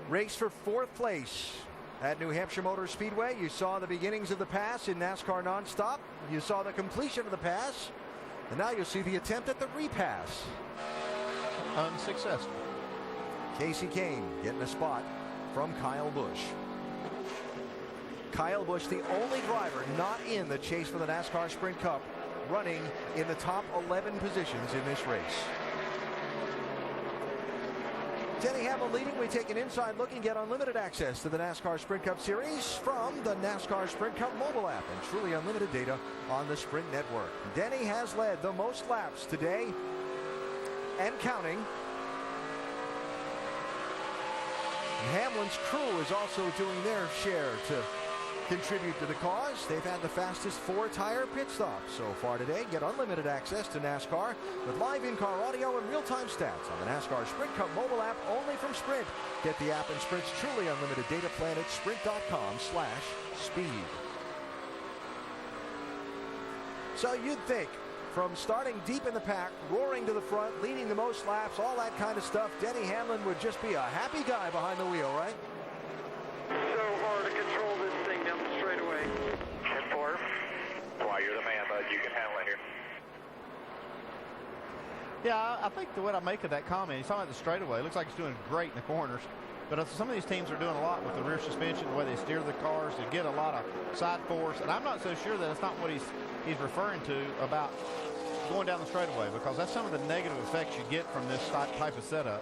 Race for 4th place at New Hampshire Motor Speedway. You saw the beginnings of the pass in NASCAR Nonstop. You saw the completion of the pass. And now you'll see the attempt at the repass. Unsuccessful. Casey Kane getting a spot from Kyle Busch. Kyle Busch, the only driver not in the chase for the NASCAR Sprint Cup, running in the top 11 positions in this race. Denny Hamlin leading. We take an inside look and get unlimited access to the NASCAR Sprint Cup Series from the NASCAR Sprint Cup mobile app and truly unlimited data on the Sprint Network. Denny has led the most laps today and counting. And Hamlin's crew is also doing their share to contribute to the cause. They've had the fastest 4-tire pit stop so far today. Get unlimited access to NASCAR with live in-car audio and real-time stats on the NASCAR Sprint Cup mobile app only from Sprint. Get the app and Sprint's truly unlimited data plan at sprint.com/speed. So you'd think from starting deep in the pack, roaring to the front, leading the most laps, all that kind of stuff, Denny Hamlin would just be a happy guy behind the wheel, right? So hard to control this thing down the straightaway. 10-4. Why, you're the man, bud. You can handle it here. Yeah, I think the way I make of that comment, he's talking about the straightaway. It looks like he's doing great in the corners. But some of these teams are doing a lot with the rear suspension, the way they steer the cars. They get a lot of side force. And I'm not so sure that it's not what he's referring to about going down the straightaway, because that's some of the negative effects you get from this type of setup.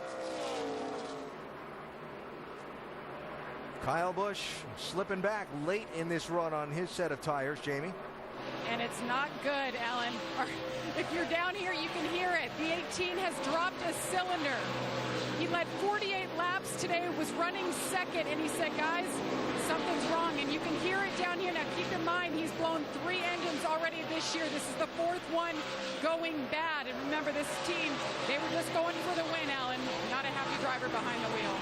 Kyle Busch slipping back late in this run on his set of tires, Jamie. And it's not good, Alan. If you're down here, you can hear it. The 18 has dropped a cylinder. He led 48 laps today, was running second, and he said, guys, something's wrong. And you can hear it down here. Now, keep in mind, he's blown 3 engines already this year. This is the 4th one going bad. And remember, this team, they were just going for the win, Alan. Not a happy driver behind the wheel.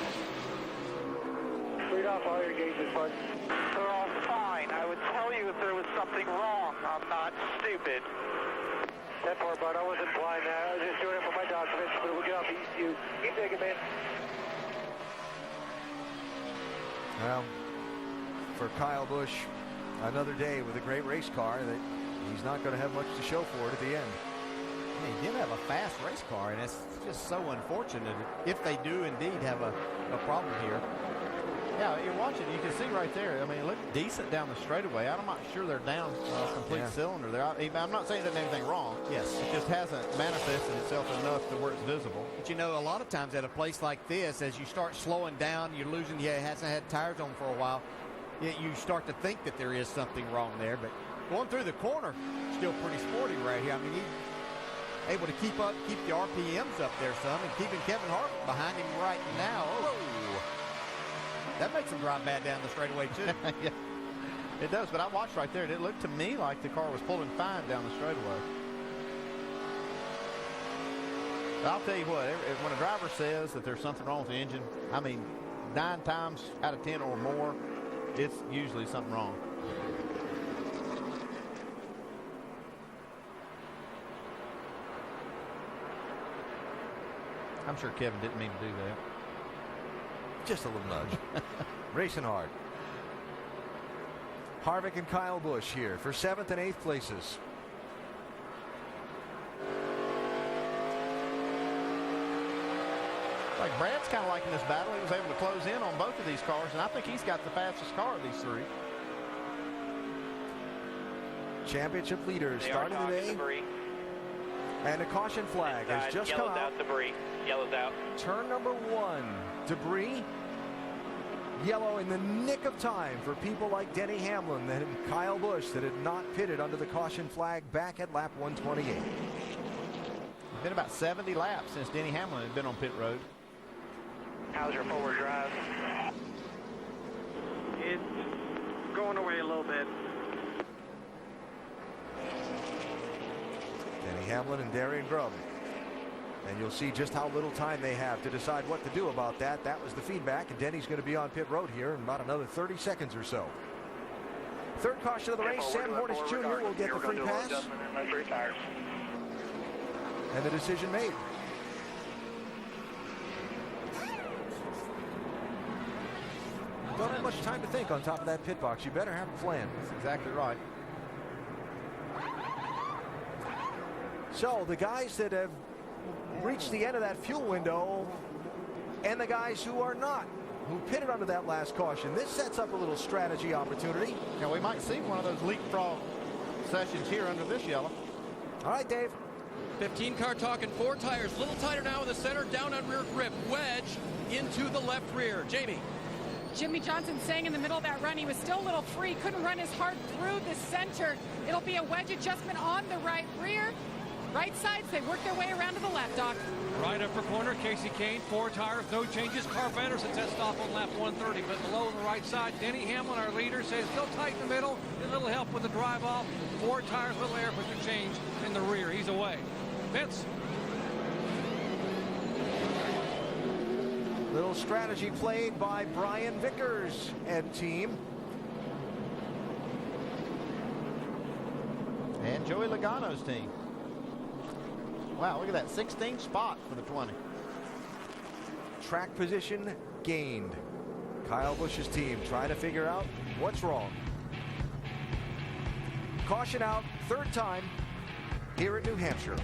Read off all your gauges, bud. They're all fine. I would tell you if there was something wrong. I'm not stupid. That part, bud. I wasn't blind. I was just doing it for my documents, but we'll get off you. Keep digging, man. Well, for Kyle Busch, another day with a great race car that he's not going to have much to show for it at the end. He did have a fast race car, and it's just so unfortunate if they do indeed have a problem here. Yeah, you're watching. You can see right there. I mean, it looked decent down the straightaway. I'm not sure they're down a complete cylinder there. I'm not saying there's anything wrong. Yes. It just hasn't manifested itself enough to where it's visible. But you know, a lot of times at a place like this, as you start slowing down, you're losing. Yeah, it hasn't had tires on for a while. You start to think that there is something wrong there. But going through the corner, still pretty sporty right here. I mean, he's able to keep the RPMs up there some, and keeping Kevin Harvick behind him right now. Oh. That makes him drive bad down the straightaway, too. Yeah, it does, but I watched right there, and it looked to me like the car was pulling fine down the straightaway. But I'll tell you what, when a driver says that there's something wrong with the engine, I mean, 9 times out of 10 or more, it's usually something wrong. I'm sure Kevin didn't mean to do that. Just a little nudge. Racing hard. Harvick and Kyle Busch here for 7th and 8th places. Like Brad's kind of liking this battle. He was able to close in on both of these cars, and I think he's got the fastest car of these 3. Championship leaders starting today. Debris. And a caution flag has just come out. Debris. Yellow's out. Turn number 1. Debris. Yellow in the nick of time for people like Denny Hamlin and Kyle Busch that had not pitted under the caution flag back at lap 128. It's been about 70 laps since Denny Hamlin had been on pit road. How's your forward drive? It's going away a little bit. Denny Hamlin and Darian Grubb. And you'll see just how little time they have to decide what to do about that. That was the feedback, and Denny's going to be on pit road here in about another 30 seconds or so. 3rd caution of the race, Sam Hornish Jr. will get the free pass. And the decision made. Don't have much time to think on top of that pit box. You better have a plan. That's exactly right. So the guys that have reached the end of that fuel window and the guys who are not, who pitted under that last caution, this sets up a little strategy opportunity. Now we might see one of those leapfrog sessions here under this yellow. All right, Dave. 15 car talking 4 tires, a little tighter now in the center, down on rear grip, wedge into the left rear. Jamie. Jimmy Johnson saying in the middle of that run he was still a little free, couldn't run as hard through the center. It'll be a wedge adjustment on the right rear. Right sides, they work their way around to the left, Doc. Right upper corner, Casey Kane, 4 tires, no changes. Carl Anderson test off on lap 130, but below on the right side, Denny Hamlin, our leader, says still tight in the middle. A little help with the drive off. 4 tires, little air pressure change in the rear. He's away. Vince. Little strategy played by Brian Vickers and team. And Joey Logano's team. Wow, look at that, 16th spot for the 20. Track position gained. Kyle Busch's team trying to figure out what's wrong. Caution out, 3rd time here at New Hampshire.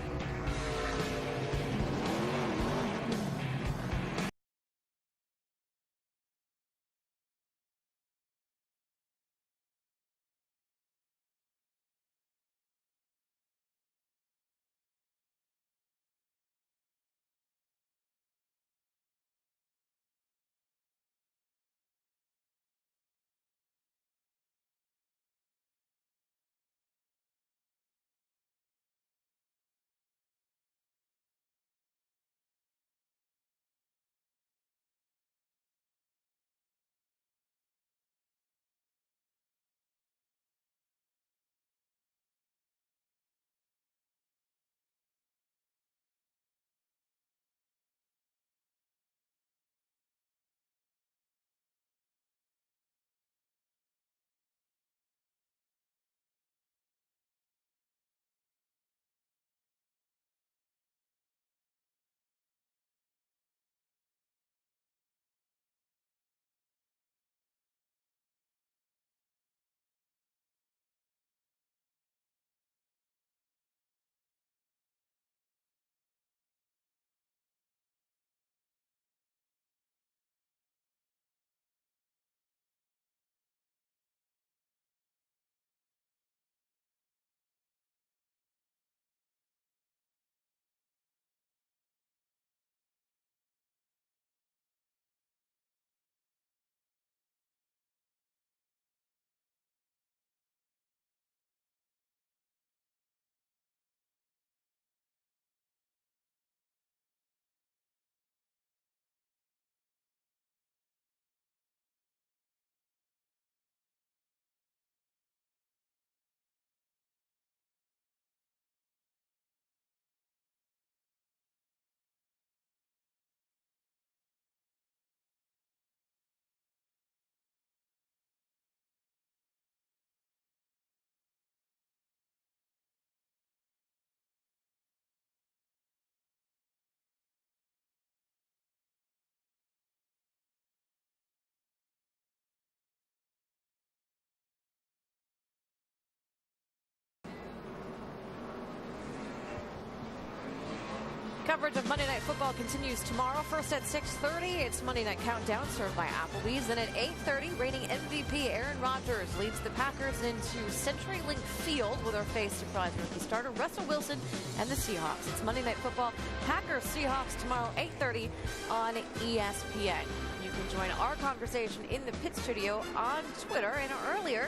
Coverage of Monday Night Football continues tomorrow. First at 6:30, it's Monday Night Countdown served by Applebee's. Then at 8:30, reigning MVP Aaron Rodgers leads the Packers into CenturyLink Field with our face surprise rookie starter Russell Wilson and the Seahawks. It's Monday Night Football, Packers-Seahawks tomorrow, 8:30 on ESPN. You can join our conversation in the pit studio on Twitter. And earlier,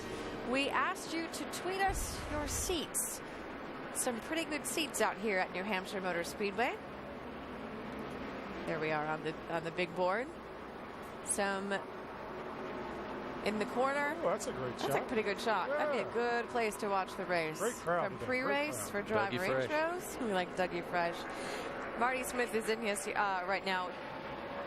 we asked you to tweet us your seats. Some pretty good seats out here at New Hampshire Motor Speedway. There we are on the big board. Some in the corner. Oh, that's a great shot. That's a pretty good shot. Yeah. That'd be a good place to watch the race. Great crowd From today. pre-race for driver Dougie intros. We like Dougie Fresh. Marty Smith is in his right now.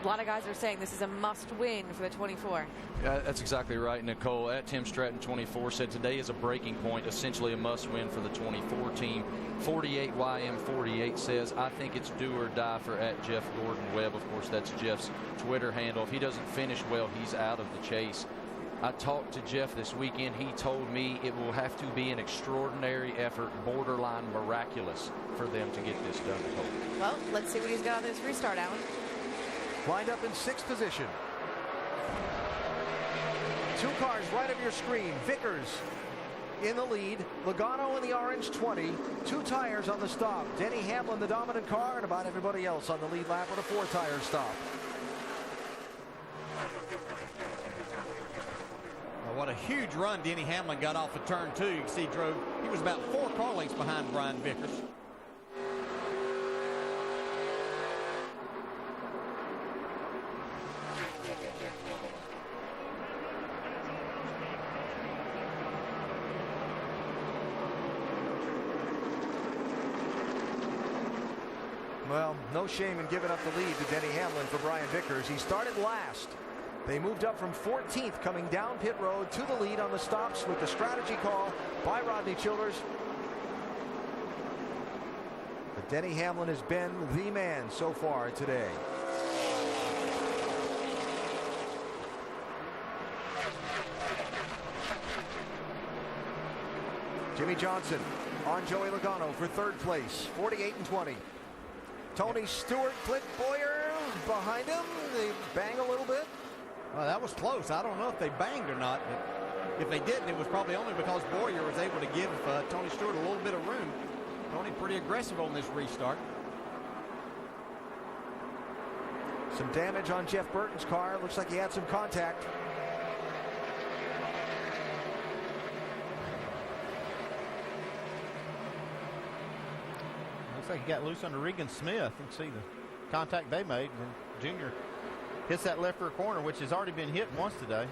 A lot of guys are saying this is a must-win for the 24. Yeah, that's exactly right, Nicole. At Tim Stratton 24 said today is a breaking point, essentially a must-win for the 24 team. 48YM48 says, I think it's do or die for at Jeff Gordon Webb. Of course, that's Jeff's Twitter handle. If he doesn't finish well, he's out of the chase. I talked to Jeff this weekend. He told me it will have to be an extraordinary effort, borderline miraculous, for them to get this done, Nicole. Well, let's see what he's got on this restart, Alan. Lined up in 6th position. 2 cars right of your screen. Vickers in the lead. Logano in the orange 20. 2 tires on the stop. Denny Hamlin, the dominant car, and about everybody else on the lead lap with a 4-tire stop. Well, what a huge run Denny Hamlin got off of turn 2. You can see he was about 4 car lengths behind Brian Vickers. Well, no shame in giving up the lead to Denny Hamlin for Brian Vickers. He started last. They moved up from 14th coming down pit road to the lead on the stops with the strategy call by Rodney Childers. But Denny Hamlin has been the man so far today. Jimmy Johnson on Joey Logano for 3rd place, 48-20. Tony Stewart, Clint Boyer behind him. They bang a little bit. Well, that was close. I don't know if they banged or not, but if they didn't, it was probably only because Boyer was able to give Tony Stewart a little bit of room. Tony pretty aggressive on this restart. Some damage on Jeff Burton's car. Looks like he had some contact. Looks like he got loose under Regan Smith. You can see the contact they made. And Junior hits that left rear corner, which has already been hit once today.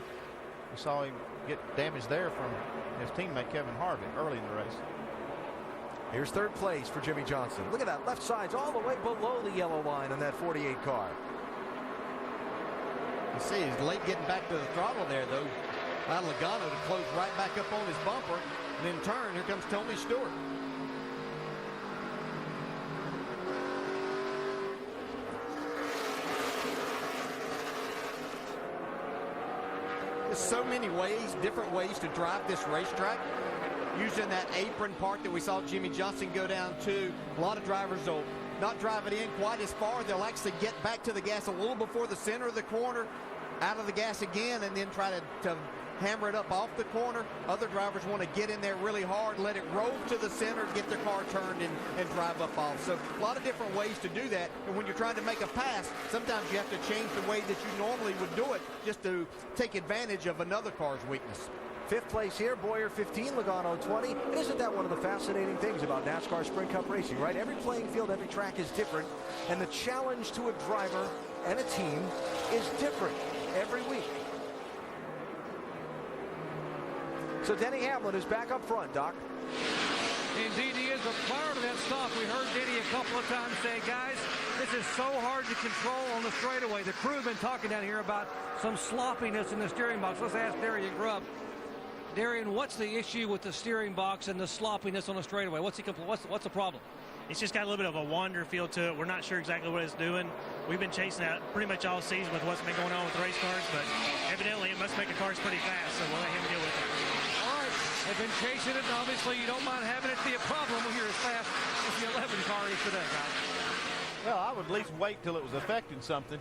We saw him get damage there from his teammate Kevin Harvick early in the race. Here's 3rd place for Jimmy Johnson. Look at that. Left side's all the way below the yellow line on that 48 car. You see he's late getting back to the throttle there, though. Allowed Logano to close right back up on his bumper. And in turn, here comes Tony Stewart. There's so many ways, different ways to drive this racetrack. Using that apron part that we saw Jimmy Johnson go down to. A lot of drivers will not drive it in quite as far. They'll actually get back to the gas a little before the center of the corner, out of the gas again, and then try to hammer it up off the corner. Other drivers want to get in there really hard, let it roll to the center, get their car turned and drive up off. So a lot of different ways to do that. And when you're trying to make a pass, sometimes you have to change the way that you normally would do it just to take advantage of another car's weakness. 5th place here, Boyer 15, Logano 20. And isn't that one of the fascinating things about NASCAR Sprint Cup racing, right? Every playing field, every track is different, and the challenge to a driver and a team is different every week. So Denny Hamlin is back up front, Doc. Indeed he is, but prior to that stop, we heard Denny a couple of times say, guys, this is so hard to control on the straightaway. The crew have been talking down here about some sloppiness in the steering box. Let's ask Darian Grubb. Darian, what's the issue with the steering box and the sloppiness on the straightaway? What's the problem? It's just got a little bit of a wander feel to it. We're not sure exactly what it's doing. We've been chasing that pretty much all season with what's been going on with race cars, but evidently it must make the cars pretty fast, so we'll let him deal with it. All right, they've been chasing it, and obviously you don't mind having it be a problem when you're as fast as the 11 car is today, guys. Well, I would at least wait till it was affecting something.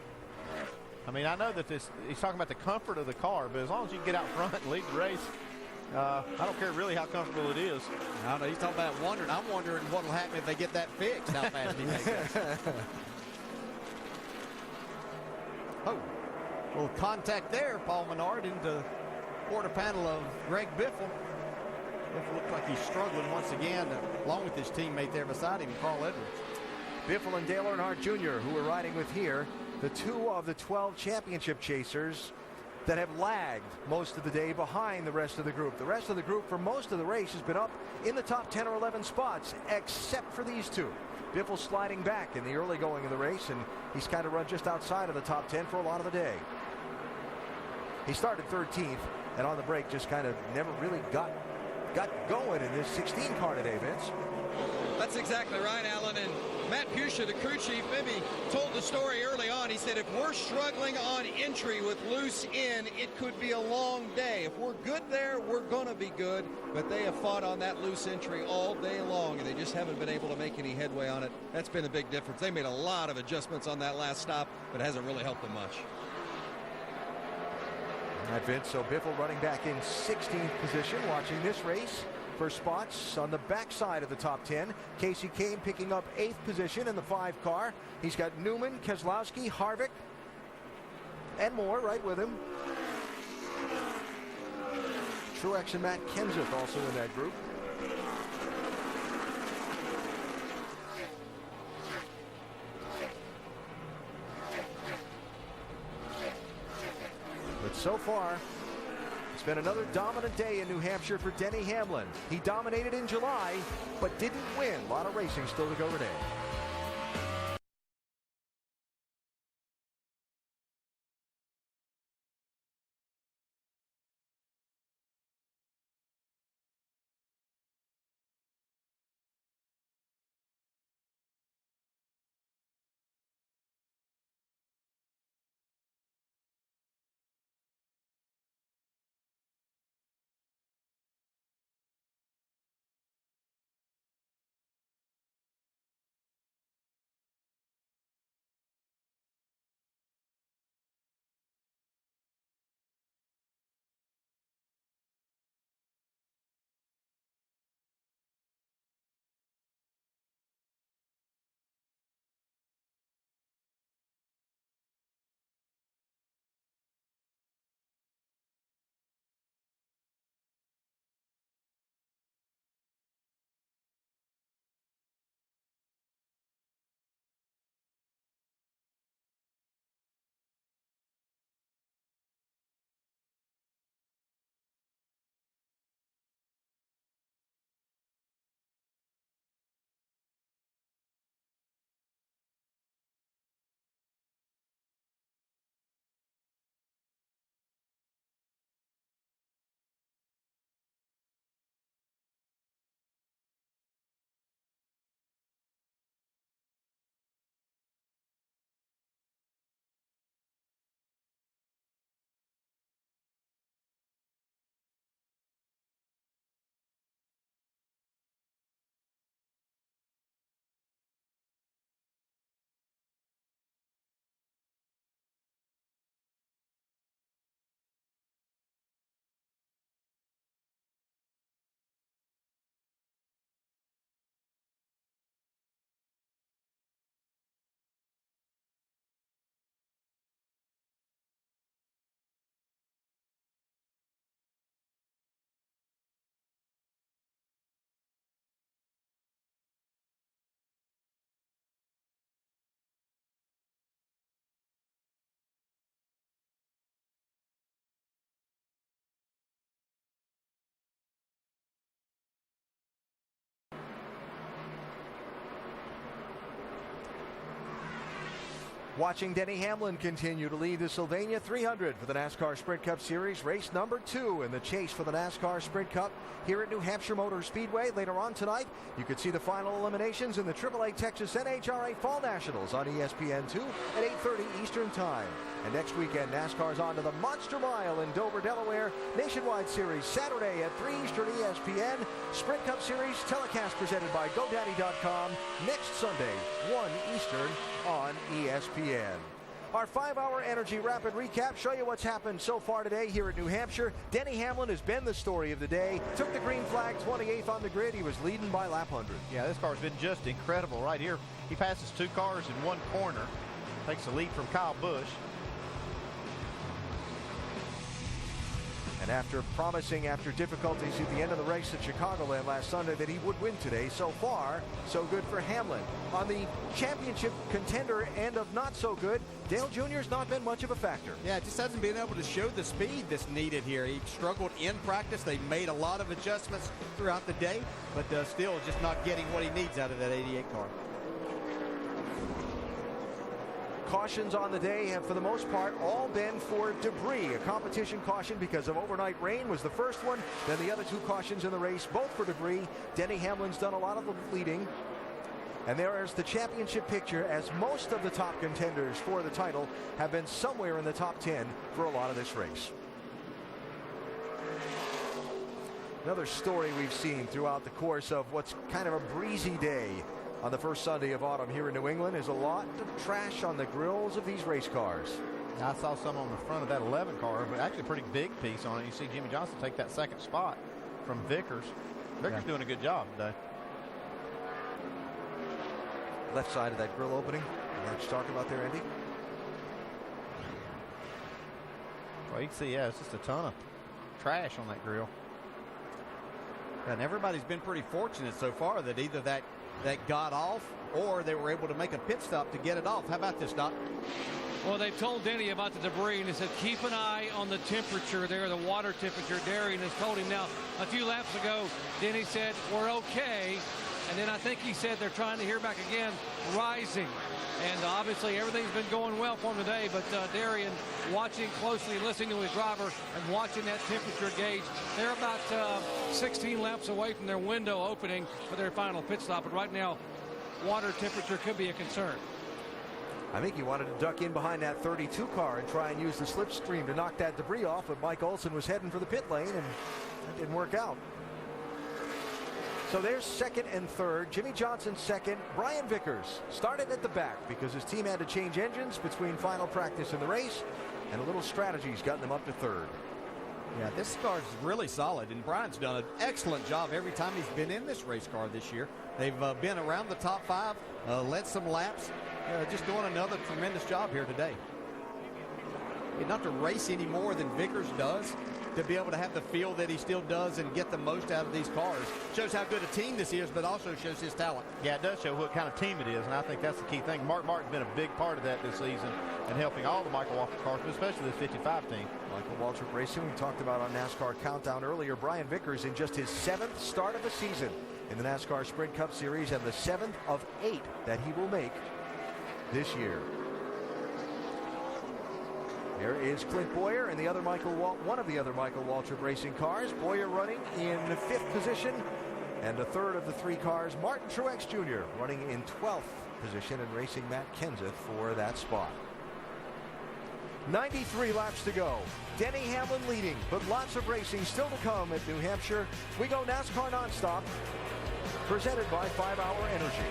I mean, I know that he's talking about the comfort of the car, but as long as you can get out front and lead the race, I don't care really how comfortable it is. I don't know. He's talking about wondering. I'm wondering what will happen if they get that fixed, how fast he makes it. Oh, little contact there, Paul Menard into quarter panel of Greg Biffle. Biffle looks like he's struggling once again, along with his teammate there beside him, Carl Edwards. Biffle and Dale Earnhardt Jr., who we're riding with here, the 2 of the 12 championship chasers that have lagged most of the day behind the rest of the group. The rest of the group for most of the race has been up in the top 10 or 11 spots, except for these 2. Biffle sliding back in the early going of the race, and he's kind of run just outside of the top 10 for a lot of the day. He started 13th, and on the break just kind of never really got going in this 16 car today, Vince. That's exactly right, Alan. And Matt Pusha, the crew chief, maybe told the story early on. He said, if we're struggling on entry with loose in, it could be a long day. If we're good there, we're going to be good. But they have fought on that loose entry all day long, and they just haven't been able to make any headway on it. That's been a big difference. They made a lot of adjustments on that last stop, but it hasn't really helped them much. All right, Vince, so Biffle running back in 16th position, watching this race for spots on the backside of the top 10. Casey Kane picking up 8th position in the 5 car. He's got Newman, Keselowski, Harvick, and more right with him. Truex and Matt Kenseth also in that group. But so far, it's been another dominant day in New Hampshire for Denny Hamlin. He dominated in July, but didn't win. A lot of racing still to go today. Watching Denny Hamlin continue to lead the Sylvania 300 for the NASCAR Sprint Cup Series, race number 2 in the chase for the NASCAR Sprint Cup here at New Hampshire Motor Speedway. Later on tonight, you could see the final eliminations in the AAA Texas NHRA Fall Nationals on ESPN2 at 8:30 Eastern Time. And next weekend, NASCAR's on to the Monster Mile in Dover, Delaware. Nationwide Series Saturday at 3 Eastern ESPN. Sprint Cup Series telecast presented by GoDaddy.com next Sunday, 1 Eastern on ESPN. Our 5-hour Energy Rapid Recap show you what's happened so far today here at New Hampshire. Denny Hamlin has been the story of the day. Took the green flag, 28th on the grid. He was leading by lap 100. Yeah, this car's been just incredible right here. He passes 2 cars in 1 corner. Takes the lead from Kyle Busch. And after promising, after difficulties at the end of the race at Chicagoland last Sunday, that he would win today, so far, so good for Hamlin. On the championship contender end of not so good, Dale Jr.'s not been much of a factor. Yeah, just hasn't been able to show the speed that's needed here. He struggled in practice. They made a lot of adjustments throughout the day, but still just not getting what he needs out of that 88 car. Cautions on the day have, for the most part, all been for debris. A competition caution because of overnight rain was the first one. Then the other 2 cautions in the race, both for debris. Denny Hamlin's done a lot of the leading. And there is the championship picture, as most of the top contenders for the title have been somewhere in the top 10 for a lot of this race. Another story we've seen throughout the course of what's kind of a breezy day on the first Sunday of autumn here in New England is a lot of trash on the grills of these race cars. I saw some on the front of that 11 car, but actually a pretty big piece on it. You see Jimmy Johnson take that 2nd spot from Vickers. Vickers doing a good job today. Left side of that grill opening. What you talking about there, Andy? Well, you can see, yeah, it's just a ton of trash on that grill. And everybody's been pretty fortunate so far that either that got off or they were able to make a pit stop to get it off. How about this, Doc? Well, they told Denny about the debris, and they said, keep an eye on the temperature there, the water temperature. Darian has told him. Now, a few laps ago, Denny said, we're okay. And then I think he said they're trying to hear back again, rising. And obviously everything's been going well for him today, but Darian watching closely, listening to his driver and watching that temperature gauge. They're about 16 laps away from their window opening for their final pit stop, but right now water temperature could be a concern. I think he wanted to duck in behind that 32 car and try and use the slipstream to knock that debris off, but Mike Olson was heading for the pit lane, and that didn't work out. So there's 2nd and 3rd. Jimmy Johnson 2nd. Brian Vickers started at the back because his team had to change engines between final practice and the race, and a little strategy's gotten them up to 3rd. Yeah, this car's really solid, and Brian's done an excellent job every time he's been in this race car this year. They've been around the top 5, led some laps, just doing another tremendous job here today. Not to race any more than Vickers does, to be able to have the feel that he still does and get the most out of these cars. Shows how good a team this is, but also shows his talent. Yeah, it does show what kind of team it is, and I think that's the key thing. Mark Martin's been a big part of that this season and helping all the Michael Waltrip cars, but especially this 55 team. Michael Waltrip Racing, we talked about on NASCAR Countdown earlier. Brian Vickers in just his 7th start of the season in the NASCAR Sprint Cup Series, and the 7th of 8 that he will make this year. There is Clint Boyer and one of the other Michael Waltrip Racing cars. Boyer running in 5th position, and the 3rd of the 3 cars, Martin Truex Jr. running in 12th position and racing Matt Kenseth for that spot. 93 laps to go. Denny Hamlin leading, but lots of racing still to come at New Hampshire. We go NASCAR nonstop, presented by 5-Hour Energy.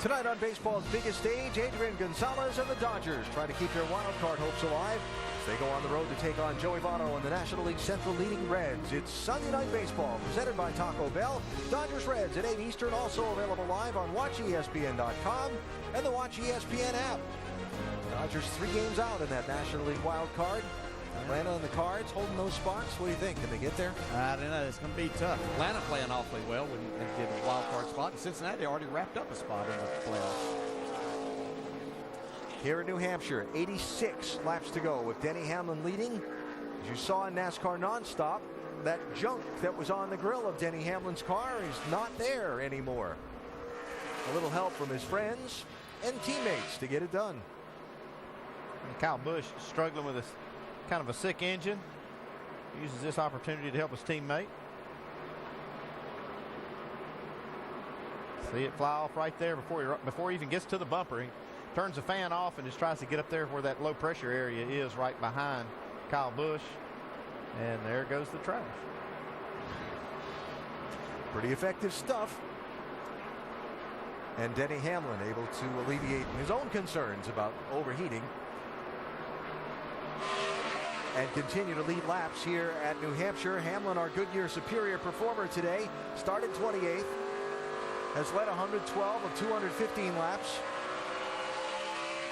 Tonight on baseball's biggest stage, Adrian Gonzalez and the Dodgers try to keep their wild card hopes alive as they go on the road to take on Joey Votto and the National League Central leading Reds. It's Sunday Night Baseball presented by Taco Bell. Dodgers Reds at 8 Eastern, also available live on WatchESPN.com and the Watch ESPN app. Dodgers 3 games out in that National League wild card. Atlanta and the Cards holding those spots. What do you think? Can they get there? I don't know. It's going to be tough. Atlanta playing awfully well when they get a wild card spot. And Cincinnati already wrapped up a spot in the playoffs. Here in New Hampshire, 86 laps to go with Denny Hamlin leading. As you saw in NASCAR Nonstop, that junk that was on the grill of Denny Hamlin's car is not there anymore. A little help from his friends and teammates to get it done. And Kyle Busch struggling with kind of a sick engine. Uses this opportunity to help his teammate. See it fly off right there before he even gets to the bumper. He turns the fan off and just tries to get up there where that low pressure area is, right behind Kyle Busch. And there goes the trash. Pretty effective stuff. And Denny Hamlin able to alleviate his own concerns about overheating and continue to lead laps here at New Hampshire. Hamlin, our Goodyear Superior performer today, started 28th, has led 112 of 215 laps,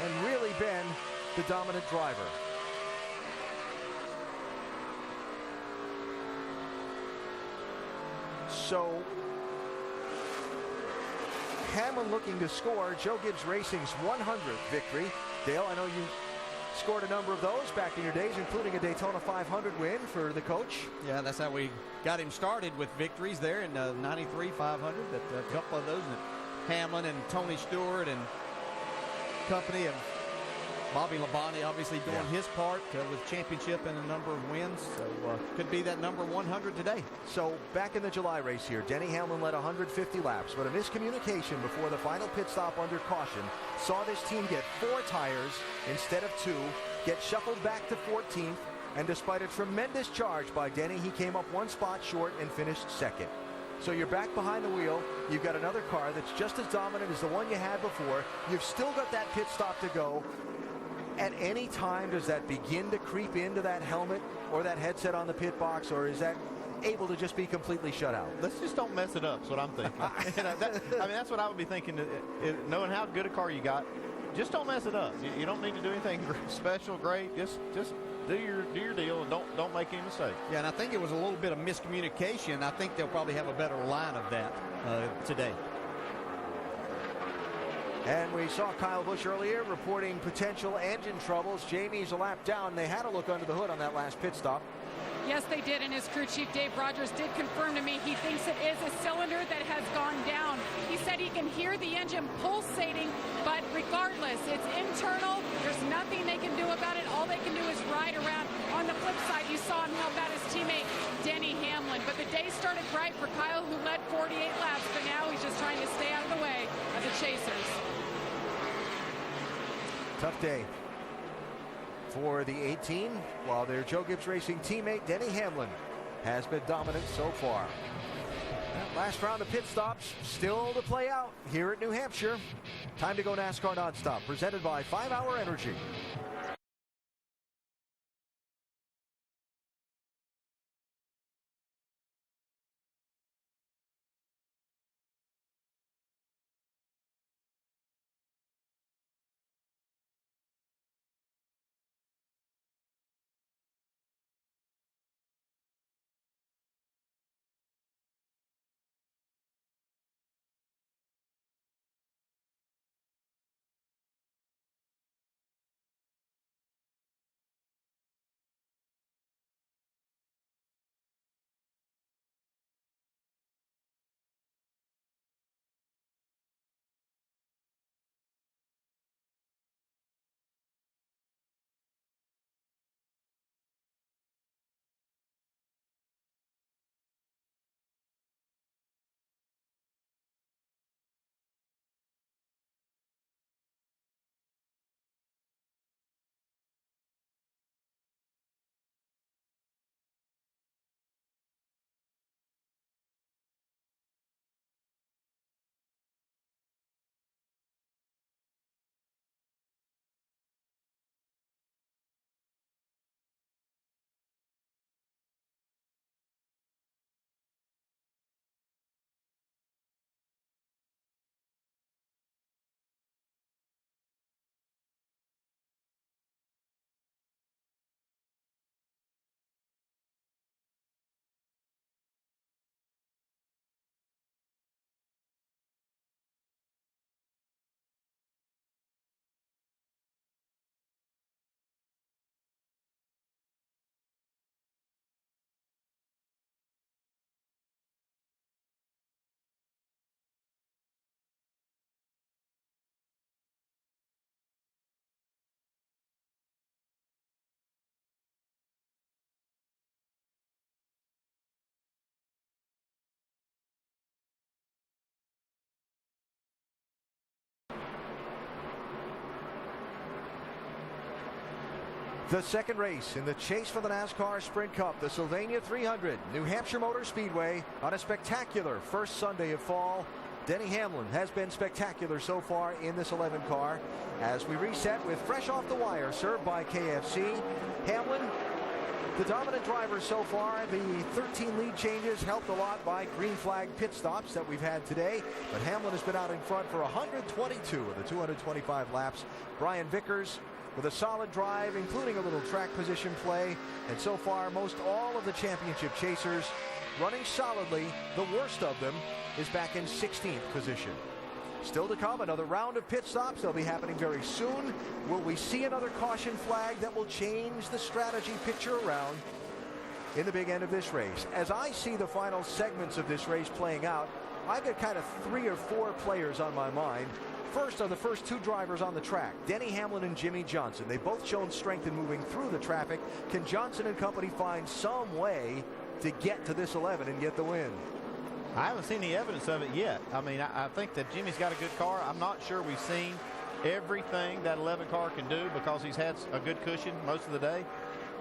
and really been the dominant driver. So Hamlin looking to score Joe Gibbs Racing's 100th victory. Dale, I know you scored a number of those back in your days, including a Daytona 500 win for the coach. Yeah, that's how we got him started with victories there in 93 500. But a couple of those, and Hamlin and Tony Stewart and company, and Bobby Labonte obviously doing his part with championship and a number of wins. So could be that number 100 today. So back in the July race here, Denny Hamlin led 150 laps, but a miscommunication before the final pit stop under caution saw this team get 4 tires instead of 2, get shuffled back to 14th, and despite a tremendous charge by Denny, he came up 1 spot short and finished second. So you're back behind the wheel. You've got another car that's just as dominant as the one you had before. You've still got that pit stop to go. At any time, does that begin to creep into that helmet or that headset on the pit box, or is that able to just be completely shut out? Let's just don't mess it up, is what I'm thinking. That's what I would be thinking, knowing how good a car you got. Just don't mess it up. You don't need to do anything special, great. Just do your deal and don't make any mistakes. Yeah, and I think it was a little bit of miscommunication. I think they'll probably have a better line of that today. And we saw Kyle Busch earlier reporting potential engine troubles. Jamie's a lap down. They had a look under the hood on that last pit stop. Yes, they did, and his crew chief, Dave Rogers, did confirm to me he thinks it is a cylinder that has gone down. He said he can hear the engine pulsating, but regardless, it's internal. There's nothing they can do about it. All they can do is ride around. On the flip side, you saw him help out his teammate, Denny Hamlin. But the day started bright for Kyle, who led 48 laps, but now he's just trying to stay out of the way of the chasers. Tough day for the 18, while their Joe Gibbs Racing teammate Denny Hamlin has been dominant so far. Last round of pit stops still to play out here at New Hampshire. Time to go NASCAR Nonstop, presented by 5 Hour Energy. The second race in the chase for the NASCAR Sprint Cup, the Sylvania 300, New Hampshire Motor Speedway, on a spectacular first Sunday of fall. Denny Hamlin has been spectacular so far in this 11 car. As we reset with Fresh Off the Wire, served by KFC. Hamlin, the dominant driver so far. The 13 lead changes helped a lot by green flag pit stops that we've had today. But Hamlin has been out in front for 122 of the 225 laps. Brian Vickers with a solid drive, including a little track position play. And so far, most all of the championship chasers running solidly. The worst of them is back in 16th position. Still to come, another round of pit stops. They'll be happening very soon. Will we see another caution flag that will change the strategy picture around in the big end of this race? As I see the final segments of this race playing out, I've got kind of 3 or 4 players on my mind. First are the first 2 drivers on the track, Denny Hamlin and Jimmy Johnson. They've both shown strength in moving through the traffic. Can Johnson and company find some way to get to this 11 and get the win? I haven't seen any evidence of it yet. I mean, I think that Jimmy's got a good car. I'm not sure we've seen everything that 11 car can do because he's had a good cushion most of the day.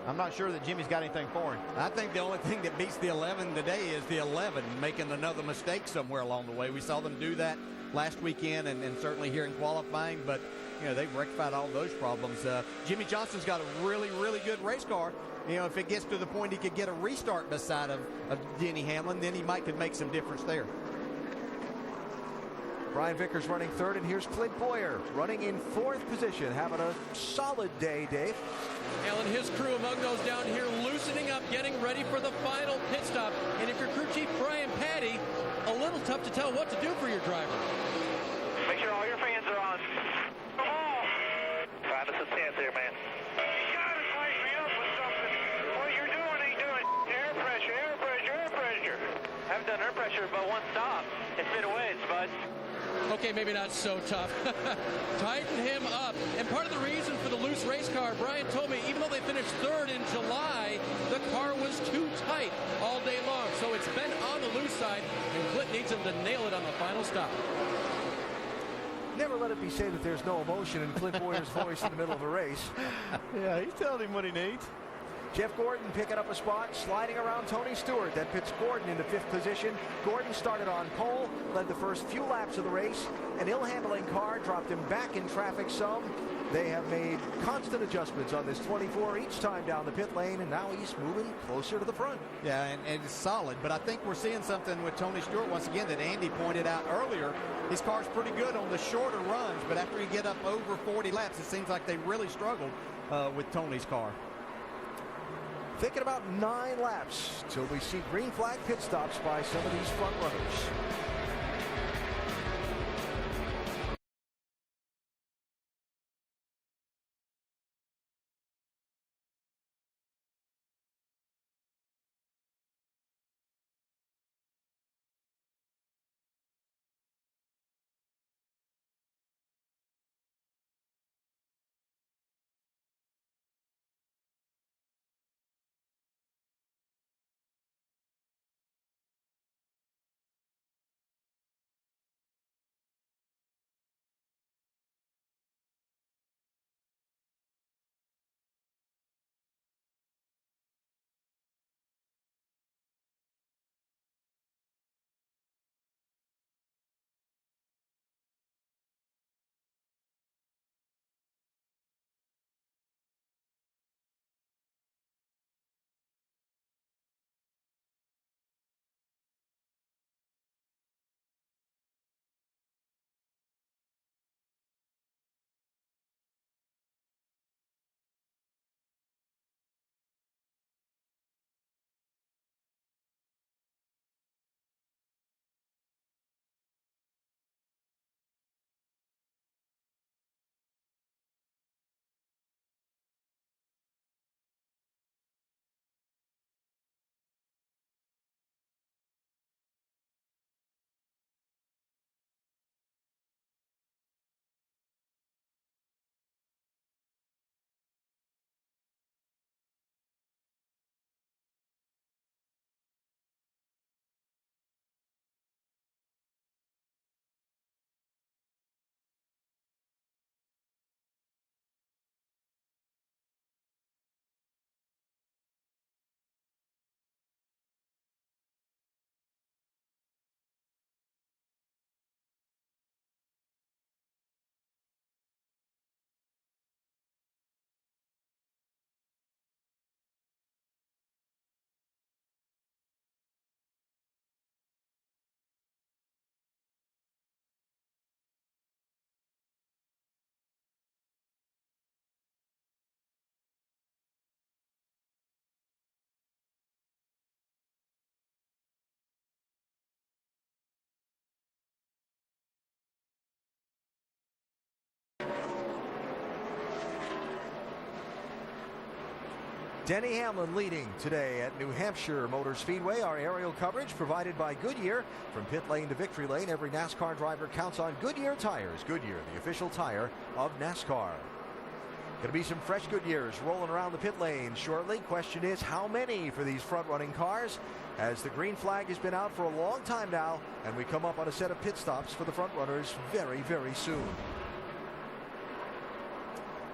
I'm not sure that Jimmy's got anything for him. I think the only thing that beats the 11 today is the 11 making another mistake somewhere along the way. We saw them do that last weekend and certainly here in qualifying, but you know, they've rectified all those problems. Jimmy Johnson's got a really, really good race car. You know, if it gets to the point he could get a restart beside of Denny Hamlin, then he could make some difference there. Brian Vickers running third, and here's Clint Boyer running in 4th position, having a solid day, Dave. Alan, his crew among those down here loosening up, getting ready for the final pit stop. And if you're crew chief Brian Patty, a little tough to tell what to do for your driver. Make sure all your fans are on. Come on! Find us a chance here, man. You gotta tighten me up with something. What you're doing ain't doing air pressure, air pressure, air pressure. Haven't done air pressure but one stop. It's been a wedge, bud. Okay, maybe not so tough. Tighten him up. And part of the reason for the loose race car, Brian told me, even though they finished 3rd in July, the car was too tight all day long. So it's been on the loose side, and Clint needs him to nail it on the final stop. Never let it be said that there's no emotion in Clint Boyer's voice in the middle of a race. Yeah, he's telling him what he needs. Jeff Gordon picking up a spot, sliding around Tony Stewart. That puts Gordon into 5th position. Gordon started on pole, led the first few laps of the race. An ill-handling car dropped him back in traffic some. They have made constant adjustments on this 24 each time down the pit lane, and now he's moving closer to the front. Yeah, and it's solid, but I think we're seeing something with Tony Stewart once again that Andy pointed out earlier. His car's pretty good on the shorter runs, but after you get up over 40 laps, it seems like they really struggled with Tony's car. Thinking about 9 laps till we see green flag pit stops by some of these front runners. Denny Hamlin leading today at New Hampshire Motor Speedway. Our aerial coverage provided by Goodyear. From pit lane to victory lane, every NASCAR driver counts on Goodyear tires. Goodyear, the official tire of NASCAR. Going to be some fresh Goodyears rolling around the pit lane shortly. Question is, how many for these front-running cars? As the green flag has been out for a long time now, and we come up on a set of pit stops for the front runners very, very soon.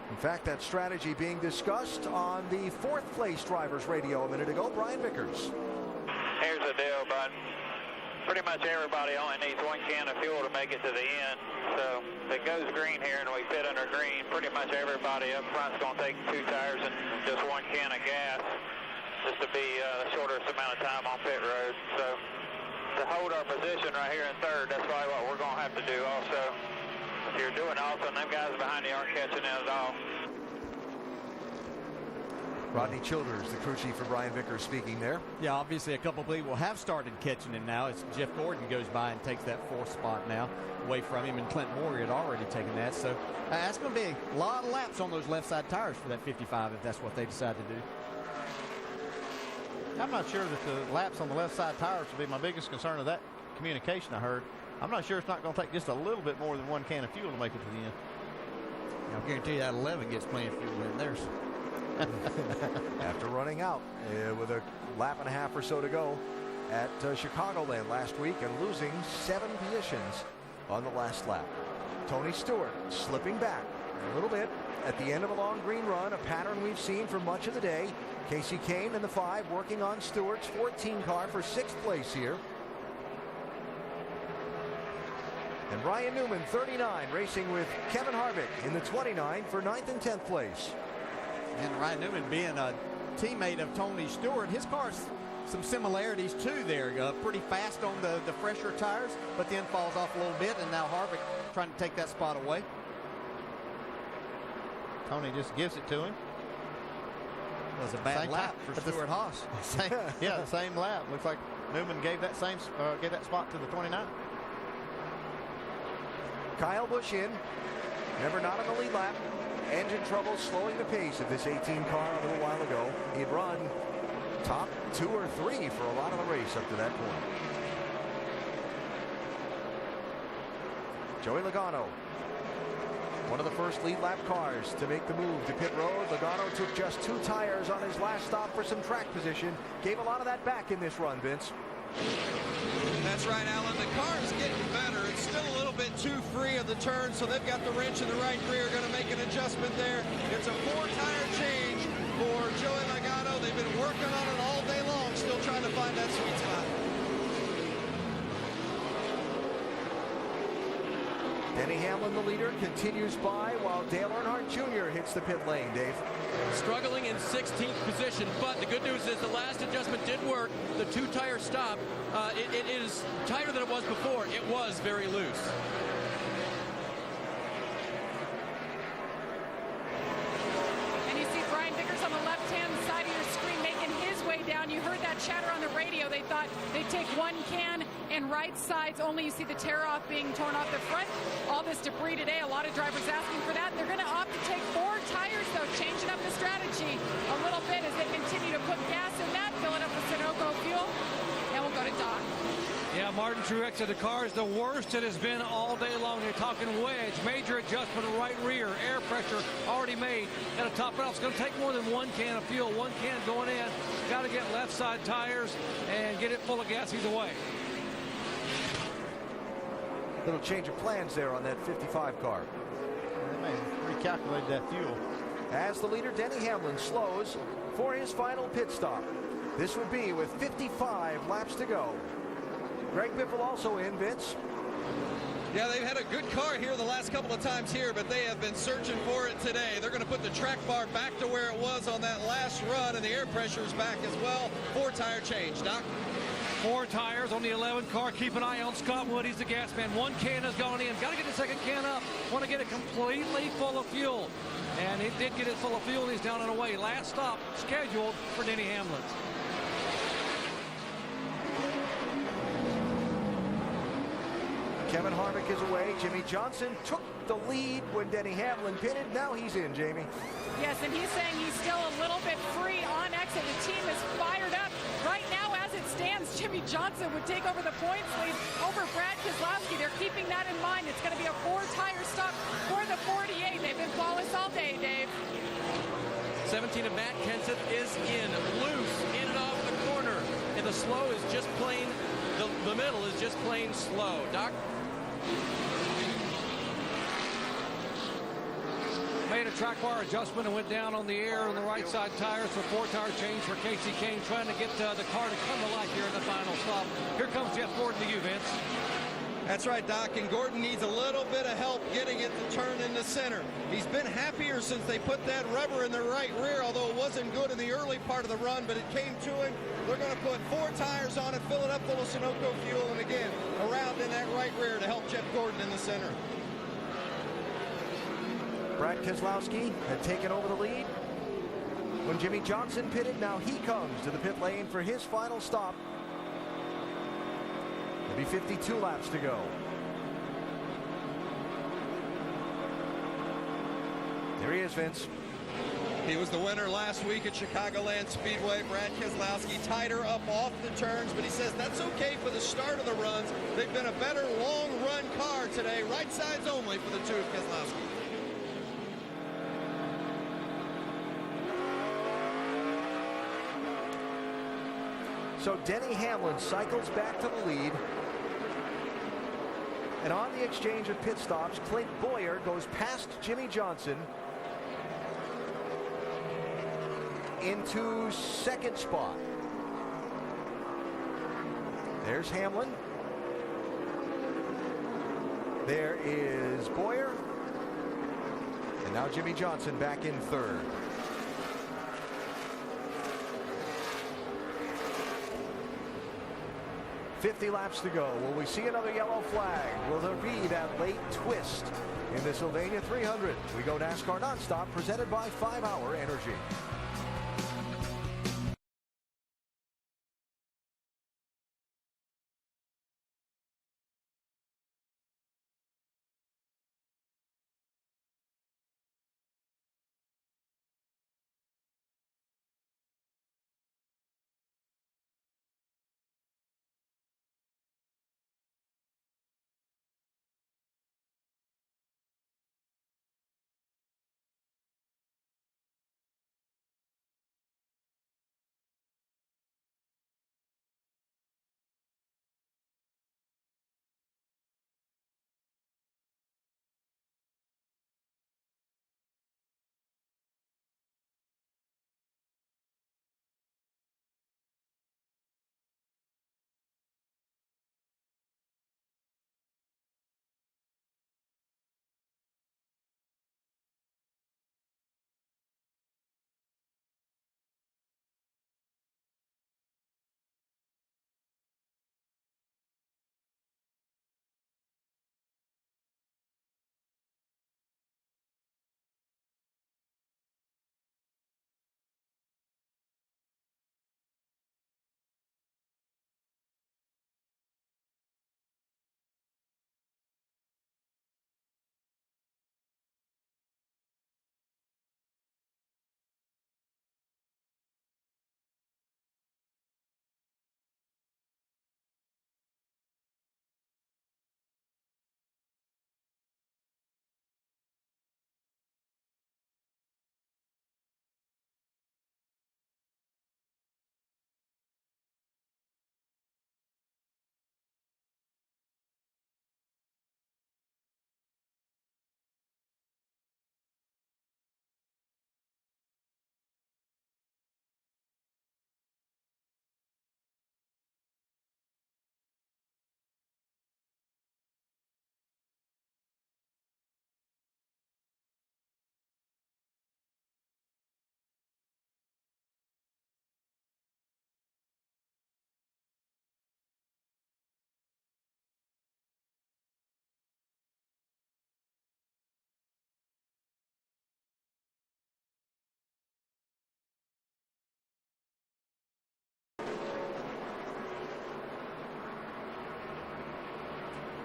In fact, that strategy being discussed on the fourth place driver's radio a minute ago. Brian Vickers. Here's the deal, bud. Pretty much everybody only needs one can of fuel to make it to the end. So if it goes green here and we fit under green, pretty much everybody up front is going to take 2 tires and just 1 can of gas just to be the shortest amount of time on pit road. So to hold our position right here in third, that's probably what we're going to have to do also. If you're doing also, and them guys behind you aren't catching it at all. Rodney Childers, the crew chief for Brian Vickers, speaking there. Yeah, obviously a couple of people have started catching him now as Jeff Gordon goes by and takes that 4th spot now away from him, and Clint Moore had already taken that. So that's going to be a lot of laps on those left side tires for that 55 if that's what they decide to do. I'm not sure that the laps on the left side tires will be my biggest concern of that communication I heard. I'm not sure it's not going to take just a little bit more than 1 can of fuel to make it to the end. I'll guarantee you that 11 gets plenty of fuel in theirs. After running out with a lap and a half or so to go at Chicagoland last week and losing 7 positions on the last lap. Tony Stewart slipping back a little bit at the end of a long green run, a pattern we've seen for much of the day. Casey Kane in the 5 working on Stewart's 14 car for 6th place here. And Ryan Newman, 39, racing with Kevin Harvick in the 29 for 9th and 10th place. And Ryan Newman being a teammate of Tony Stewart, his car's some similarities too there. Pretty fast on the fresher tires, but then falls off a little bit, and now Harvick trying to take that spot away. Tony just gives it to him. It was a bad lap for Stuart Haas. The same lap. Looks like Newman gave that spot to the 29. Kyle Busch in. Remember, not on the lead lap. Engine trouble slowing the pace of this 18 car a little while ago. He'd run top 2 or 3 for a lot of the race up to that point. Joey Logano, one of the first lead lap cars to make the move to pit road. Logano took just 2 tires on his last stop for some track position. Gave a lot of that back in this run, Vince. That's right, Alan. The car is getting better. It's still a little bit too free of the turn, so they've got the wrench in the right rear. Going to make an adjustment there. It's a 4-tire change for Joey Logano. They've been working on it all day long, still trying to find that sweet spot. Denny Hamlin, the leader, continues by while Dale Earnhardt Jr. hits the pit lane, Dave. Struggling in 16th position, but the good news is the last adjustment did work. The 2-tire stop, it is tighter than it was before. It was very loose. And you see Brian Vickers on the left-hand side of your screen making his way down. You heard that chatter on the radio. They thought they'd take 1 can and right sides only. You see the tear-off being torn off the front. All this debris today, a lot of drivers asking for that. They're going to opt to take 4 tires, though, changing up the strategy a little bit as they continue to put gas in that, fill it up with Sunoco fuel, and we'll go to Doc. Yeah, Martin Truex said the car is the worst it has been all day long. You're talking wedge, major adjustment right rear, air pressure already made. Got to top it off. It's going to take more than 1 can of fuel. 1 can going in. Got to get left side tires and get it full of gas either way. Little change of plans there on that 55 car. They may have recalculated that fuel. As the leader, Denny Hamlin, slows for his final pit stop. This would be with 55 laps to go. Greg Biffle also in, Vince. Yeah, they've had a good car here the last couple of times here, but they have been searching for it today. They're going to put the track bar back to where it was on that last run, and the air pressure is back as well. 4-tire change, Doc. 4 tires on the 11 car. Keep an eye on Scott Wood. He's the gas man. 1 can has gone in. Got to get the 2nd can up. Want to get it completely full of fuel. And he did get it full of fuel. He's down and away. Last stop scheduled for Denny Hamlin. Kevin Harvick is away. Jimmy Johnson took the lead when Denny Hamlin pitted. Now he's in, Jamie. Yes, and he's saying he's still a little bit free on exit. The team is fired up. Right now, as it stands, Jimmy Johnson would take over the points lead over Brad Keselowski. They're keeping that in mind. It's going to be a 4-tire stop for the 48. They've been flawless all day, Dave. 17 of Matt Kenseth is in, loose, in and off the corner. And the slow is just plain, the middle is just plain slow. Doc? Made a track bar adjustment and went down on the air on the right side tire. So 4-tire change for Casey Kane, trying to get the car to come to life here in the final stop. Here comes Jeff Gordon to you, Vince. That's right, Doc, and Gordon needs a little bit of help getting it to turn in the center. He's been happier since they put that rubber in the right rear, although it wasn't good in the early part of the run, but it came to him. They're going to put 4 tires on it, fill it up full of Sunoco fuel, and again, around in that right rear to help Jeff Gordon in the center. Brad Keselowski had taken over the lead when Jimmy Johnson pitted. Now he comes to the pit lane for his final stop. There'll be 52 laps to go. There he is, Vince. He was the winner last week at Chicagoland Speedway. Brad Keselowski tied her up off the turns, but he says that's okay for the start of the runs. They've been a better long-run car today. Right sides only for the two of Keselowski. So Denny Hamlin cycles back to the lead. And on the exchange of pit stops, Clint Boyer goes past Jimmy Johnson into second spot. There's Hamlin. There is Boyer. And now Jimmy Johnson back in third. .50 laps to go. Will we see another yellow flag? Will there be that late twist in the Sylvania 300? We go NASCAR Nonstop, presented by 5 Hour Energy.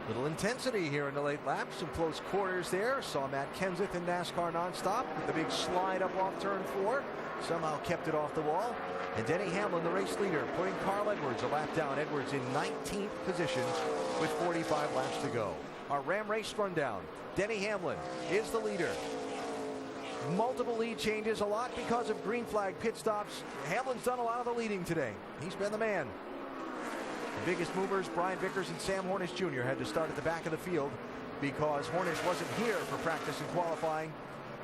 Little intensity here in the late lap. Some close quarters there. Saw Matt Kenseth in NASCAR Nonstop with the big slide up off turn 4. Somehow kept it off the wall. And Denny Hamlin, the race leader, putting Carl Edwards a lap down. Edwards in 19th position with 45 laps to go. Our Ram race rundown. Denny Hamlin is the leader. Multiple lead changes, a lot because of green flag pit stops. Hamlin's done a lot of the leading today. He's been the man. The biggest movers, Brian Vickers and Sam Hornish Jr. had to start at the back of the field because Hornish wasn't here for practice and qualifying,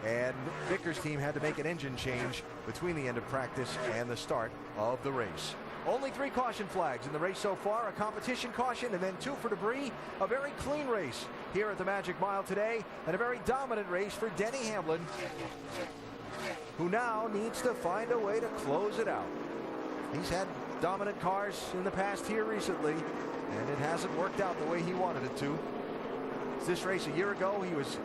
and Vickers' team had to make an engine change between the end of practice and the start of the race. Only 3 caution flags in the race so far, a competition caution and then 2 for debris. A very clean race here at the Magic Mile today, and a very dominant race for Denny Hamlin, who now needs to find a way to close it out. He's had dominant cars in the past here recently, and it hasn't worked out the way he wanted it to. This race a year ago, he was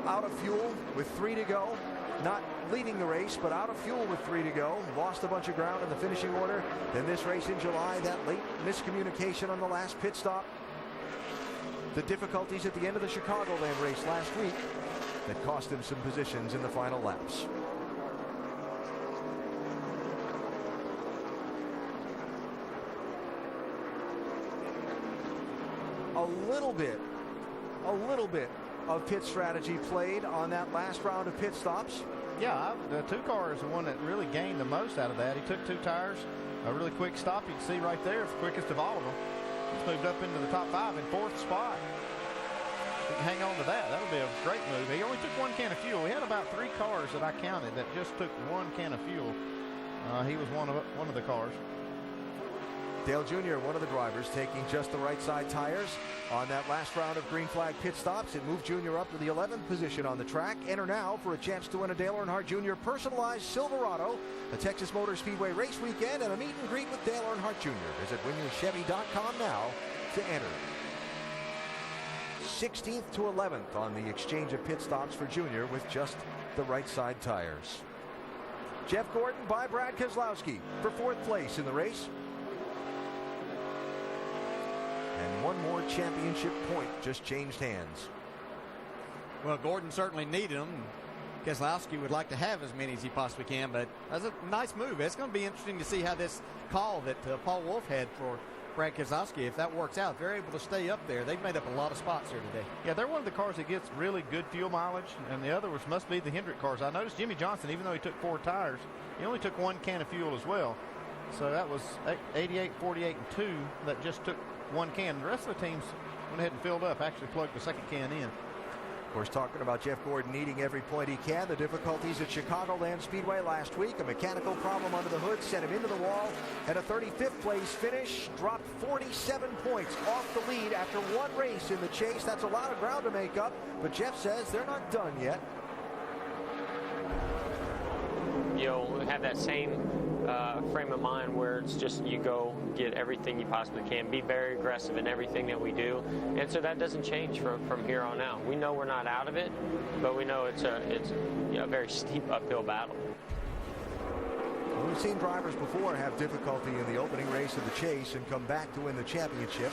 out of fuel with 3 to go. Not leading the race, but out of fuel with 3 to go. Lost a bunch of ground in the finishing order. Then this race in July, that late miscommunication on the last pit stop. The difficulties at the end of the Chicagoland race last week that cost him some positions in the final laps. A little bit of pit strategy played on that last round of pit stops. Yeah, the 2 car is the one that really gained the most out of that. He took 2 tires, a really quick stop. You can see right there, it's the quickest of all of them. He's moved up into the top 5 in 4th spot. If he can hang on to that, that'll be a great move. He only took 1 can of fuel. We had about 3 cars that I counted that just took 1 can of fuel. He was one of the cars. Dale Jr., one of the drivers, taking just the right side tires on that last round of green flag pit stops. It moved Jr. up to the 11th position on the track. Enter now for a chance to win a Dale Earnhardt Jr. personalized Silverado, a Texas Motor Speedway race weekend, and a meet and greet with Dale Earnhardt Jr. Visit winyourchevy.com now to enter. 16th to 11th on the exchange of pit stops for Jr. with just the right side tires. Jeff Gordon by Brad Keselowski for 4th place in the race. And one more championship point just changed hands. Well, Gordon certainly needed them. Keselowski would like to have as many as he possibly can, but that's a nice move. It's going to be interesting to see how this call that Paul Wolf had for Brad Keselowski, if that works out. If they're able to stay up there, they've made up a lot of spots here today. Yeah, they're one of the cars that gets really good fuel mileage, and the others must be the Hendrick cars. I noticed Jimmy Johnson, even though he took 4 tires, he only took 1 can of fuel as well. So that was 88, 48, and 2 that just took 1 can. The rest of the teams went ahead and filled up, actually plugged the 2nd can in. Of course, talking about Jeff Gordon needing every point he can. The difficulties at Chicagoland Speedway last week. A mechanical problem under the hood sent him into the wall. At a 35th place finish, dropped 47 points off the lead after 1 race in the chase. That's a lot of ground to make up, but Jeff says they're not done yet. You'll have that same frame of mind where it's just you go get everything you possibly can, be very aggressive in everything that we do, and so that doesn't change from here on out. We know we're not out of it, but we know it's a very steep uphill battle. We've seen drivers before have difficulty in the opening race of the chase and come back to win the championship.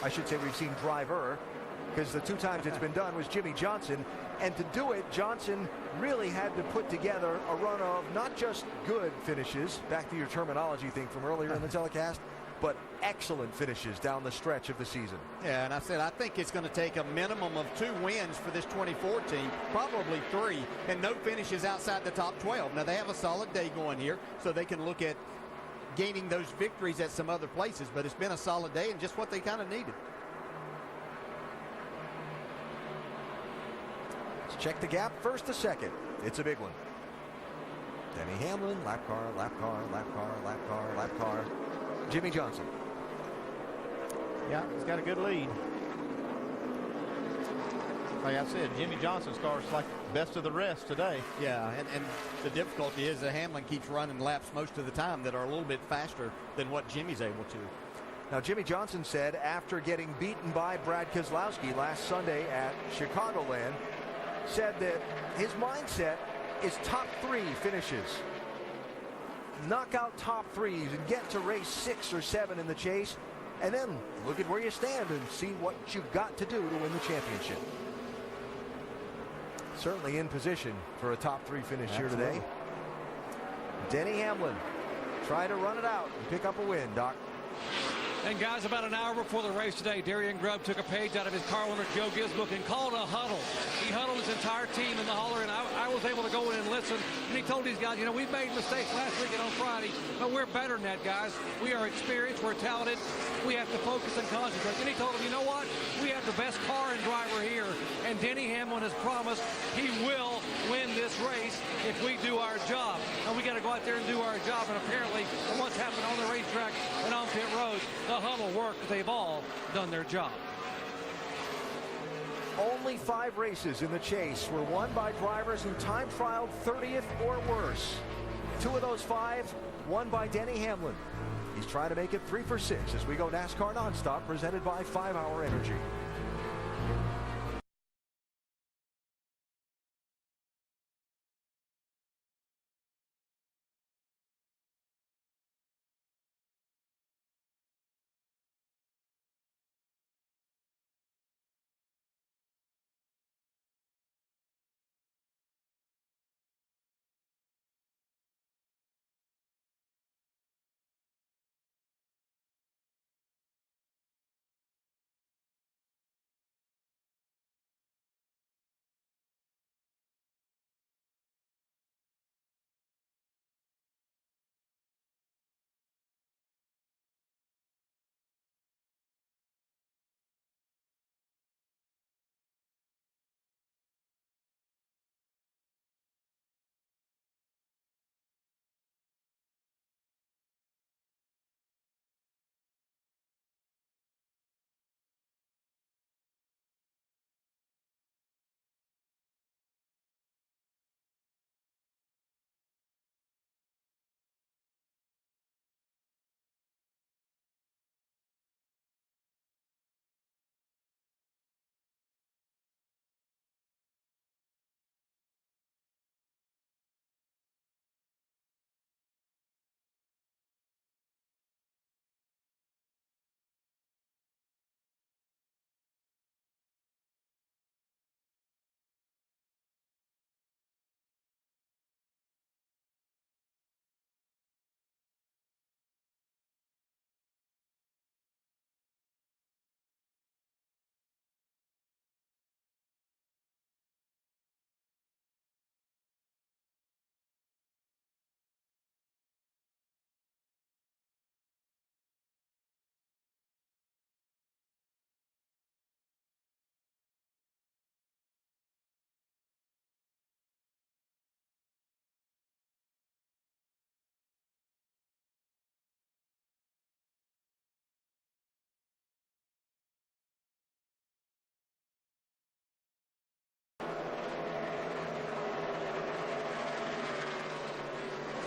I should say we've seen driver, because the 2 times it's been done was Jimmy Johnson. And to do it, Johnson really had to put together a run of not just good finishes, back to your terminology thing from earlier in the telecast, but excellent finishes down the stretch of the season. Yeah, and I said I think it's going to take a minimum of 2 wins for this 24 team, probably 3, and no finishes outside the top 12. Now, they have a solid day going here, so they can look at gaining those victories at some other places, but it's been a solid day and just what they kind of needed. Check the gap, 1st to 2nd. It's a big one. Denny Hamlin, lap car, lap car, lap car, lap car, lap car. Jimmy Johnson. Yeah, he's got a good lead. Like I said, Jimmy Johnson's car is like best of the rest today. Yeah, and the difficulty is that Hamlin keeps running laps most of the time that are a little bit faster than what Jimmy's able to. Now, Jimmy Johnson said after getting beaten by Brad Keselowski last Sunday at Chicagoland, said that his mindset is top 3 finishes. Knock out top 3s and get to race 6 or 7 in the chase. And then look at where you stand and see what you've got to do to win the championship. Certainly in position for a top 3 finish here today. Denny Hamlin trying to run it out and pick up a win, Doc. And guys, about an hour before the race today, Darian Grubb took a page out of his car owner Joe Gibbs' book and called a huddle. He huddled his entire team in the holler, and I was able to go in and listen. And he told these guys, you know, we've made mistakes last week and on Friday, but we're better than that, guys. We are experienced, we're talented. We have to focus and concentrate. And he told them, you know what? We have the best car and driver here, and Denny Hamlin has promised he will win this race if we do our job. And we got to go out there and do our job. And apparently, from what's happened on the racetrack and on pit road, the huddle worked. They've all done their job. Only 5 races in the chase were won by drivers who time trialed 30th or worse. 2 of those 5 won by Denny Hamlin. He's trying to make it 3 for 6 as we go NASCAR Nonstop, presented by 5 Hour Energy.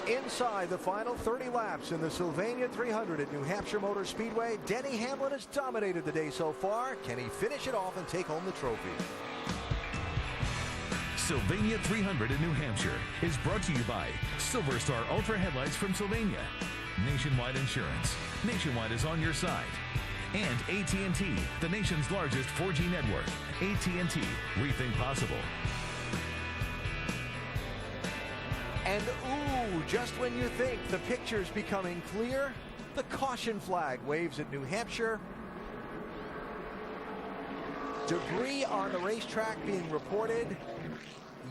Inside the final 30 laps in the Sylvania 300 at New Hampshire Motor Speedway, Denny Hamlin has dominated the day so far. Can he finish it off and take home the trophy? Sylvania 300 in New Hampshire is brought to you by Silver Star Ultra Headlights from Sylvania, Nationwide Insurance. Nationwide is on your side. And AT&T, the nation's largest 4G network. AT&T, rethink possible. And ooh, just when you think the picture's becoming clear, the caution flag waves at New Hampshire. Debris on the racetrack being reported.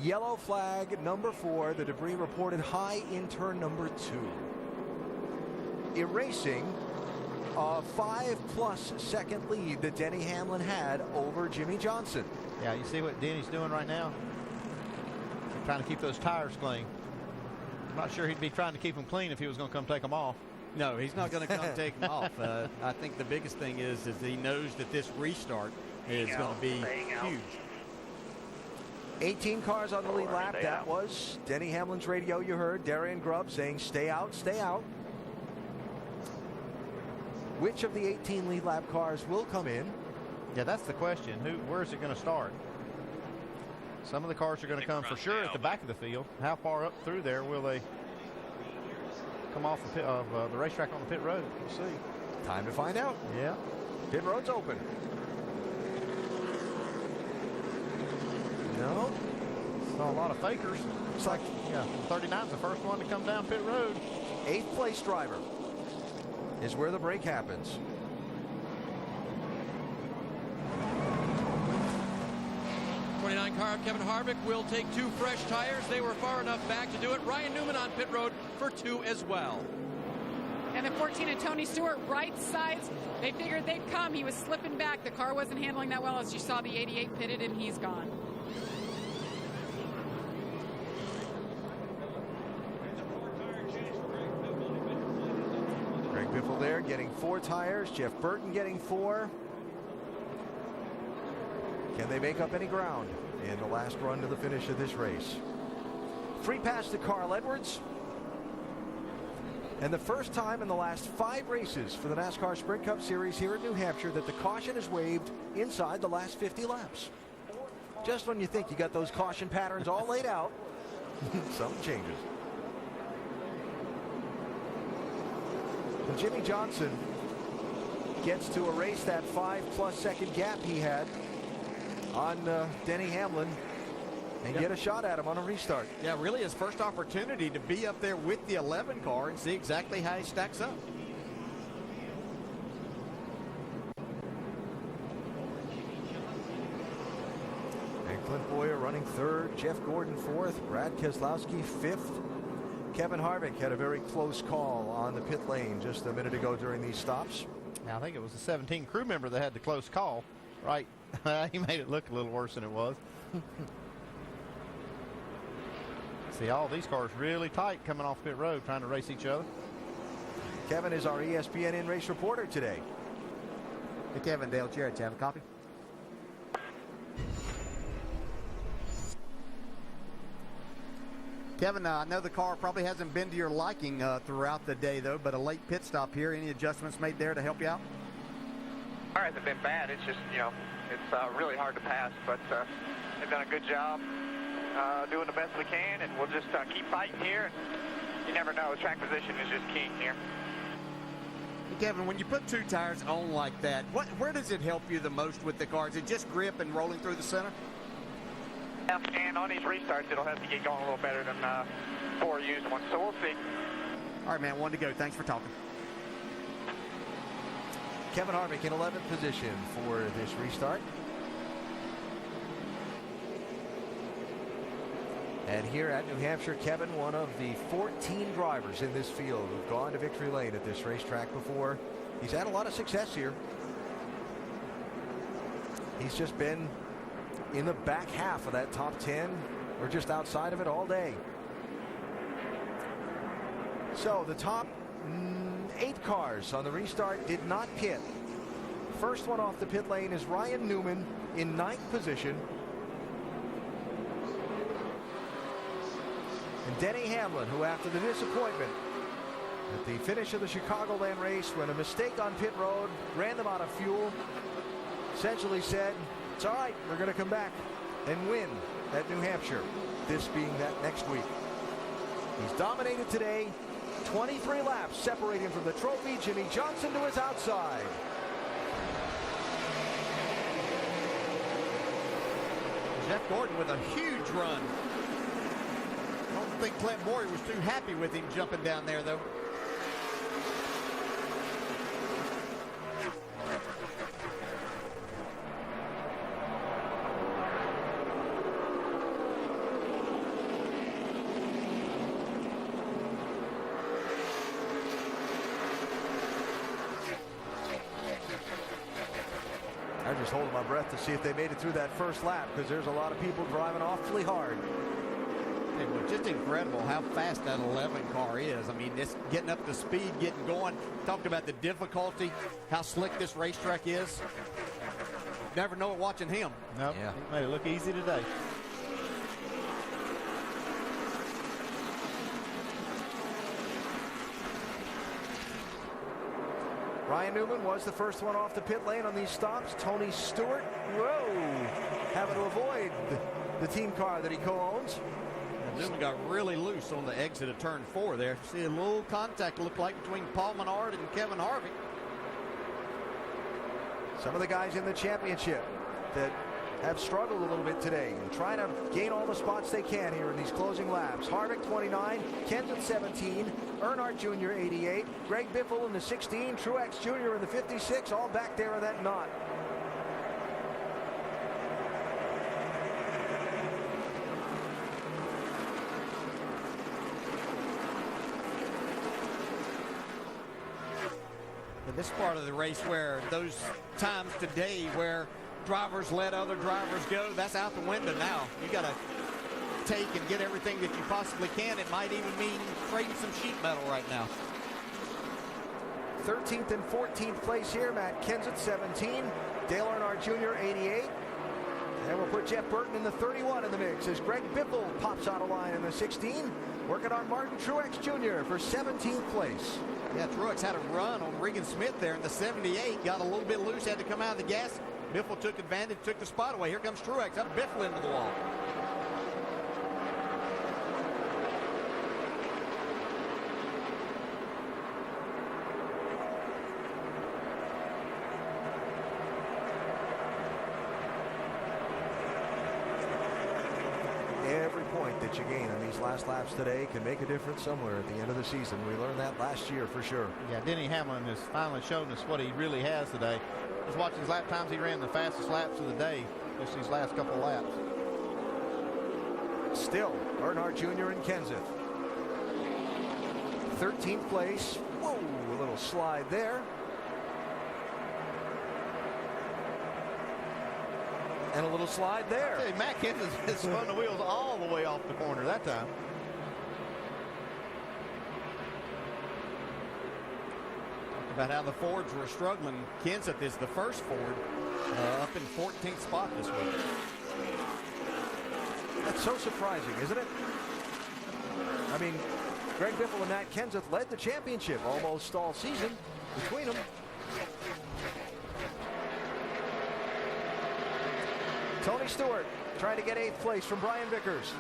Yellow flag number 4, the debris reported high in turn number 2. Erasing a 5+ second lead that Denny Hamlin had over Jimmy Johnson. Yeah, you see what Denny's doing right now? He's trying to keep those tires clean. I'm not sure he'd be trying to keep them clean if he was going to come take them off. No, he's not going to come take them off. I think the biggest thing is he knows that this restart is going to be huge. 18 cars on the lead lap. That was Denny Hamlin's radio. You heard Darian Grubb saying, stay out, stay out. Which of the 18 lead lap cars will come in? Yeah, that's the question. Where is it going to start? Some of the cars are going to come for sure at the back of the field. How far up through there will they come off the racetrack on the pit road? We'll see. Time to find out. Yeah. Pit road's open. No. Saw a lot of fakers. Looks like, yeah, 39's the first one to come down pit road. 8th place driver is where the break happens. Car of Kevin Harvick will take 2 fresh tires. They were far enough back to do it. Ryan Newman on pit road for 2 as well. And the 14 and Tony Stewart, right sides. They figured they'd come. He was slipping back. The car wasn't handling that well. As you saw, the 88 pitted, and he's gone. Greg Biffle there getting 4 tires. Jeff Burton getting 4. Can they make up any ground in the last run to the finish of this race? Free pass to Carl Edwards. And the first time in the last 5 races for the NASCAR Sprint Cup Series here at New Hampshire that the caution is waived inside the last 50 laps. Just when you think you got those caution patterns all laid out, something changes. And Jimmy Johnson gets to erase that 5+ second gap he had on Denny Hamlin and get a shot at him on a restart. Yeah, really his first opportunity to be up there with the 11 car and see exactly how he stacks up. And Clint Boyer running 3rd, Jeff Gordon 4th, Brad Keselowski 5th. Kevin Harvick had a very close call on the pit lane just a minute ago during these stops. Now, I think it was the 17 crew member that had the close call, right? He made it look a little worse than it was. See, all these cars really tight coming off pit road trying to race each other. Kevin is our ESPN in-race reporter today. Hey, Kevin, Dale Jarrett, do you have a copy? Kevin, I know the car probably hasn't been to your liking throughout the day, though, but a late pit stop here. Any adjustments made there to help you out? Car hasn't been bad. It's just, you know, it's really hard to pass, but they've done a good job doing the best we can, and we'll just keep fighting here. And you never know. Track position is just king here. Kevin, when you put 2 tires on like that, where does it help you the most with the car? Is it just grip and rolling through the center? Yeah, and on these restarts, it'll have to get going a little better than 4 used ones, so we'll see. All right, man, 1 to go. Thanks for talking. Kevin Harvick in 11th position for this restart. And here at New Hampshire, Kevin, one of the 14 drivers in this field who've gone to victory lane at this racetrack before. He's had a lot of success here. He's just been in the back half of that top 10 or just outside of it all day. So the top 8 cars on the restart did not pit. First one off the pit lane is Ryan Newman in 9th position. And Denny Hamlin, who after the disappointment at the finish of the Chicagoland race when a mistake on pit road ran them out of fuel, essentially said, it's all right, we're going to come back and win at New Hampshire, this being that next week. He's dominated today. 23 laps separate him from the trophy. Jimmy Johnson to his outside. Jeff Gordon with a huge run. I don't think Clint Boyer was too happy with him jumping down there, though. I'm just holding my breath to see if they made it through that first lap, because there's a lot of people driving awfully hard. It was just incredible how fast that 11 car is. I mean, it's getting up to speed, getting going. Talked about the difficulty, how slick this racetrack is. Never know it watching him. Nope. Yeah. He made it look easy today. Ryan Newman was the first one off the pit lane on these stops. Tony Stewart, having to avoid the team car that he co-owns. Newman got really loose on the exit of turn 4 there. See a little contact look like between Paul Menard and Kevin Harvick. Some of the guys in the championship that have struggled a little bit today and trying to gain all the spots they can here in these closing laps. Harvick 29, Kenseth 17, Earnhardt Jr. 88, Greg Biffle in the 16, Truex Jr. in the 56, all back there in that knot. This part of the race where those times today where drivers let other drivers go, that's out the window now. You got to take and get everything that you possibly can. It might even mean trading some sheet metal right now. 13th and 14th place here. Matt Kenseth 17, Dale Earnhardt Jr. 88. And we'll put Jeff Burton in the 31 in the mix as Greg Biffle pops out of line in the 16. Working on Martin Truex Jr. for 17th place. Yeah, Truex had a run on Regan Smith there in the 78. Got a little bit loose, had to come out of the gas. Biffle took advantage, took the spot away. Here comes Truex, up Biffle into the wall. Every point that you gain on these last laps today can make a difference somewhere at the end of the season. We learned that last year for sure. Yeah, Denny Hamlin has finally shown us what he really has today. Just watching his lap times, he ran the fastest laps of the day just these last couple of laps. Still, Earnhardt Jr. and Kenseth. 13th place. Whoa, a little slide there. And a little slide there. Hey, Matt Kenseth has spun the wheels all the way off the corner that time. Talk about how the Fords were struggling. Kenseth is the first Ford up in 14th spot this week. That's so surprising, isn't it? I mean, Greg Biffle and Matt Kenseth led the championship almost all season between them. Tony Stewart trying to get 8th place from Brian Vickers.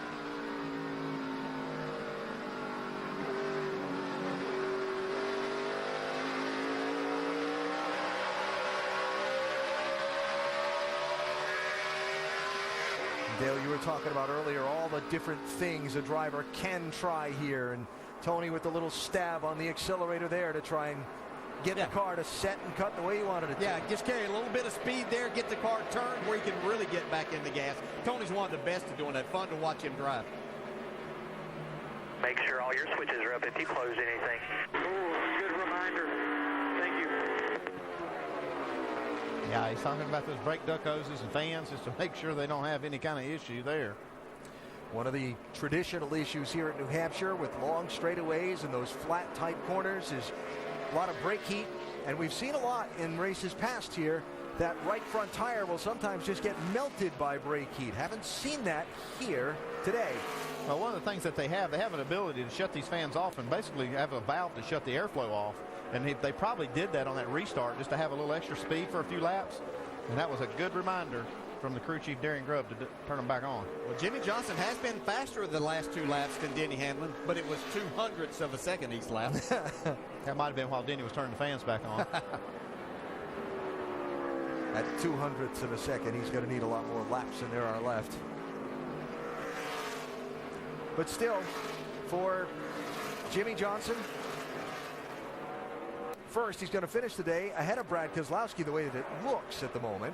Dale, you were talking about earlier all the different things a driver can try here, and Tony with the little stab on the accelerator there to try and get the car to set and cut the way you wanted it to. Yeah, just carry a little bit of speed there, get the car turned where you can really get back in the gas. Tony's one of the best at doing that. Fun to watch him drive. Make sure all your switches are up if you close anything. Ooh, good reminder. Thank you. Yeah, he's talking about those brake duct hoses and fans just to make sure they don't have any kind of issue there. One of the traditional issues here at New Hampshire with long straightaways and those flat type corners is a lot of brake heat, and we've seen a lot in races past here that right front tire will sometimes just get melted by brake heat. Haven't seen that here today. Well, one of the things that they have an ability to shut these fans off and basically have a valve to shut the airflow off. And they probably did that on that restart just to have a little extra speed for a few laps. And that was a good reminder from the crew chief, Darren Grubb, to turn them back on. Well, Jimmy Johnson has been faster the last 2 laps than Denny Hamlin, but it was 0.02 of a second each lap. That might have been while Denny was turning the fans back on. At 0.02 of a second, he's going to need a lot more laps than there are left. But still, for Jimmy Johnson, first, he's going to finish the day ahead of Brad Keselowski the way that it looks at the moment.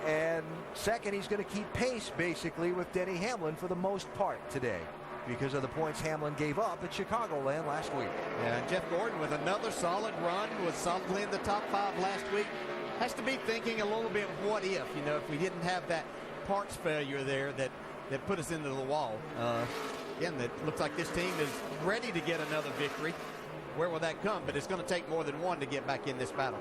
And second, he's going to keep pace basically with Denny Hamlin for the most part today because of the points Hamlin gave up at Chicagoland last week. Yeah, and Jeff Gordon with another solid run, was solidly in the top 5 last week. Has to be thinking a little bit what if, if we didn't have that parts failure there that put us into the wall. Again, it looks like this team is ready to get another victory. Where will that come? But it's going to take more than one to get back in this battle.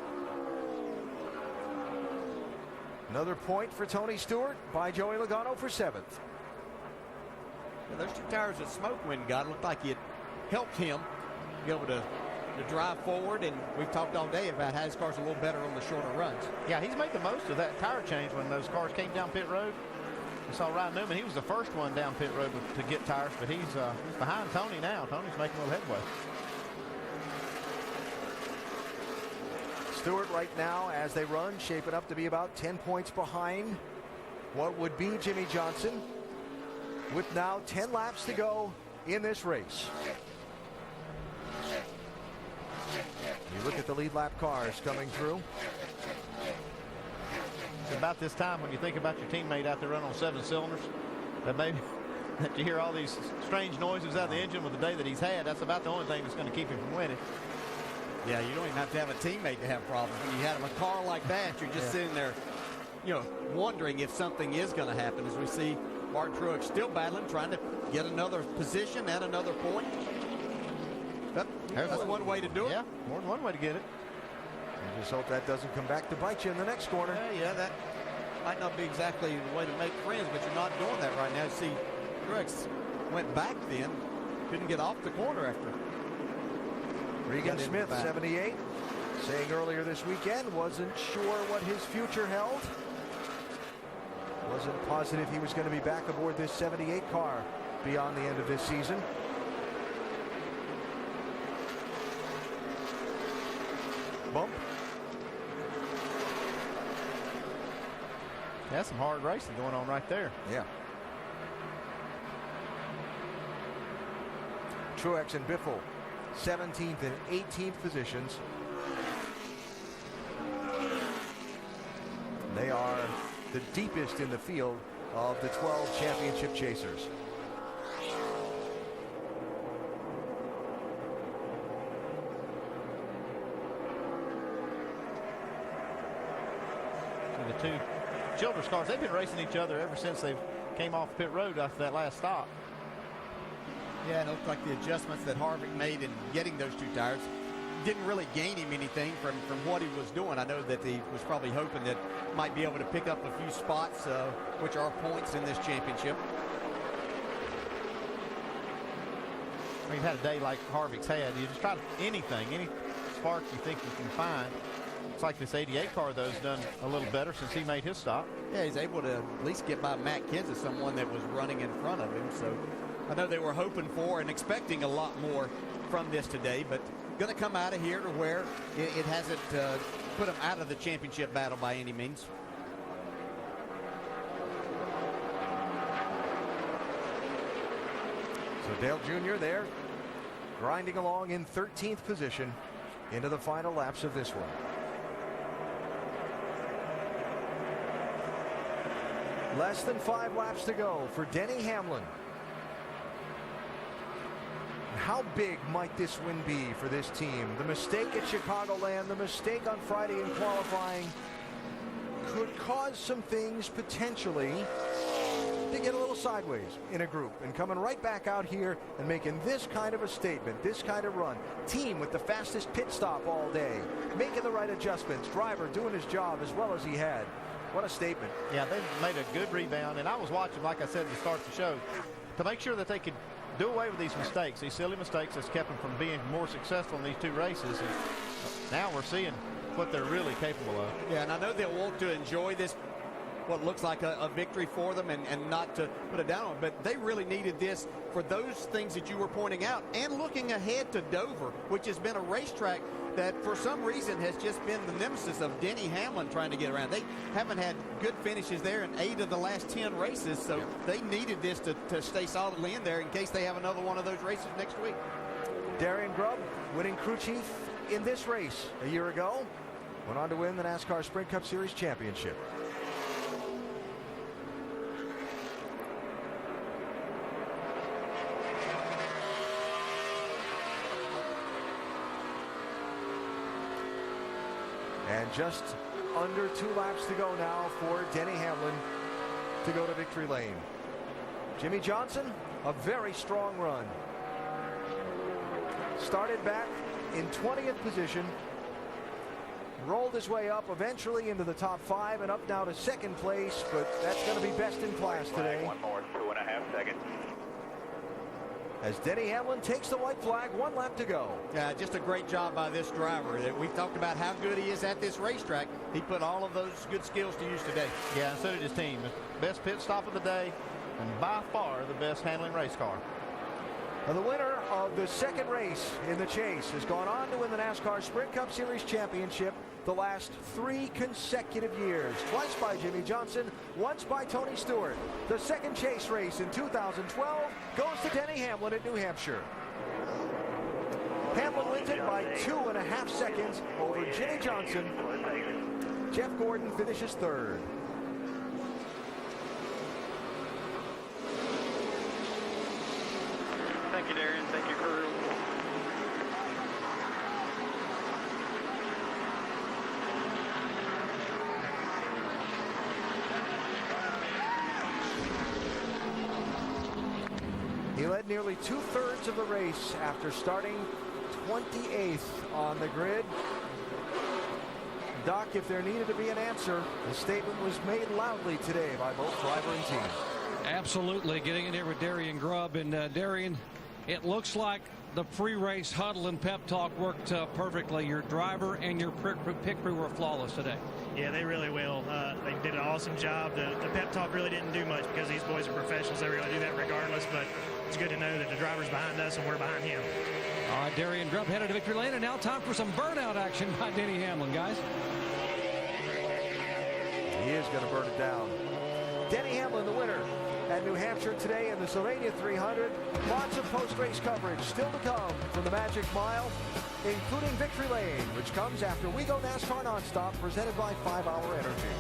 Another point for Tony Stewart by Joey Logano for 7th. Yeah, those 2 tires that Smokewind got looked like it helped him be able to drive forward, and we've talked all day about how his car's a little better on the shorter runs. Yeah, he's made the most of that tire change when those cars came down pit road. We saw Ryan Newman. He was the first one down pit road to get tires, but he's behind Tony now. Tony's making a little headway. Stewart right now, as they run, shaping up to be about 10 points behind what would be Jimmy Johnson, with now 10 laps to go in this race. You look at the lead lap cars coming through. It's about this time when you think about your teammate out there running on 7 cylinders, that maybe that you hear all these strange noises out of the engine with the day that he's had. That's about the only thing that's going to keep him from winning. Yeah, you don't even have to have a teammate to have problems. When you have a car like that, you're just sitting there, wondering if something is going to happen. As we see Martin Truex still battling, trying to get another position and another point. But that's one way to do it. Yeah, more than one way to get it. You just hope that doesn't come back to bite you in the next corner. Yeah, that might not be exactly the way to make friends, but you're not doing that right now. See, Truex went back then, couldn't get off the corner after. Regan Smith, 78, saying earlier this weekend wasn't sure what his future held. Wasn't positive he was going to be back aboard this 78 car beyond the end of this season. Bump. That's some hard racing going on right there. Yeah. Truex and Biffle, 17th and 18th positions. They are the deepest in the field of the 12 championship chasers. So the two Childress cars, they've been racing each other ever since they came off pit road after that last stop. Yeah, and it looked like the adjustments that Harvick made in getting those two tires didn't really gain him anything from what he was doing. I know that he was probably hoping that might be able to pick up a few spots, which are points in this championship. When you've had a day like Harvick's had, you just try anything, any spark you think you can find. It's like this 88 car, though, has done a little better since he made his stop. Yeah, he's able to at least get by Matt Kenseth, someone that was running in front of him. So I know they were hoping for and expecting a lot more from this today, but going to come out of here to where it hasn't put them out of the championship battle by any means. So Dale Jr. there, grinding along in 13th position into the final laps of this one. Less than 5 laps to go for Denny Hamlin. How big might this win be for this team? The mistake at Chicagoland, the mistake on Friday in qualifying could cause some things potentially to get a little sideways in a group, and coming right back out here and making this kind of a statement, this kind of run. Team with the fastest pit stop all day, making the right adjustments, driver doing his job as well as he had. What a statement. Yeah, they made a good rebound, and I was watching, like I said at the start of the show, to make sure that they could do away with these mistakes, these silly mistakes that's kept them from being more successful in these two races. And now we're seeing what they're really capable of. Yeah, and I know they'll want to enjoy this, what looks like a victory for them, and not to put it down on, but they really needed this for those things that you were pointing out, and looking ahead to Dover, which has been a racetrack that for some reason has just been the nemesis of Denny Hamlin trying to get around. They haven't had good finishes there in 8 of the last 10 races, so they needed this to stay solidly in there in case they have another one of those races next week. Darian Grubb winning crew chief in this race a year ago, went on to win the NASCAR Sprint Cup Series championship. And just under 2 laps to go now for Denny Hamlin to go to victory lane. Jimmy Johnson, a very strong run. Started back in 20th position, rolled his way up eventually into the top 5 and up now to 2nd place, but that's going to be best in class today. One more, 2.5 seconds. As Denny Hamlin takes the white flag, 1 lap to go. Yeah, just a great job by this driver. We've talked about how good he is at this racetrack. He put all of those good skills to use today. Yeah, and so did his team. Best pit stop of the day, and by far the best handling race car. And the winner of the second race in the chase has gone on to win the NASCAR Sprint Cup Series Championship the last 3 consecutive years. Twice by Jimmy Johnson, once by Tony Stewart. The second chase race in 2012 goes to Denny Hamlin at New Hampshire. Hamlin wins it by 2.5 seconds over Jimmy Johnson. Jeff Gordon finishes third. Thank you, Darian. Thank you, crew. He led nearly 2/3 of the race after starting 28th on the grid. Doc, if there needed to be an answer, the statement was made loudly today by both driver and team. Absolutely. Getting in here with Darian Grubb. And Darian, it looks like the pre-race huddle and pep talk worked perfectly. Your driver and your pit crew were flawless today. Yeah, they really will. They did an awesome job. The pep talk really didn't do much because these boys are professionals. They really do that regardless, but it's good to know that the driver's behind us and we're behind him. All right, Darian Grubb headed to victory lane, and now time for some burnout action by Denny Hamlin, guys. He is going to burn it down. Denny Hamlin, the winner at New Hampshire today in the Sylvania 300. Lots of post-race coverage still to come from the Magic Mile, including Victory Lane, which comes after We Go NASCAR Nonstop, presented by 5 Hour Energy.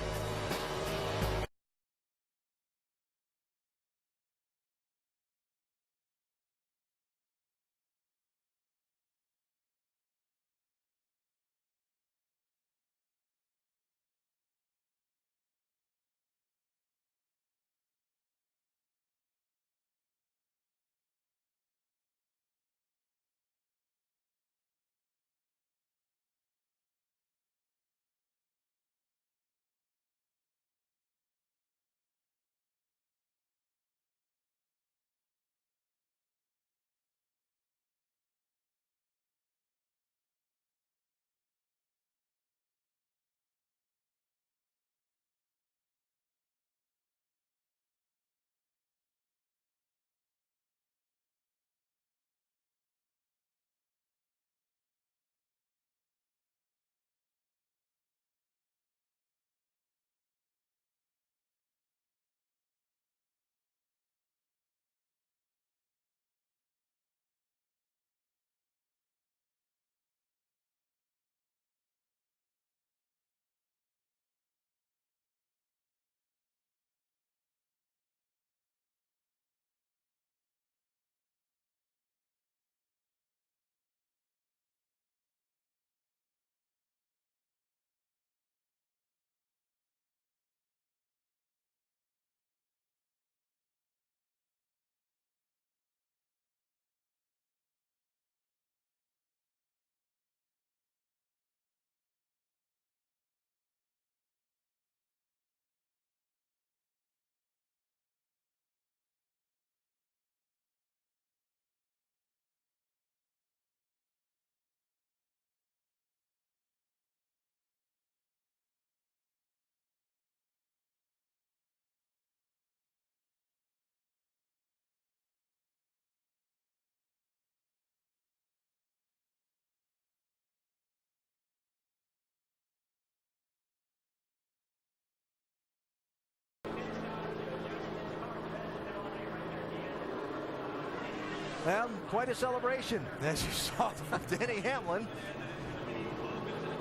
Well, quite a celebration, as you saw from Denny Hamlin,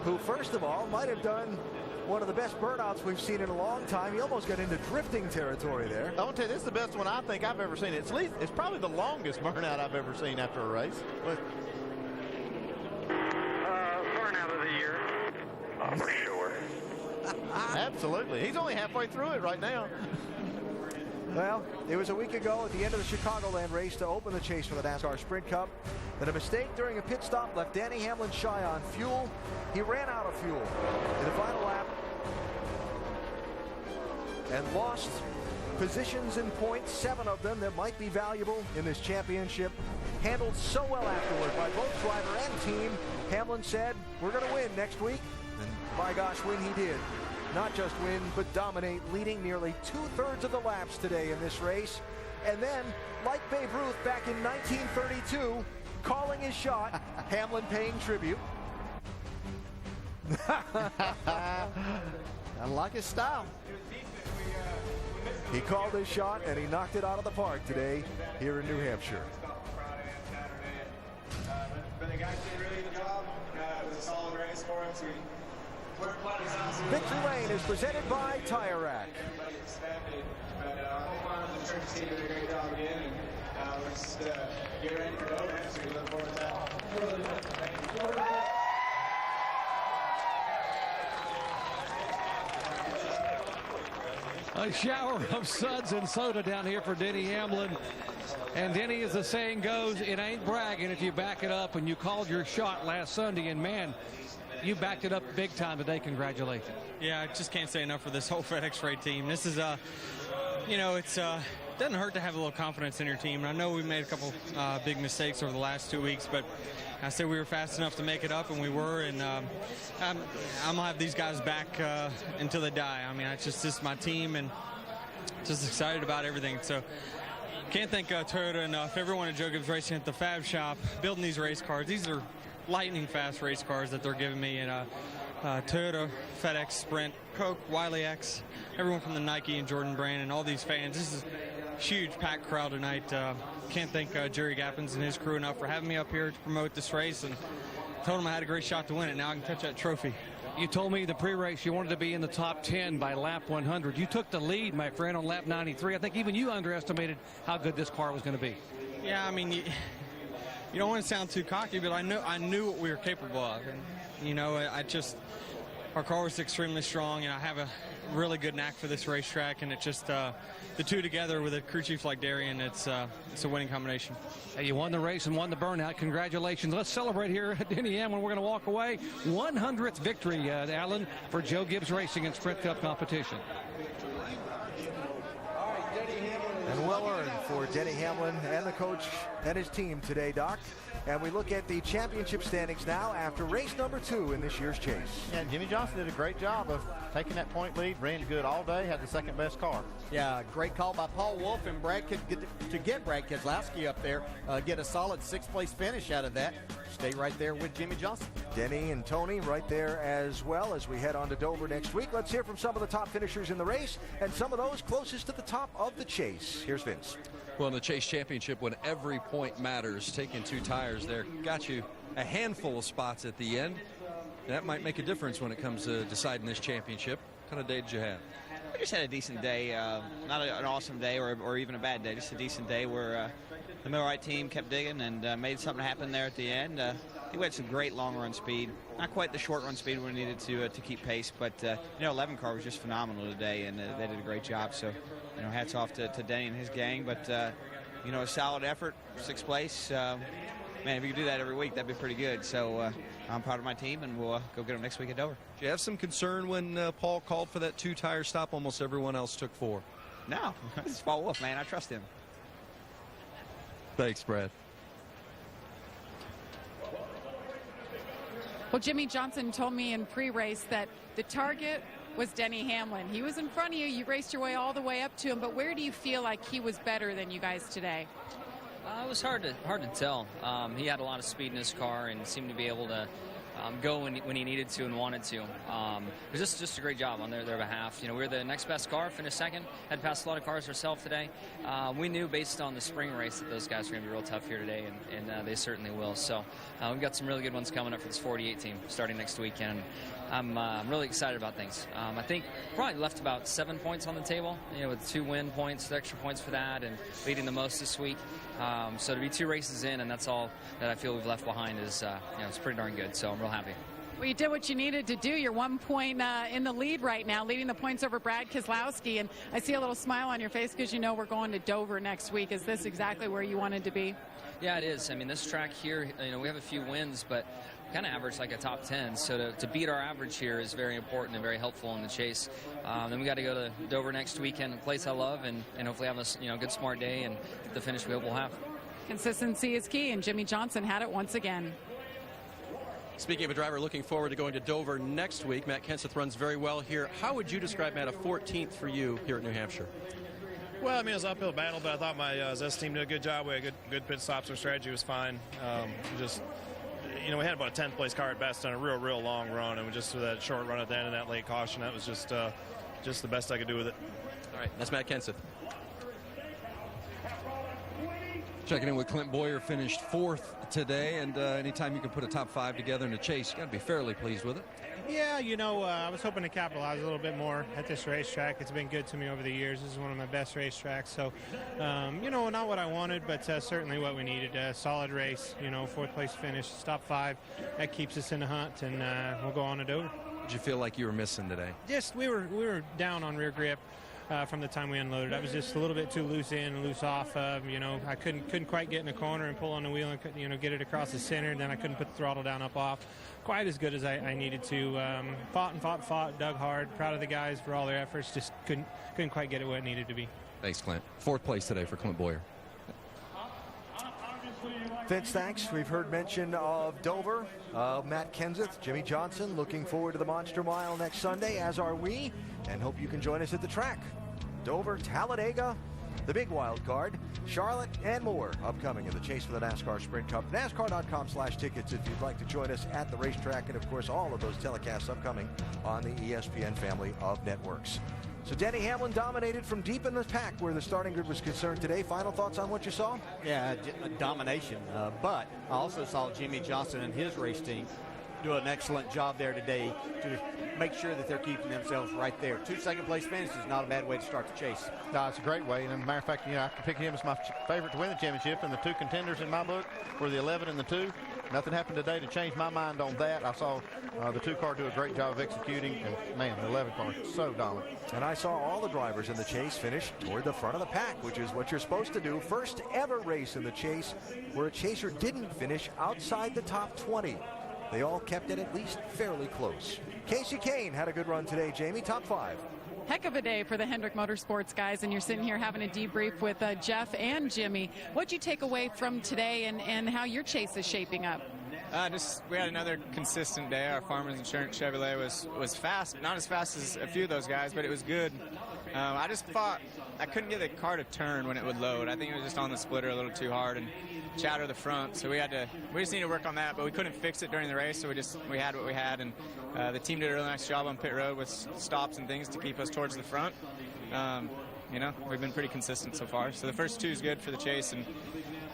who, first of all, might have done one of the best burnouts we've seen in a long time. He almost got into drifting territory there. I want to tell you, this is the best one I think I've ever seen. It's probably the longest burnout I've ever seen after a race. But Burnout of the year. For sure. Absolutely. He's only halfway through it right now. Well, it was a week ago at the end of the Chicagoland race to open the chase for the NASCAR Sprint Cup that a mistake during a pit stop left Denny Hamlin shy on fuel. He ran out of fuel in the final lap and lost positions and points, 7 of them that might be valuable in this championship. Handled so well afterward by both driver and team. Hamlin said, we're going to win next week. And by gosh, win he did. Not just win, but dominate, leading nearly 2/3 of the laps today in this race. And then, like Babe Ruth back in 1932, calling his shot, Hamlin paying tribute. I like his style. He called his shot, and he knocked it out of the park today here in New Hampshire. But the guys did really good job. It was a solid race for us. We worked quite exhaustively. Victory Lane is presented by Tire Rack. Everybody expected, but our whole line of the Turkish team did a great job again, and let's just get ready for Dover. So we look forward to that. A shower of suds and soda down here for Denny Hamlin. And Denny, as the saying goes, it ain't bragging if you back it up. And you called your shot last Sunday, and man, you backed it up big time today. Congratulations. Yeah, I just can't say enough for this whole FedEx Freight team. This is, you know, it doesn't hurt to have a little confidence in your team. And I know we made a couple big mistakes over the last 2 weeks, but I said we were fast enough to make it up, and we were. And I'm going to have these guys back until they die. I mean, this is my team, and just excited about everything. So can't thank Toyota enough. Everyone at Joe Gibbs Racing at the Fab Shop building these race cars. These are lightning fast race cars that they're giving me. And Toyota, FedEx, Sprint, Coke, Wiley X, everyone from the Nike and Jordan brand, and all these fans. This is a huge packed crowd tonight. Can't thank Jerry Gappins and his crew enough for having me up here to promote this race, and told him I had a great shot to win it. Now I can touch that trophy. You told me the pre-race you wanted to be in the top 10 by lap 100. You took the lead, my friend, on lap 93. I think even you underestimated how good this car was going to be. Yeah, I mean, you don't want to sound too cocky, but I knew what we were capable of. And, you know, our car was extremely strong, and I have a really good knack for this racetrack, and it just the two together with a crew chief like Darian, it's a winning combination. Hey, you won the race and won the burnout. Congratulations. Let's celebrate here at Denny Hamlin. We're going to walk away. 100th victory, Alan, for Joe Gibbs Racing in Sprint Cup competition. And well earned for Denny Hamlin and the coach and his team today, Doc. And we look at the championship standings now after race number 2 in this year's chase. Yeah, Jimmy Johnson did a great job of taking that point lead, ran good all day, had the second best car. Yeah, great call by Paul Wolf, and Brad could get Brad Keselowski up there, get a solid 6th place finish out of that. Stay right there with Jimmy Johnson. Denny and Tony right there as well as we head on to Dover next week. Let's hear from some of the top finishers in the race and some of those closest to the top of the chase. Here's Vince. Well, in the Chase Championship, when every point matters, taking 2 tires there got you a handful of spots at the end. That might make a difference when it comes to deciding this championship. What kind of day did you have? I just had a decent day. Not an awesome day or even a bad day, just a decent day where the Millwright team kept digging and made something happen there at the end. I think we had some great long-run speed. Not quite the short-run speed we needed to keep pace, but, 11 car was just phenomenal today, and they did a great job. So, hats off to Denny and his gang. But, a solid effort, 6th place. Man, if you could do that every week, that'd be pretty good. So I'm proud of my team, and we'll go get them next week at Dover. Did you have some concern when Paul called for that 2-tire stop? Almost everyone else took 4. No, it's Paul Wolf, man. I trust him. Thanks, Brad. Well, Jimmy Johnson told me in pre-race that the target was Denny Hamlin. He was in front of you. You raced your way all the way up to him. But where do you feel like he was better than you guys today? It was hard to tell. He had a lot of speed in his car and seemed to be able to go when he needed to and wanted to. It was just a great job on their behalf. We were the next best car, finished second. Had passed a lot of cars ourselves today. We knew based on the spring race that those guys were going to be real tough here today, and they certainly will. So we've got some really good ones coming up for this 48 team starting next weekend. I'm really excited about things. I think probably left about 7 points on the table, with 2 win points, extra points for that, and leading the most this week. So to be 2 races in, and that's all that I feel we've left behind is, it's pretty darn good. So I'm real happy. Well, you did what you needed to do. You're 1 point in the lead right now, leading the points over Brad Keselowski. And I see a little smile on your face because we're going to Dover next week. Is this exactly where you wanted to be? Yeah, it is. I mean, this track here, we have a few wins, but kind of average like a top 10. So to beat our average here is very important and very helpful in the chase. Then we got to go to Dover next weekend, a place I love, and hopefully have a good, smart day and get the finish we hope we'll have. Consistency is key, and Jimmy Johnson had it once again. Speaking of a driver looking forward to going to Dover next week, Matt Kenseth runs very well here. How would you describe, Matt, a 14th for you here at New Hampshire? Well, I mean, it was an uphill battle, but I thought my Zest team did a good job. We had good pit stops. Our strategy was fine. Just, you know, we had about a 10th place car at best on a real long run, and we just with that short run at the end and that late caution, that was just the best I could do with it. All right, that's Matt Kenseth. Checking in with Clint Boyer, finished 4th today, and anytime you can put a top 5 together in a chase, you got to be fairly pleased with it. Yeah, you know, I was hoping to capitalize a little bit more at this racetrack. It's been good to me over the years. This is one of my best racetracks. So, you know, not what I wanted, but certainly what we needed. A solid race, you know, 4th place finish, top 5. That keeps us in the hunt, and we'll go on to Dover. Did you feel like you were missing today? Just we were down on rear grip. From the time we unloaded, I was just a little bit too loose in and loose off. You know, I couldn't quite get in the corner and pull on the wheel and, you know, get it across the center. And then I couldn't put the throttle down up off quite as good as I needed to. Fought, dug hard. Proud of the guys for all their efforts. Just couldn't quite get it where it needed to be. Thanks, Clint. 4th place today for Clint Boyer. Vince, thanks. We've heard mention of Dover, Matt Kenseth, Jimmy Johnson. Looking forward to the Monster Mile next Sunday, as are we, and hope you can join us at the track. Dover, Talladega, the big wild card, Charlotte, and more upcoming in the chase for the NASCAR Sprint Cup. NASCAR.com/tickets if you'd like to join us at the racetrack, and of course all of those telecasts upcoming on the ESPN family of networks. So Denny Hamlin dominated from deep in the pack where the starting grid was concerned today. Final thoughts on what you saw? Yeah, domination. But I also saw Jimmy Johnson and his race team do an excellent job there today to make sure that they're keeping themselves right there. 2 second-place finishes is not a bad way to start the chase. No, it's a great way. And as a matter of fact, you know, I can pick him as my favorite to win the championship. And the 2 contenders in my book were the 11 and the 2. Nothing happened today to change my mind on that. I saw the 2 car do a great job of executing. And, man, the 11 car is so dominant. And I saw all the drivers in the chase finish toward the front of the pack, which is what you're supposed to do. First ever race in the chase where a chaser didn't finish outside the top 20. They all kept it at least fairly close. Casey Kane had a good run today, Jamie. Top 5. Heck of a day for the Hendrick Motorsports guys, and you're sitting here having a debrief with Jeff and Jimmy. What'd you take away from today and how your chase is shaping up? We had another consistent day. Our Farmers Insurance Chevrolet was fast, not as fast as a few of those guys, but it was good. I just thought I couldn't get the car to turn when it would load. I think it was just on the splitter a little too hard and chatter the front. So we just need to work on that, but we couldn't fix it during the race. So we had what we had, and the team did a really nice job on pit road with stops and things to keep us towards the front. You know, we've been pretty consistent so far. So the first 2 is good for the chase, and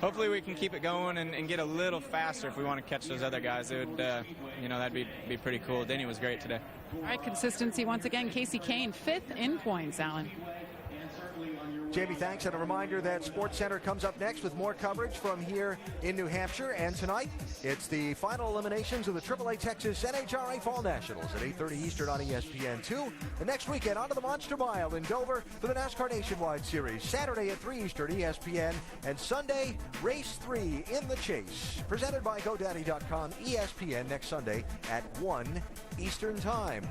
hopefully we can keep it going and get a little faster if we want to catch those other guys. It would, you know, that'd be pretty cool. Denny was great today. All right, consistency once again. Casey Kane, 5th in points, Alan. Jamie, thanks. And a reminder that SportsCenter comes up next with more coverage from here in New Hampshire. And tonight, it's the final eliminations of the AAA Texas NHRA Fall Nationals at 8:30 Eastern on ESPN2. And next weekend, onto the Monster Mile in Dover for the NASCAR Nationwide Series. Saturday at 3 Eastern, ESPN. And Sunday, Race 3 in the Chase. Presented by GoDaddy.com, ESPN next Sunday at 1 Eastern Time.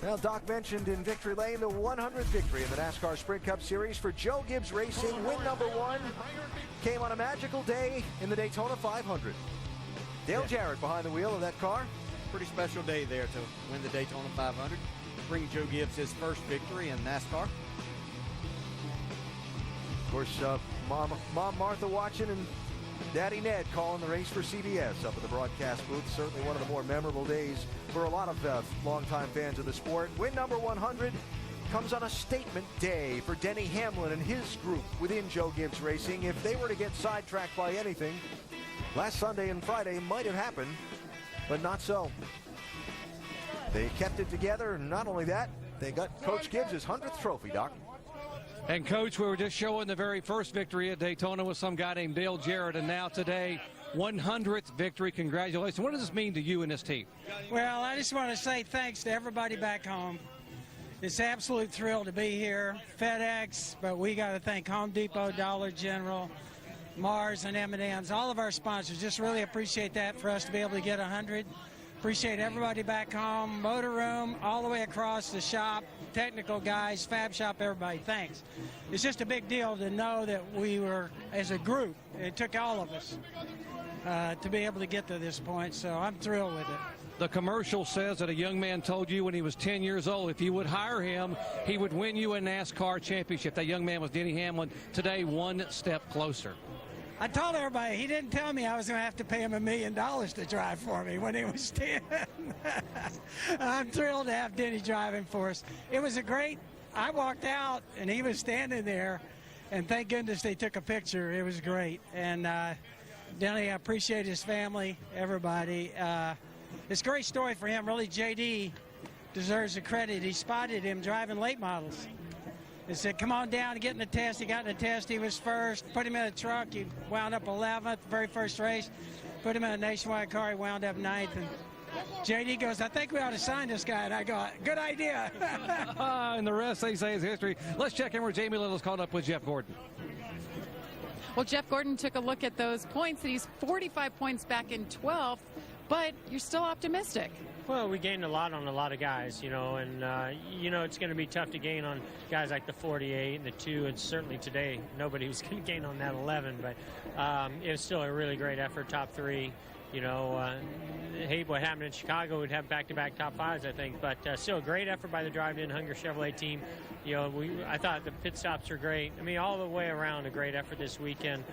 Well, Doc mentioned in Victory Lane the 100th victory in the NASCAR Sprint Cup Series for Joe Gibbs Racing. Win number 1 came on a magical day in the Daytona 500. Dale Jarrett behind the wheel of that car. Pretty special day there to win the Daytona 500. Bring Joe Gibbs his first victory in NASCAR. Of course, Mom Martha watching and Daddy Ned calling the race for CBS up at the broadcast booth. Certainly one of the more memorable days for a lot of longtime fans of the sport. Win number 100 comes on a statement day for Denny Hamlin and his group within Joe Gibbs Racing. If they were to get sidetracked by anything, last Sunday and Friday might have happened, but not so. They kept it together, and not only that, they got Coach Gibbs his 100th trophy, Doc. And, Coach, we were just showing the very first victory at Daytona with some guy named Dale Jarrett, and now today, 100th victory. Congratulations. What does this mean to you and this team? Well, I just want to say thanks to everybody back home. It's absolute thrill to be here. FedEx, but we got to thank Home Depot, Dollar General, Mars, and M&M's, all of our sponsors. Just really appreciate that for us to be able to get 100. Appreciate everybody back home, motor room, all the way across the shop, technical guys, fab shop, everybody. Thanks. It's just a big deal to know that we were, as a group, it took all of us to be able to get to this point, so I'm thrilled with it. The commercial says that a young man told you when he was 10 years old, if you would hire him, he would win you a NASCAR championship. That young man was Denny Hamlin. Today, one step closer. I told everybody, he didn't tell me I was going to have to pay him $1 million to drive for me when he was 10. I'm thrilled to have Denny driving for us. It was I walked out and he was standing there, and thank goodness they took a picture. It was great. And Denny, I appreciate his family, everybody. It's a great story for him. Really, JD deserves the credit. He spotted him driving late models. He said, come on down and get in the test. He got in the test. He was first. Put him in a truck. He wound up 11th, very first race. Put him in a nationwide car. He wound up 9th. And JD goes, I think we ought to sign this guy. And I go, good idea. And the rest, they say, is history. Let's check in where Jamie Little's caught up with Jeff Gordon. Well, Jeff Gordon took a look at those points, and he's 45 points back in 12th, but you're still optimistic. Well, we gained a lot on a lot of guys, and, it's going to be tough to gain on guys like the 48 and the 2, and certainly today nobody was going to gain on that 11, but it was still a really great effort, top 3. Hate what happened in Chicago. We'd have back-to-back top 5s, I think, but still a great effort by the Drive-In Hunger Chevrolet team. I thought the pit stops were great. I mean, all the way around, a great effort this weekend.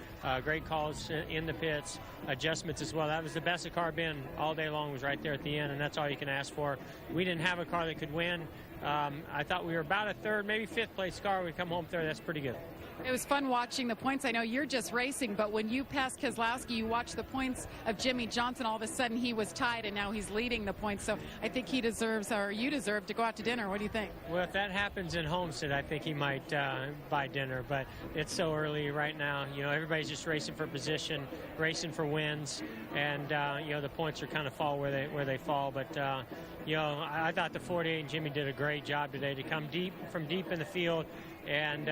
Great calls in the pits, adjustments as well. That was the best the car been all day long, was right there at the end, and that's all you can ask for. We didn't have a car that could win. I thought we were about a third, maybe fifth place car. We'd come home third. That's pretty good. It was fun watching the points. I know you're just racing, but when you passed Keselowski, you watched the points of Jimmy Johnson. All of a sudden, he was tied, and now he's leading the points. So I think he deserves, or you deserve, to go out to dinner. What do you think? Well, if that happens in Homestead, I think he might buy dinner. But it's so early right now. Everybody's just racing for position, racing for wins, and the points are kind of fall where they fall. But I thought the 48 and Jimmy did a great job today to come from deep in the field. And,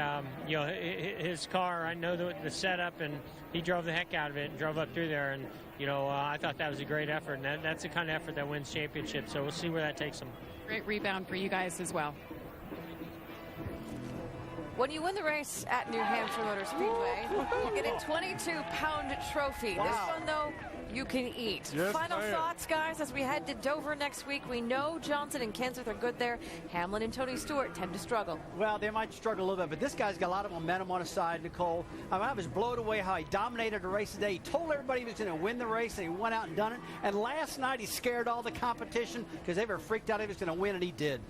his car, I know the setup, and he drove the heck out of it and drove up through there. And, I thought that was a great effort. And that's the kind of effort that wins championships. So we'll see where that takes them. Great rebound for you guys as well. When you win the race at New Hampshire Motor Speedway, you get a 22-pound trophy. Wow. This one, though, you can eat. Yes, Final thoughts, guys, as we head to Dover next week. We know Johnson and Kenseth are good there. Hamlin and Tony Stewart tend to struggle. Well, they might struggle a little bit, but this guy's got a lot of momentum on his side, Nicole. I was blown away how he dominated the race today. He told everybody he was going to win the race, and he went out and done it. And last night, he scared all the competition because they were freaked out he was going to win, and he did.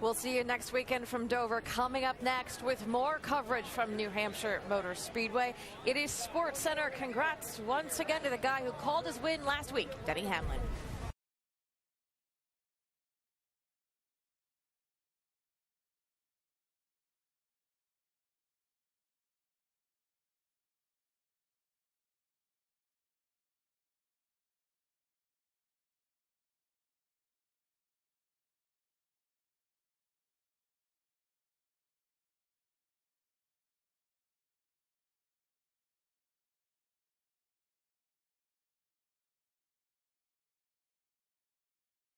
We'll see you next weekend from Dover. Coming up next with more coverage from New Hampshire Motor Speedway. It is Sports Center. Congrats once again to the guy who called his win last week, Denny Hamlin.